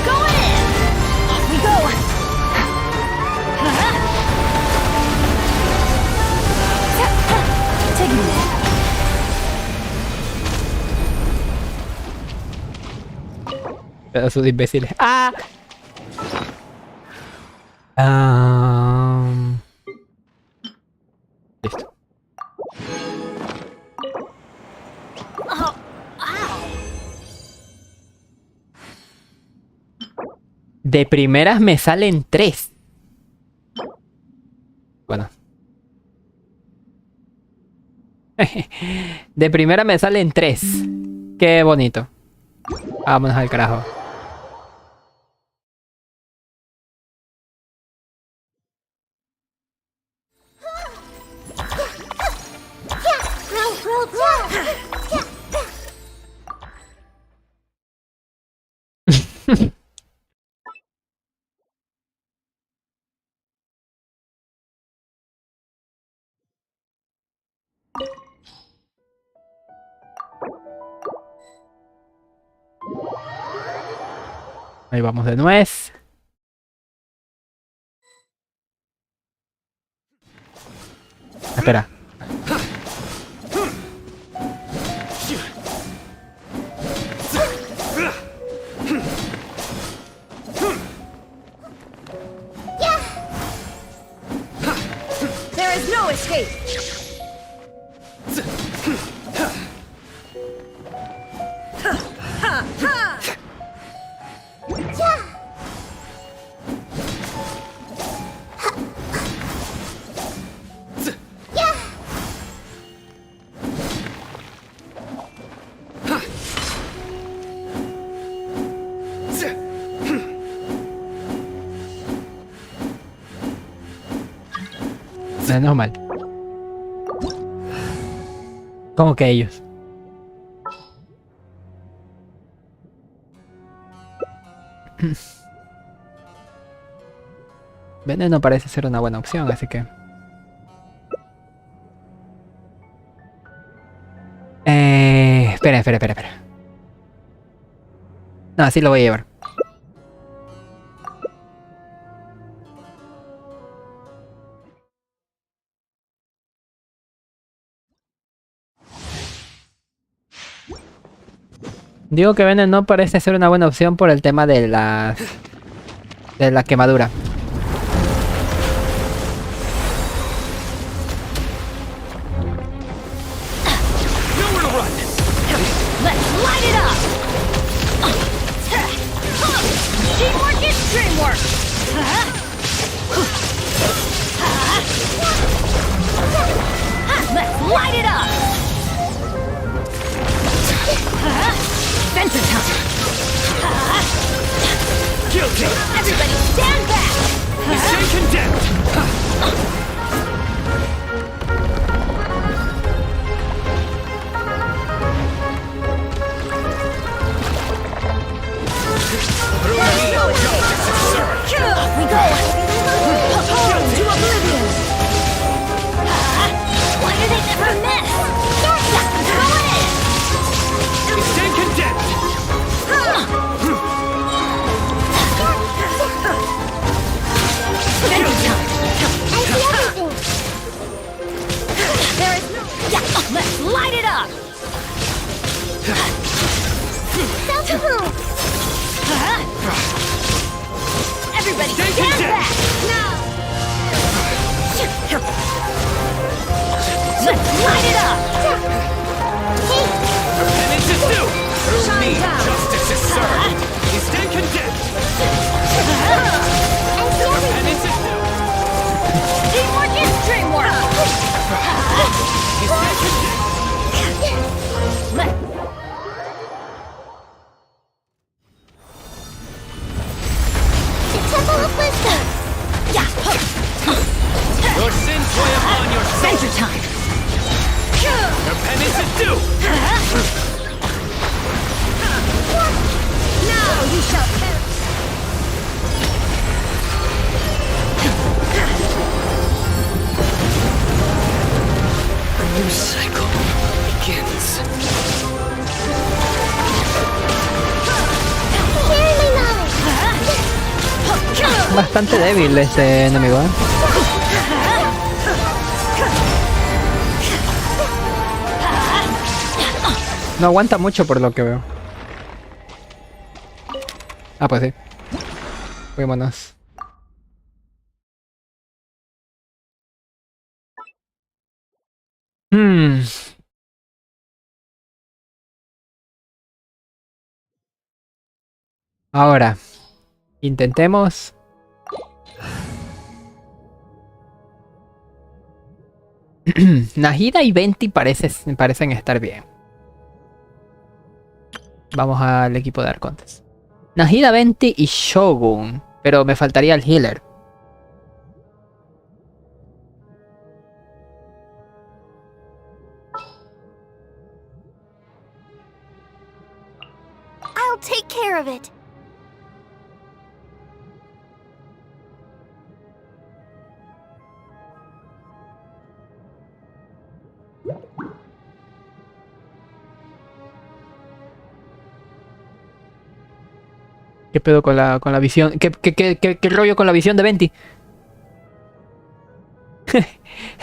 Going in. Off we go. Taking it. Pedazos de imbéciles. ¡Ah! Listo. De primeras me salen 3. Bueno. De primera me salen 3. Qué bonito. Vámonos al carajo. Ahí vamos de nuez. Espera. There is no escape. Menos mal. ¿Cómo que ellos? Veneno parece ser una buena opción, así que... Espera. No, así lo voy a llevar. Digo que Veneno no parece ser una buena opción por el tema de la quemadura. Let's light it up. Teamwork is dreamwork. Let's light it up. Adventure time. Guilty. Everybody stand back. Stay condemned. Everybody, stand back! Now! Let's light it up! Penance is due! Through Shine me, down. justice is served! You stand condemned! Penance is due! Teamwork is dreamwork! You stand condemned! The Temple of Wisdom! Your sins weigh upon your soul! Center time! Your penance is due! Now you shall perish! A new cycle begins. Hear my knowledge! Bastante débil este enemigo, ¿eh? No aguanta mucho por lo que veo. Ah, pues sí. Vámonos. Ahora, intentemos. Nahida y Venti parecen estar bien. Vamos al equipo de arcontes. Nahida, Venti y Shogun. Pero me faltaría el healer. I'll take care of it. ¿Qué pedo con la visión? ¿Qué rollo con la visión de Venti?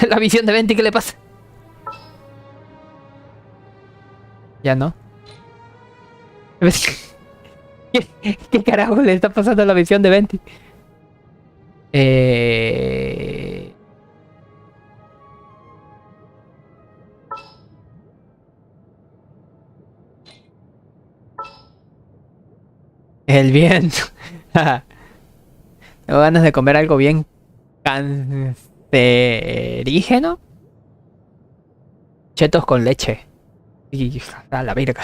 La visión de Venti, ¿qué le pasa? Ya no. ¿Qué carajo le está pasando a la visión de Venti? El viento. Tengo ganas de comer algo bien cancerígeno. Chetos con leche. Y a la verga.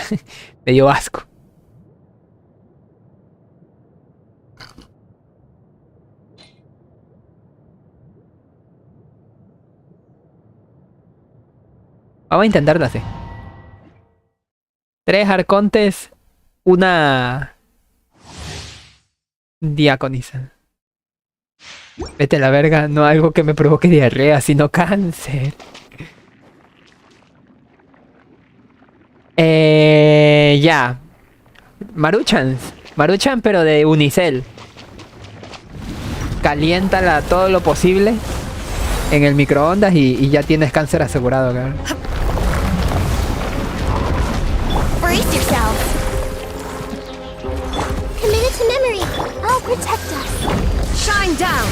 Me dio asco. Vamos a intentarlo así. 3 arcontes. Una diaconisa. Vete a la verga, no algo que me provoque diarrea, sino cáncer. Ya. Maruchan, pero de unicel. Caliéntala todo lo posible en el microondas y ya tienes cáncer asegurado, cabrón. Brace yourself. Committed to memory. I'll protect us. Shine down!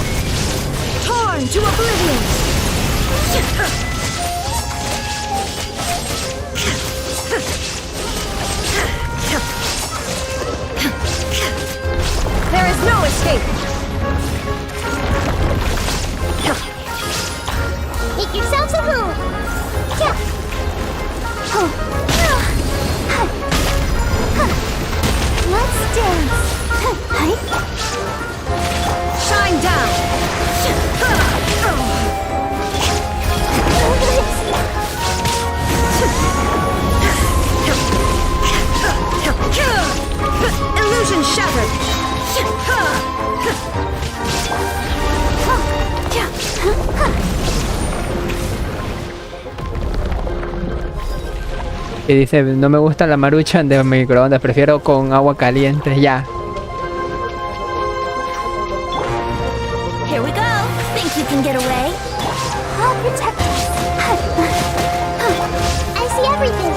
Torn to oblivion! There is no escape! Make yourselves at home. Let's dance. Shine down! Illusion shattered! Y dice, no me gusta la maruchan de microondas, prefiero con agua caliente, ya. Here we go. Think you can get away? I'll protect us. I see everything.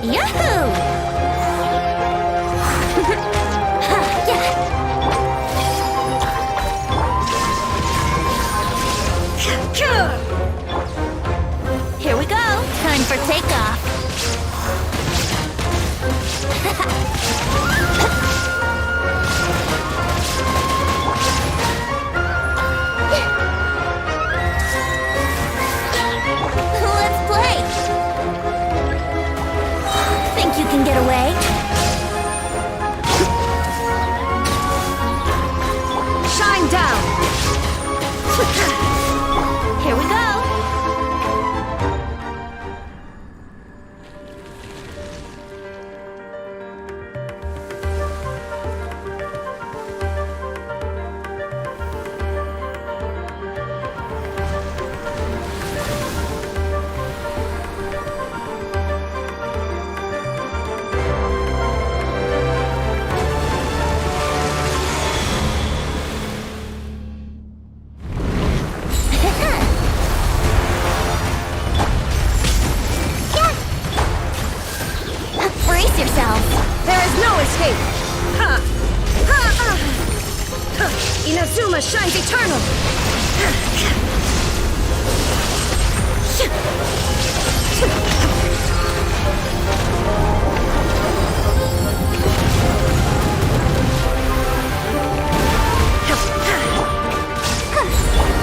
Yahoo! Here we go. Time for takeoff. Let's play. Think you can get away? Shine down. Here we go. Brace yourselves. There is no escape. Ha! Ha! Ha! Inazuma shines eternal.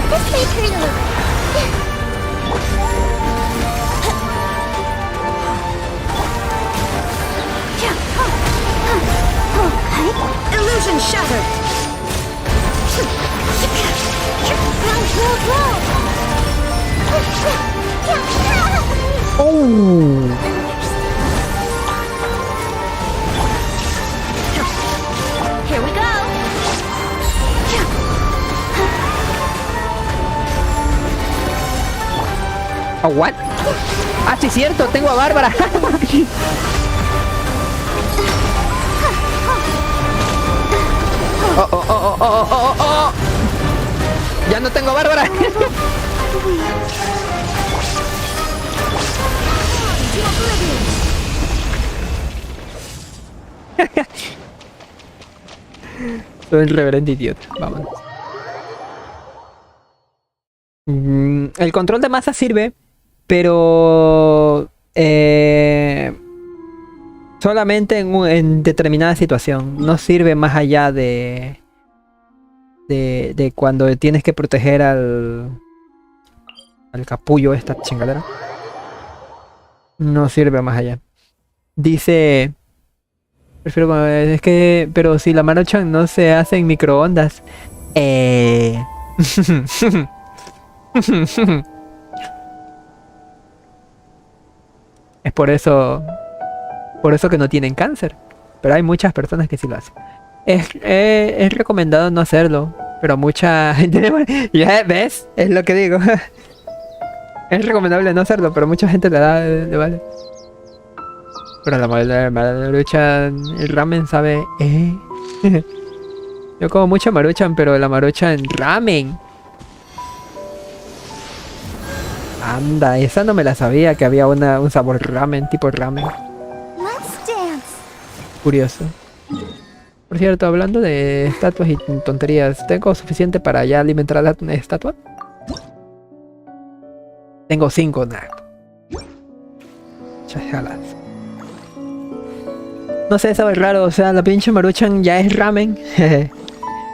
This may hurt a little. Illusion shattered. Here we go. Oh, what? Ah, sí, cierto, tengo a Bárbara. Oh, oh, oh, oh, oh, oh, oh. Ya no tengo Bárbara. Soy el reverendo idiota. Vámonos. El control de masa sirve, pero solamente en determinada situación. No sirve más allá de cuando tienes que proteger al capullo, esta chingadera. No sirve más allá. Dice... Prefiero... Es que... Pero si la Maruchan no se hace en microondas... Es por eso que no tienen cáncer. Pero hay muchas personas que sí lo hacen. Es recomendado no hacerlo, pero mucha gente... ¿Ya ves? Es lo que digo. Es recomendable no hacerlo, pero mucha gente le vale. Pero la Maruchan, el ramen sabe... Yo como mucha Maruchan, pero la Maruchan ramen. Anda, esa no me la sabía, que había un sabor ramen, tipo ramen. Curioso. Por cierto, hablando de estatuas y tonterías, ¿tengo suficiente para ya alimentar a la estatua? Tengo 5, nada. Chajalas. No sé, sabe raro, o sea, la pinche Maruchan ya es ramen.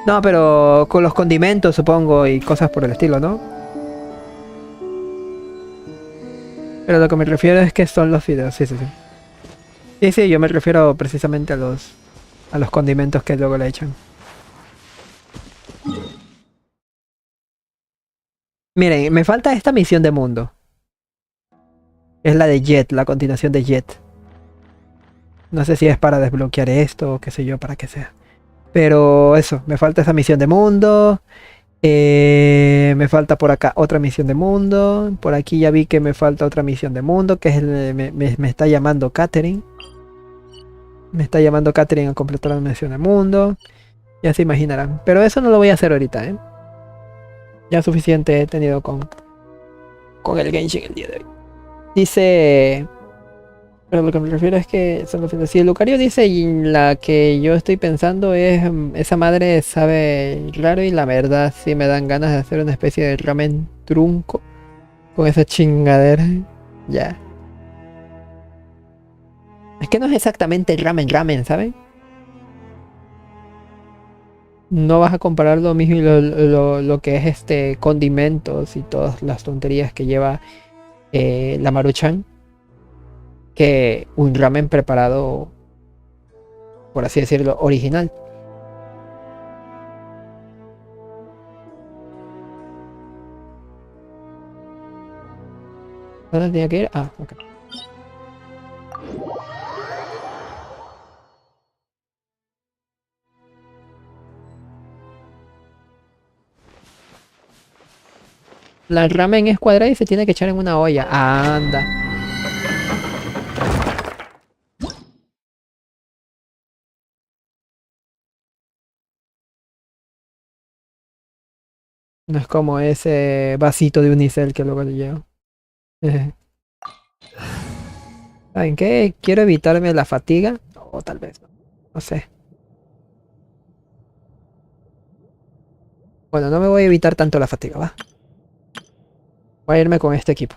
No, pero con los condimentos, supongo, y cosas por el estilo, ¿no? Pero lo que me refiero es que son los fideos, sí. Sí, yo me refiero precisamente a los condimentos que luego le echan. Miren, me falta esta misión de mundo. Es la de Jet, la continuación de Jet. No sé si es para desbloquear esto o qué sé yo, para qué sea. Pero eso, me falta esa misión de mundo. Me falta por acá otra misión de mundo. Por aquí ya vi que me falta otra misión de mundo, que es me está llamando Catherine. Me está llamando Catherine a completar la misión de mundo. Ya se imaginarán. Pero eso no lo voy a hacer ahorita, ¿eh? Ya suficiente he tenido con el Genshin el día de hoy. Dice... Pero lo que me refiero es que son los si el Lucario dice y la que yo estoy pensando es esa madre sabe raro y la verdad sí me dan ganas de hacer una especie de ramen trunco con esa chingadera. Ya. Es que no es exactamente ramen, ¿saben? No vas a comparar lo mismo y lo que es condimentos y todas las tonterías que lleva la Maruchan que un ramen preparado, por así decirlo, original. ¿Dónde tenía que ir? Ah, ok. La ramen es cuadrada y se tiene que echar en una olla. Anda. No es como ese vasito de unicel que luego le llevo. ¿Saben qué? Quiero evitarme la fatiga. O tal vez no. No sé. Bueno, no me voy a evitar tanto la fatiga, ¿va? Voy a irme con este equipo.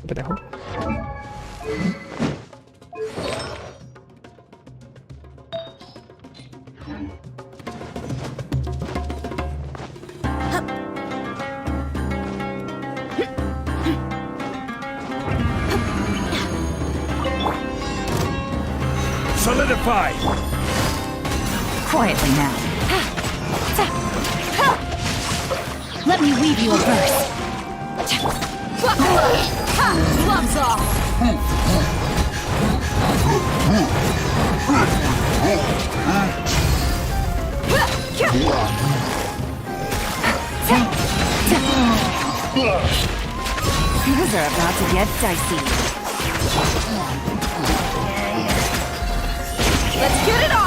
Pendejo. Solidify! Quietly now. Let me weave you a verse. Gloves off. Things are about to get dicey. Let's get it on!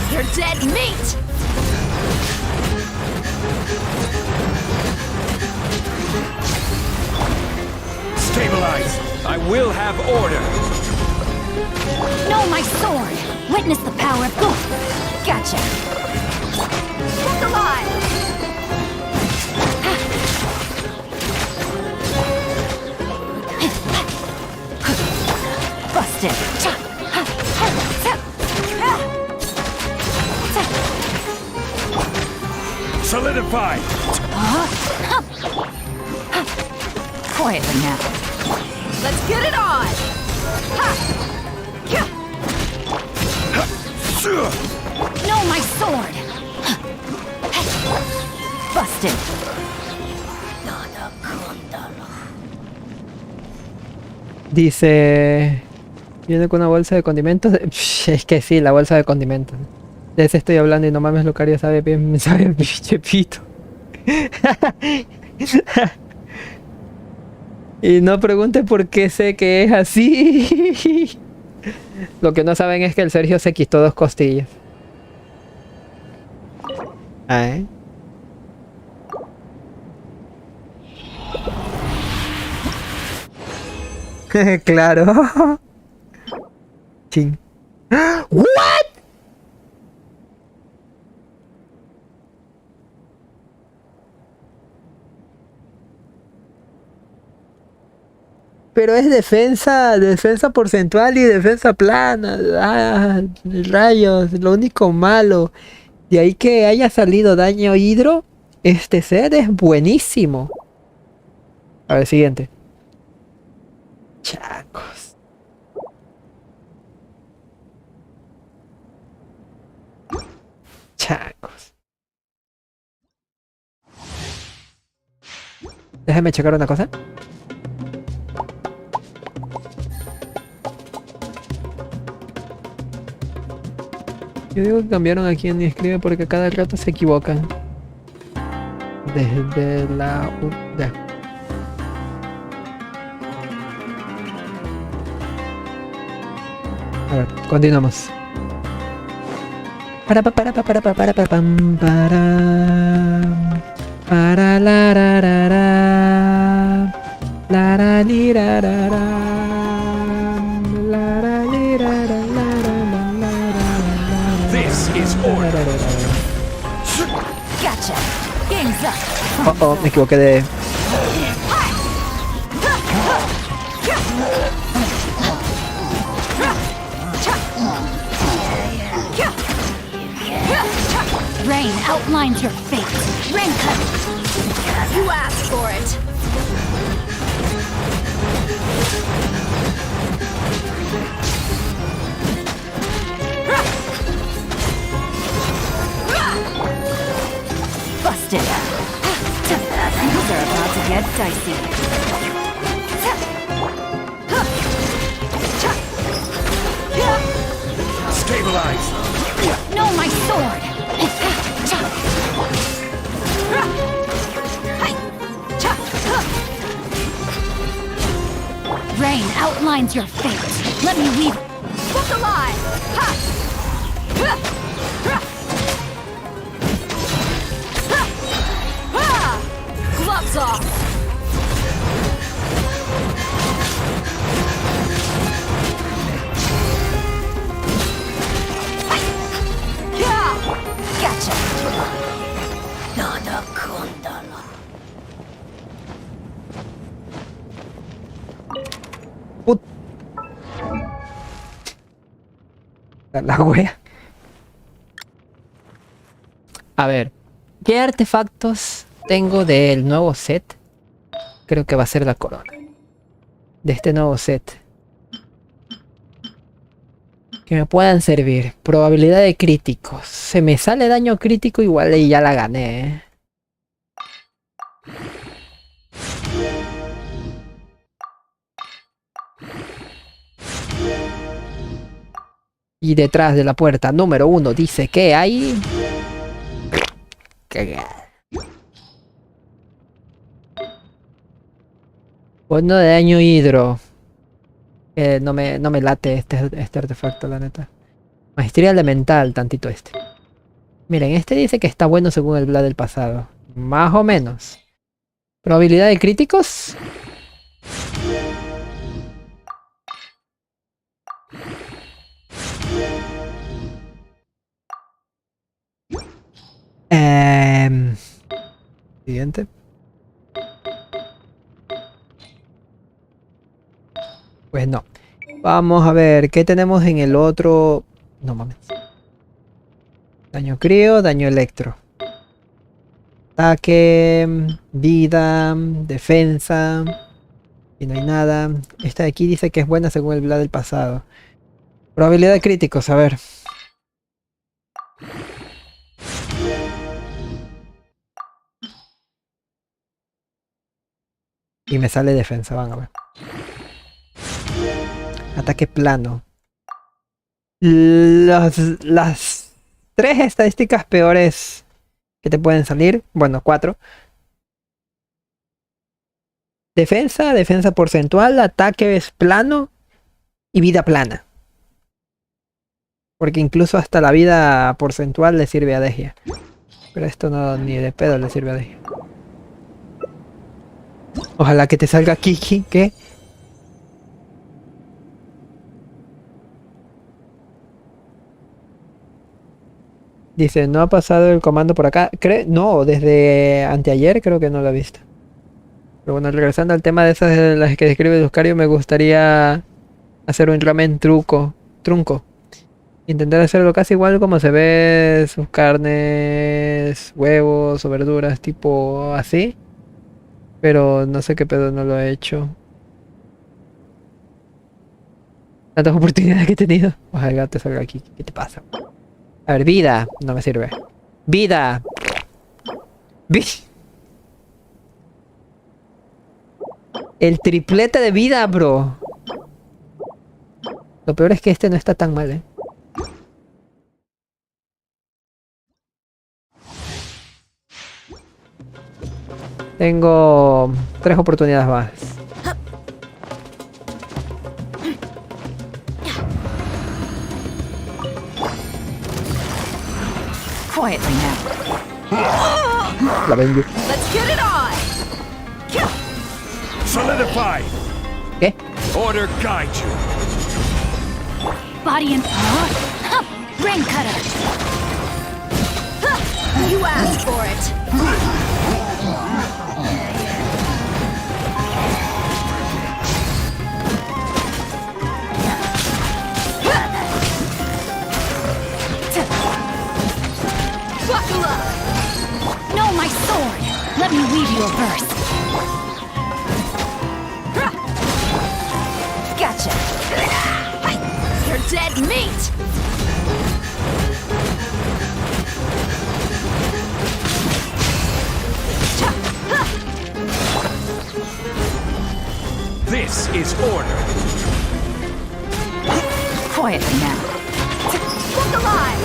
You're dead meat! Stabilize! I will have order! Know my sword! Witness the power of good! Gotcha! Look alive! Busted! Solidify! Quietly now. Let's get it on! Know my sword! Busted! Dice... Viene con una bolsa de condimentos. Es que sí, la bolsa de condimentos. De ese estoy hablando y no mames, Lucario sabe bien, me sabe el pinche pito. Y no pregunte por qué sé que es así. Lo que no saben es que el Sergio se quitó 2 costillas. Ah, ¿eh? Claro. Ching. ¿What? Pero es defensa porcentual y defensa plana. Ah, rayos, lo único malo. De ahí que haya salido daño hidro, este set es buenísimo. A ver, siguiente. Chacos. Chacos. Déjame checar una cosa. Yo digo que cambiaron a quien escribe porque cada rato se equivocan. desde la... ya. A ver, continuamos. Para la ra ra ra, la ra li ra ra ra, la ra li ra ra la ra la ra. This is order. Gotcha. Game's up. Oh, oh, me equivoqué de... Rain outlines your fate. Rain cut. You asked for it. Busted. Things are about to get dicey. Stabilize. No, my sword. Rain outlines your fate. Let me weave. Look alive! Gloves off! Gotcha! Nada kundala. La wea. A ver, ¿qué artefactos tengo del nuevo set? Creo que va a ser la corona. De este nuevo set. Que me puedan servir. Probabilidad de críticos. Se me sale daño crítico igual y ya la gané, ¿eh? Y detrás de la puerta número 1 dice que hay... Cagada. Bueno de daño hidro. No me late este artefacto, la neta. Maestría elemental, tantito este. Miren, este dice que está bueno según el Vlad del pasado. Más o menos. Probabilidad de críticos. Siguiente. Pues no. Vamos a ver, ¿qué tenemos en el otro? No mames. Daño crío, daño electro. Ataque, vida, defensa. Y no hay nada. Esta de aquí dice que es buena según el Vlad del pasado. Probabilidad de críticos, a ver. Y me sale defensa, van a ver. Ataque plano. Las 3 estadísticas peores que te pueden salir. Bueno, 4. Defensa, defensa porcentual, ataque es plano y vida plana. Porque incluso hasta la vida porcentual le sirve a Degia. Pero esto no, ni de pedo le sirve a Degia. Ojalá que te salga Kiki, ¿qué? Dice, no ha pasado el comando por acá. No, desde anteayer creo que no lo he visto. Pero bueno, regresando al tema de esas de las que describe Lucario, me gustaría hacer un ramen trunco. Intentar hacerlo casi igual como se ve sus carnes, huevos o verduras, tipo así. Pero no sé qué pedo, no lo he hecho. Tantas oportunidades que he tenido. Ojalá te salga aquí. ¿Qué te pasa? A ver, vida. No me sirve. Vida. El triplete de vida, bro. Lo peor es que este no está tan mal, ¿eh? Tengo 3 oportunidades más. Quietly now. La vengo. Let's get it on! Solidify! ¿Qué? Order guide you! Body and brain cutter. You asked for it. Buckle up. No, my sword. Let me weave you a verse. Gotcha. You're dead meat. This is order! Quietly now. Look alive!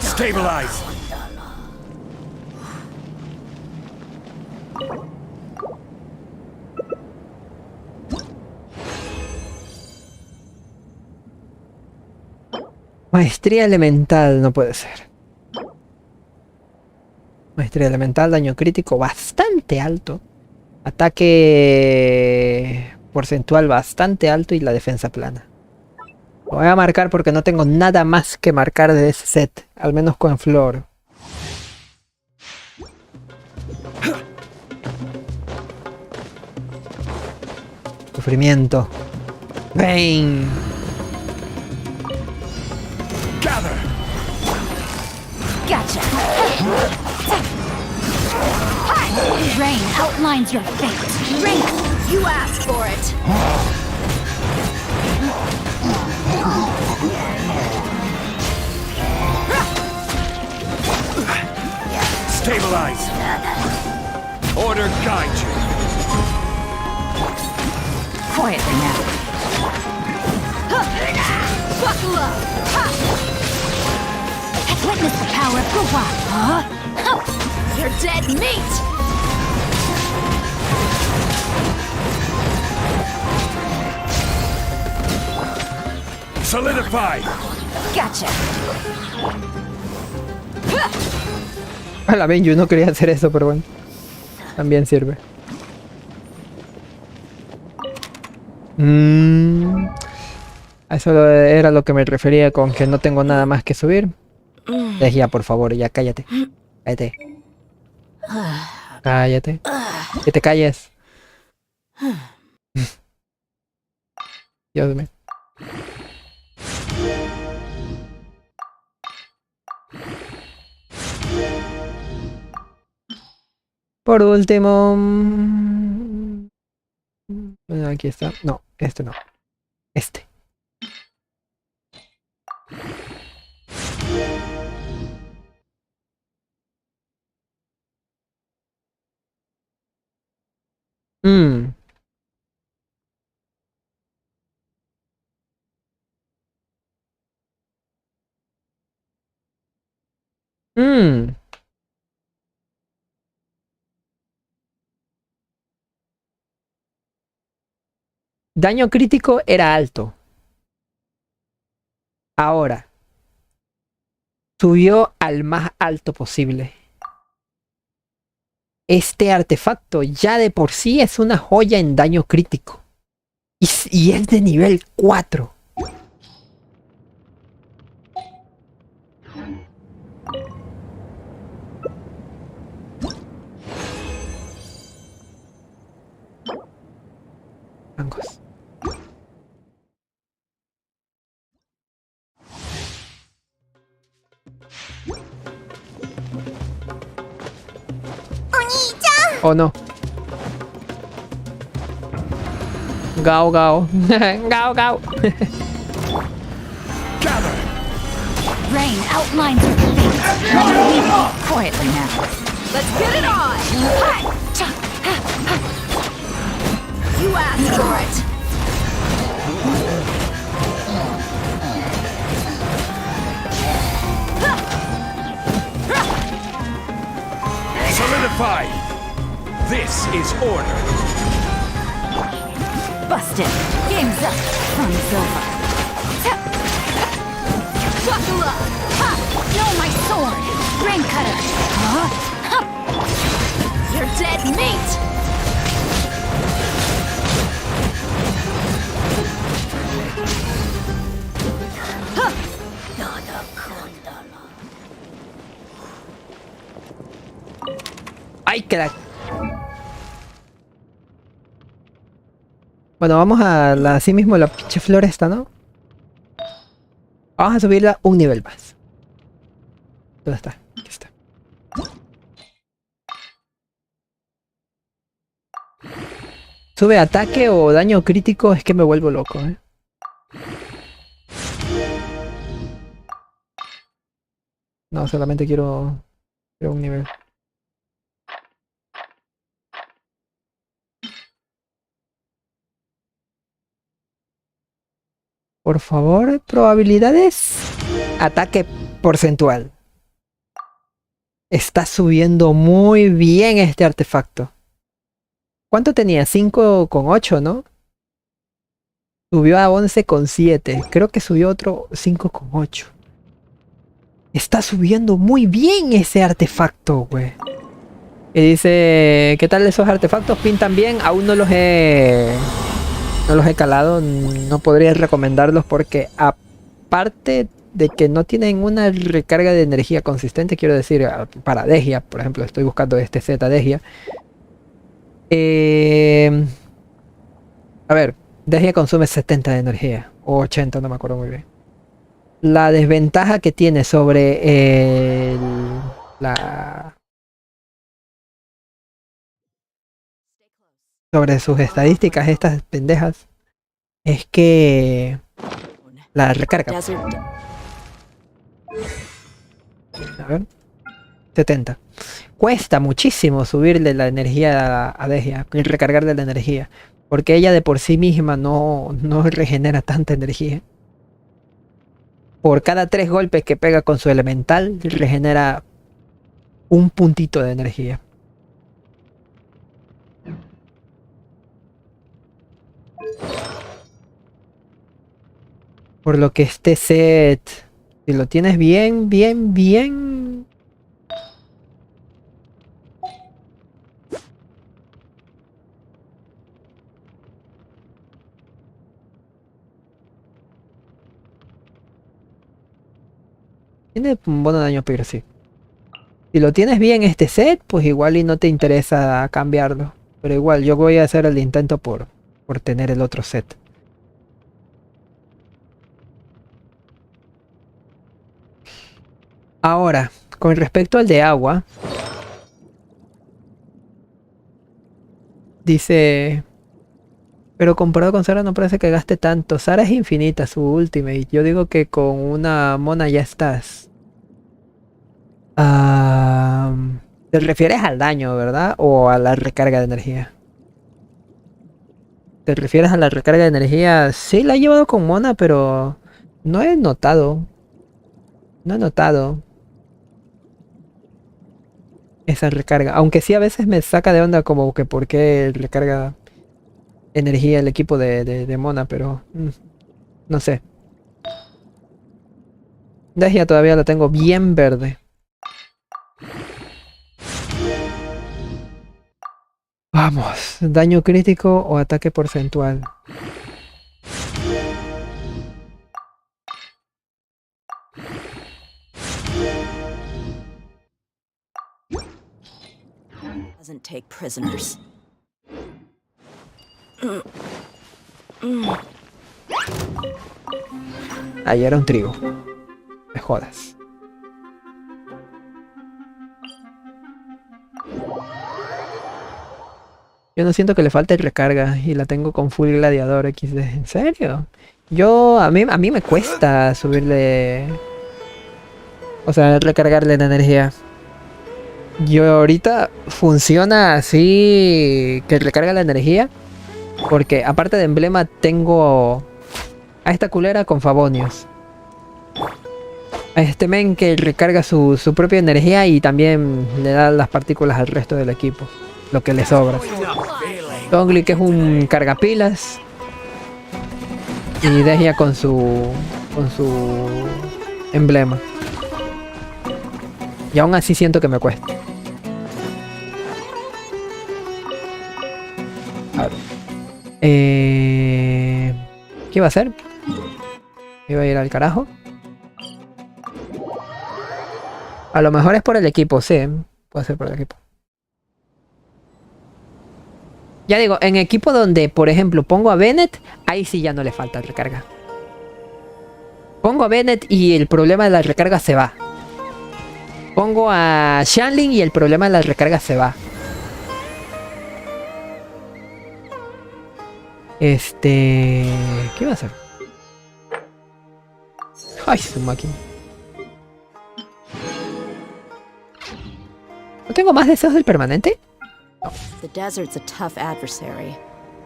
Stabilize! Maestría elemental, no puede ser. Maestría elemental, daño crítico bastante alto. Ataque porcentual bastante alto y la defensa plana. Lo voy a marcar porque no tengo nada más que marcar de ese set. Al menos con flor. Sufrimiento. Pain. Gather! Gotcha. Rain outlines your fate. Rain, you asked for it. Stabilize! Order guide you! Quietly now. Buckle up. Witness the power of Guwa. You're dead meat. Solidify! Gotcha. A la Benju no quería hacer eso, pero bueno. También sirve. A eso era lo que me refería con que no tengo nada más que subir. Ya, por favor, ya cállate. Cállate. Cállate. Que te calles. Dios mío. Por último... Bueno, aquí está. No, este no. Este. Daño crítico era alto. Ahora subió al más alto posible. Este artefacto ya de por sí es una joya en daño crítico. Y es de nivel 4. Mangos. Oh no. Gao gao. Gao gao. Rain outlines your fate. Quietly now. Let's get it on. You asked for it. Solidify! This is order. Busted. Game's up. Fun's over. Wakula! Ha! Know my sword! Rain cutter! Huh? Hup! You're dead meat! Huh! ¡Ay, crack! Bueno, vamos a la, así mismo la pinche flor esta, ¿no? Vamos a subirla un nivel más. ¿Dónde está? Aquí está. Sube ataque o daño crítico, es que me vuelvo loco, ¿eh? No, solamente quiero un nivel. Por favor, probabilidades. Ataque porcentual. Está subiendo muy bien este artefacto. ¿Cuánto tenía? 5,8, ¿no? Subió a 11,7. Creo que subió otro 5,8. Está subiendo muy bien ese artefacto, güey. Y dice, ¿qué tal esos artefactos? Pintan bien. Aún no los he calado. No podría recomendarlos porque aparte de que no tienen una recarga de energía consistente, quiero decir, para Degia, por ejemplo, estoy buscando este Z Degia. A ver, Degia consume 70 de energía, o 80, no me acuerdo muy bien. La desventaja que tiene sobre sobre sus estadísticas, estas pendejas, es que la recarga. A ver, 70. Cuesta muchísimo subirle la energía a Degia y recargarle la energía, porque ella de por sí misma no regenera tanta energía. Por cada 3 golpes que pega con su elemental, regenera un puntito de energía. Por lo que este set, si lo tienes bien... Tiene un buen daño, pero sí. Si lo tienes bien este set, pues igual y no te interesa cambiarlo. Pero igual, yo voy a hacer el intento por tener el otro set. Ahora, con respecto al de agua. Dice... Pero comparado con Sara no parece que gaste tanto. Sara es infinita, su ultimate. Yo digo que con una mona ya estás. ¿Te refieres al daño, verdad? ¿O a la recarga de energía? ¿Te refieres a la recarga de energía? Sí, la he llevado con mona, pero no he notado. No he notado esa recarga. Aunque sí a veces me saca de onda como que por qué recarga energía el equipo de mona, pero no sé. Degia todavía la tengo bien verde. Vamos, daño crítico o ataque porcentual. Doesn't take prisoners. Ahí era un trigo. Me jodas. Yo no siento que le falte recarga y la tengo con full gladiador XD. ¿En serio? A mí me cuesta subirle... O sea, recargarle la energía. Yo ahorita funciona así que recarga la energía Porque aparte de emblema tengo a esta culera con Favonios. A este men que recarga su propia energía y también le da las partículas al resto del equipo. Lo que le sobra. Tongli, que es un cargapilas. Y Dehya con su emblema. Y aún así siento que me cuesta. A ver. ¿Qué iba a hacer? Iba a ir al carajo. A lo mejor es por el equipo, sí. Puede ser por el equipo. Ya digo, en equipo donde, por ejemplo, pongo a Bennett, ahí sí ya no le falta recarga. Pongo a Bennett y el problema de la recarga se va. Pongo a Shanling y el problema de la recarga se va. ¿Qué iba a hacer? Ay, su máquina. ¿No tengo más deseos del permanente? No. The desert's a tough adversary,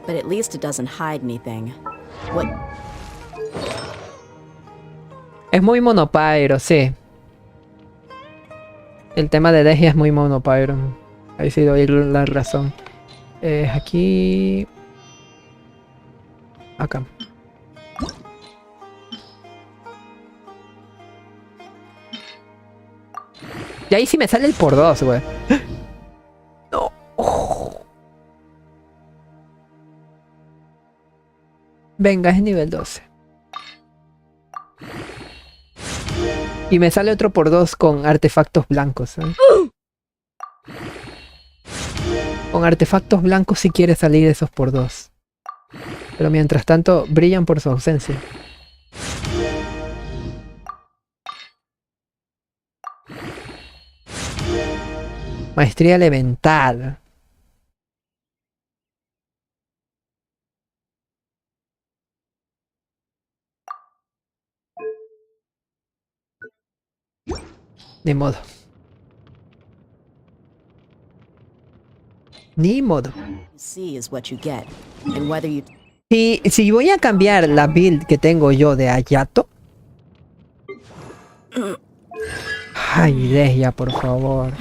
but at least it doesn't hide anything. What? Es muy monopyro, sí. El tema de Dehya es muy monopyro. Ahí sí doy la razón. Aquí... Acá. Y ahí sí me sale el por 2, güey. No. Oh. Venga, es nivel 12. Y me sale otro por 2 con artefactos blancos, ¿eh? Con artefactos blancos si quiere salir esos por 2. Pero mientras tanto brillan por su ausencia. Maestría elemental. Ni modo. Ni modo. Si voy a cambiar la build que tengo yo de Ayato. Ay, Dehya, por favor.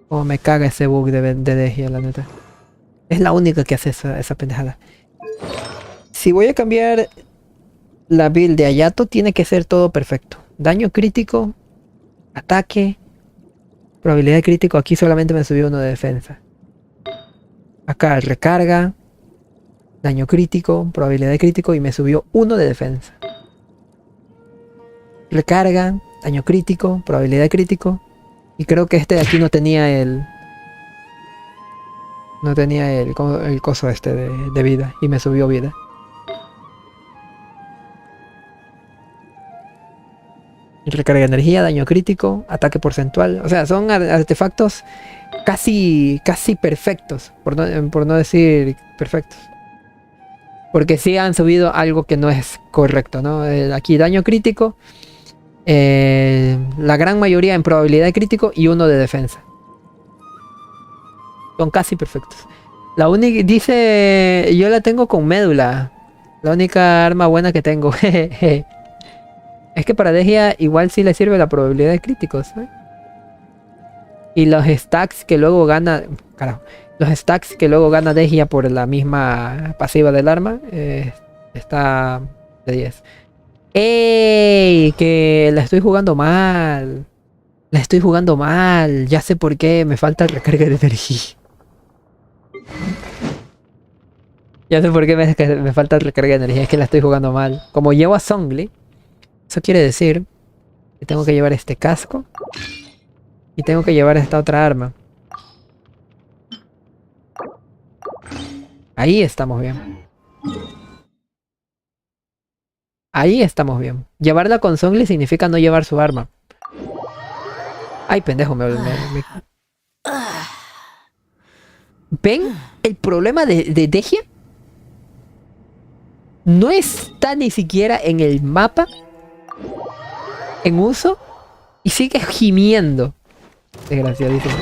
Oh, me caga ese bug de Dehya, la neta. Es la única que hace esa pendejada. Si voy a cambiar la build de Ayato, tiene que ser todo perfecto. Daño crítico, ataque, probabilidad de crítico. Aquí solamente me subió uno de defensa. Acá recarga, daño crítico, probabilidad de crítico y me subió uno de defensa. Recarga, daño crítico, probabilidad de crítico. Y creo que este de aquí no tenía el... No tenía el coso este de vida. Y me subió vida. Recarga de energía, daño crítico, ataque porcentual. O sea, son artefactos casi perfectos. Por no decir perfectos. Porque sí han subido algo que no es correcto, ¿no? Aquí daño crítico. La gran mayoría en probabilidad de crítico y uno de defensa. Son casi perfectos. La única, dice, yo la tengo con médula. La única arma buena que tengo. Es que para Dehya igual sí le sirve la probabilidad de críticos, ¿eh? Y los stacks que luego gana... Carajo. Los stacks que luego gana Dehya por la misma pasiva del arma. Está de 10. ¡Ey! Que la estoy jugando mal. La estoy jugando mal. Ya sé por qué. Me falta recarga de energía. Ya sé por qué me falta recarga de energía. Es que la estoy jugando mal. Como llevo a Zhongli, eso quiere decir que tengo que llevar este casco. Y tengo que llevar esta otra arma. Ahí estamos bien. Ahí estamos bien. Llevarla con Zhongli significa no llevar su arma. Ay, pendejo, me... ¿Ven? El problema de Dehya no está ni siquiera en el mapa en uso y sigue gimiendo. Desgraciadísimo.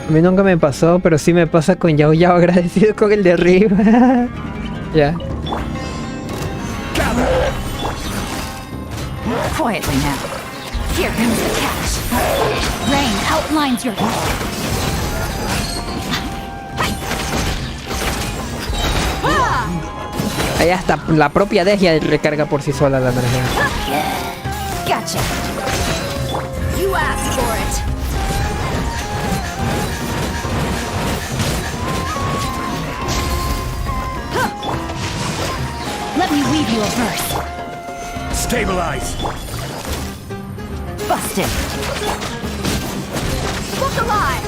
A mí nunca me pasó, pero sí me pasa con Yao Yao, agradecido con el de arriba. Ya. Quietly now. Here comes the catch. Rain outlines your... Ahí hasta la propia Degia recarga por sí sola la energía. Gotcha. You asked for it. Let me weave you a verse. Stabilize! Busted. Look alive!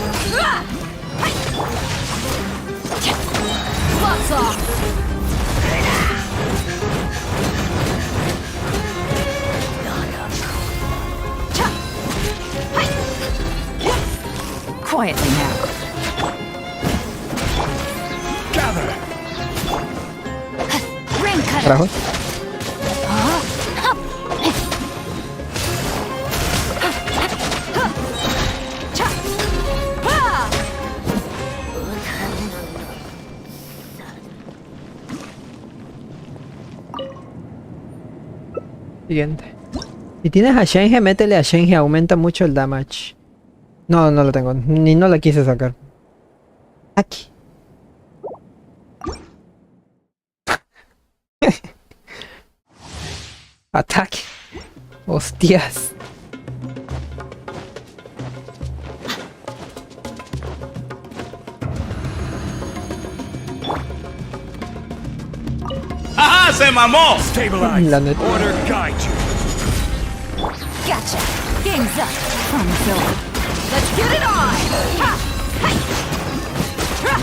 Lots off! Quietly now. Gather! Rain cutter! Carajo. Siguiente. Si tienes a Shenhe, métele a Shenhe, aumenta mucho el damage. No, no lo tengo, ni no la quise sacar. Aquí. Ataque. Hostias. ¡Ajá! ¡Se mamó! Stabilize. La neta. Order guide you. Gotcha. Game's up. Fun's over. Let's get it on! Ha! Hey! Ha!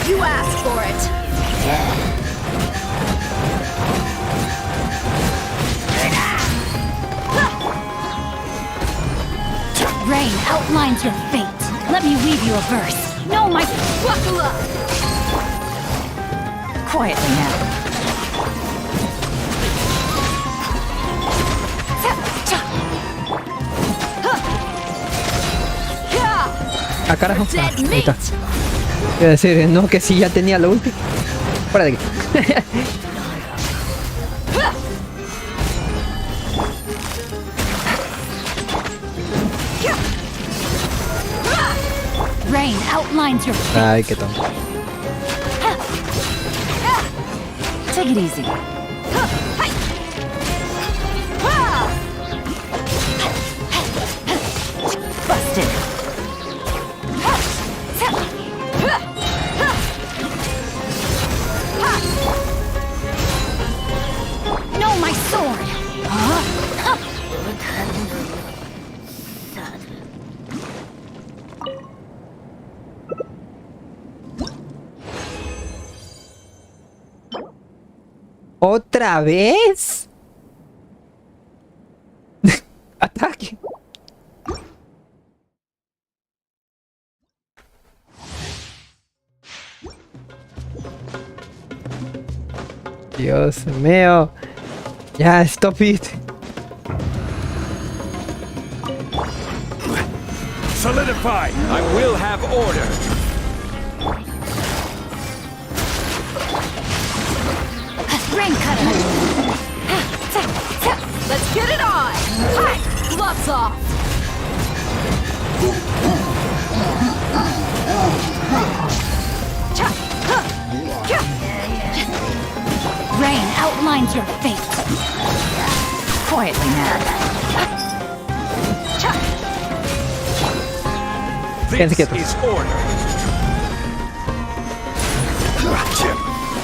You asked for it. Rain outlines your fate. Let me weave you a verse. No, my... Buckle up! Quietly now. Ah, carajo. Ah, ahí está. Iba a decir, no, que sí ya tenía lo último. Fuera de aquí. Rain outlines your face. Ay, qué tonto. Take it easy. Busted. No, my sword. ¿Otra vez? Ataque. Dios mío. Ya, stop it. Solidify! I will have order! Rain cutter. Let's get it on. Hi, gloves off. Rain outlines your fate. Quietly now. This is order!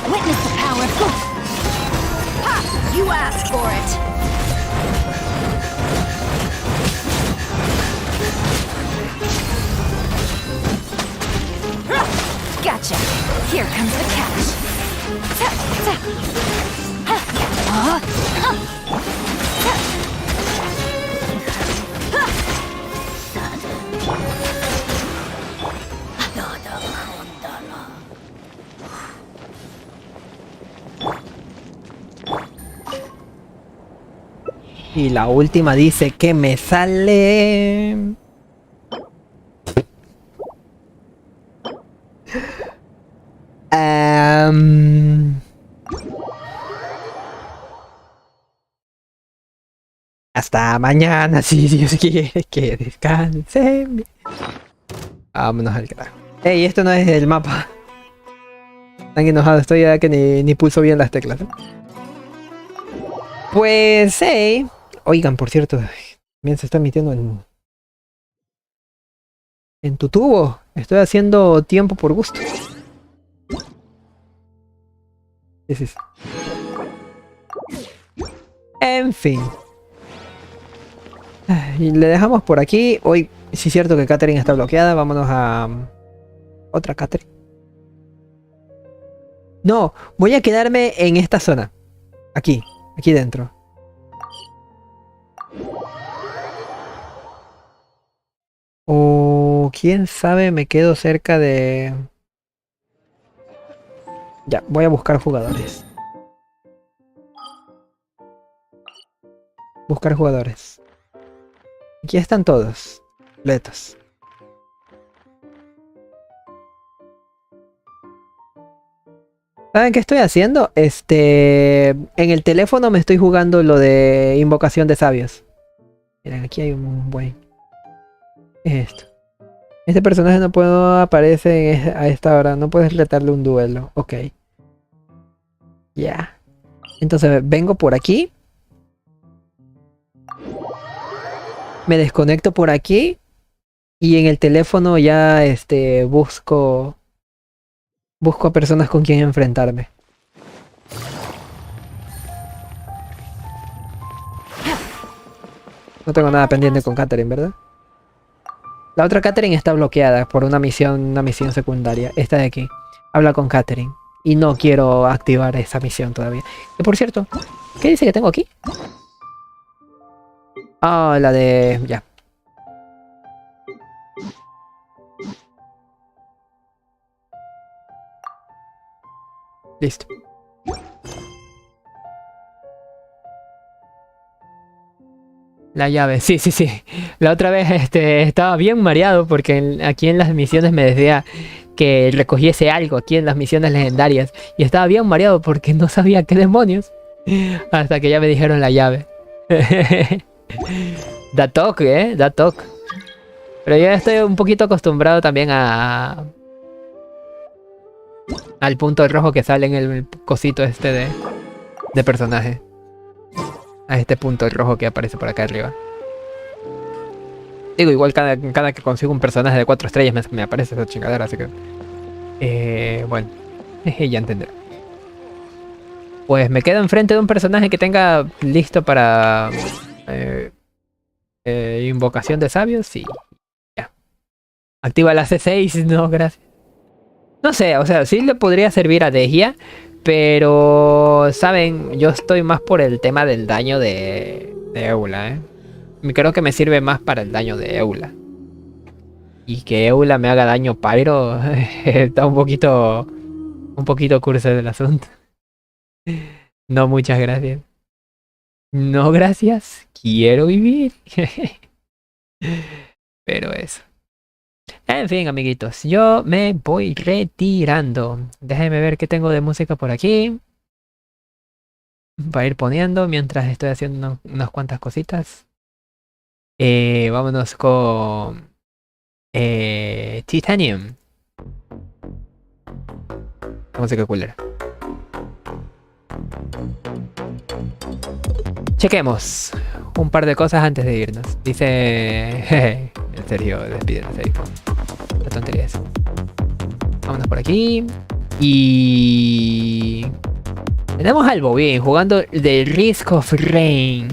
Witness the power. Ha! You asked for it. Gotcha. Here comes the catch. Y la última dice que me sale Hasta mañana, si Dios quiere que descanse. Vámonos al carajo. Ey, esto no es el mapa. Tan enojado estoy ya que ni pulso bien las teclas. Pues, hey. Oigan, por cierto, también se está emitiendo en tu tubo. Estoy haciendo tiempo por gusto. Sí. En fin. Y le dejamos por aquí. Hoy sí es cierto que Catherine está bloqueada. Vámonos a otra Catherine. No, voy a quedarme en esta zona. Aquí dentro. O quién sabe, me quedo cerca de... Ya, voy a buscar jugadores. Buscar jugadores. Aquí están todos. Completos. ¿Saben qué estoy haciendo? En el teléfono me estoy jugando lo de invocación de sabios. Miren, aquí hay un buen... ¿Qué es esto? Este personaje no puedo aparecer a esta hora. No puedes retarle un duelo. Ok. Ya. Entonces vengo por aquí. Me desconecto por aquí. Y en el teléfono ya busco a personas con quien enfrentarme. No tengo nada pendiente con Catherine, ¿verdad? La otra Catherine está bloqueada por una misión secundaria. Esta de aquí. Habla con Catherine. Y no quiero activar esa misión todavía. Y por cierto, ¿qué dice que tengo aquí? Ah, la de... ya. Listo. La llave, sí. La otra vez estaba bien mareado porque aquí en las misiones me decía que recogiese algo aquí en las misiones legendarias. Y estaba bien mareado porque no sabía qué demonios. Hasta que ya me dijeron la llave. Da toque, da toque. Pero ya estoy un poquito acostumbrado también al punto rojo que sale en el cosito de personaje. A este punto rojo que aparece por acá arriba. Digo, igual cada que consigo un personaje de 4 estrellas me aparece esa chingadera, así que... bueno, ya entenderé. Pues me quedo enfrente de un personaje que tenga listo para... invocación de sabios y... ya. Activa la C6, no, gracias. No sé, o sea, sí le podría servir a Degia. Pero, ¿saben? Yo estoy más por el tema del daño de Eula, ¿eh? Creo que me sirve más para el daño de Eula. Y que Eula me haga daño Pyro está un poquito curso del asunto. No, muchas gracias. No, gracias. Quiero vivir. Pero eso. En fin, amiguitos, yo me voy retirando. Déjenme ver qué tengo de música por aquí. Para ir poniendo mientras estoy haciendo unas cuantas cositas. Vámonos con Titanium. Música culera. Chequemos un par de cosas antes de irnos. Dice... en serio, despídense. La tontería es. Vámonos por aquí. Y... tenemos al Bobín jugando The Risk of Rain.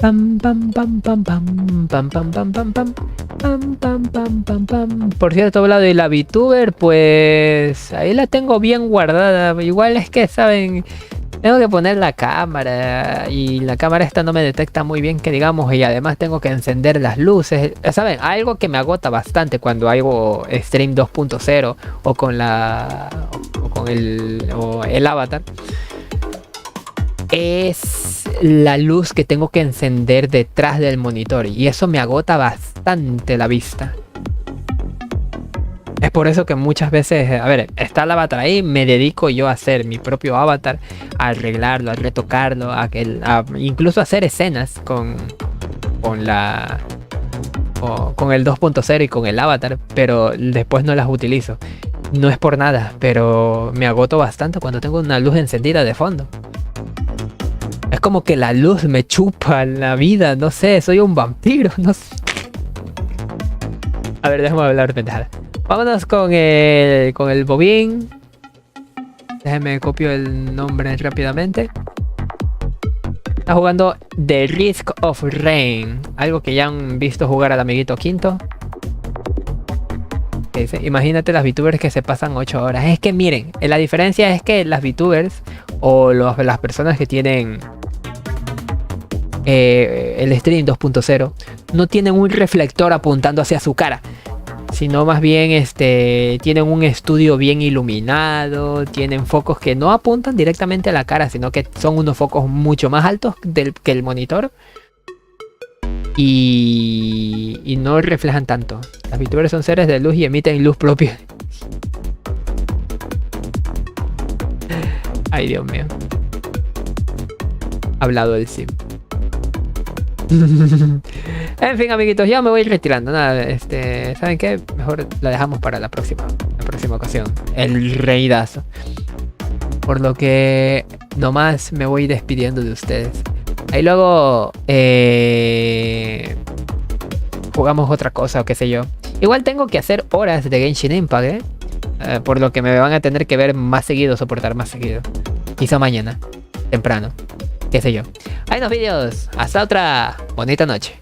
Pam pam pam pam pam pam pam pam pam pam pam pam pam pam pam. Por cierto, hablado de la VTuber, pues ahí la tengo bien guardada. Igual es que, ¿saben? Tengo que poner la cámara y la cámara esta no me detecta muy bien, que digamos, y además tengo que encender las luces. ¿Saben? Algo que me agota bastante cuando hago stream 2.0 o con el avatar es la luz que tengo que encender detrás del monitor, y eso me agota bastante la vista. Es por eso que muchas veces, a ver, está el avatar ahí, me dedico yo a hacer mi propio avatar, a arreglarlo, a retocarlo, incluso a hacer escenas con el 2.0 y con el avatar, pero después no las utilizo. No es por nada, pero me agoto bastante cuando tengo una luz encendida de fondo. Es como que la luz me chupa la vida, no sé, soy un vampiro, no sé. A ver, déjame hablar pendejada. Vámonos con el bobín. Déjame copio el nombre rápidamente. Está jugando The Risk of Rain. Algo que ya han visto jugar al amiguito Quinto. Que dice, imagínate las VTubers que se pasan 8 horas. Es que miren, la diferencia es que las VTubers o las personas que tienen el stream 2.0 no tienen un reflector apuntando hacia su cara, sino más bien tienen un estudio bien iluminado, tienen focos que no apuntan directamente a la cara, sino que son unos focos mucho más altos que el monitor y no reflejan tanto. Las VTubers son seres de luz y emiten luz propia. Ay, Dios mío. Hablado del sim. En fin, amiguitos, ya me voy retirando. Nada, ¿saben qué? Mejor la dejamos para la próxima ocasión. El reidazo. Por lo que nomás me voy despidiendo de ustedes. Ahí luego jugamos otra cosa o qué sé yo. Igual tengo que hacer horas de Genshin Impact, por lo que me van a tener que ver más seguido, soportar más seguido. Quizá mañana, temprano, qué sé yo. Hay unos vídeos. Hasta otra bonita noche.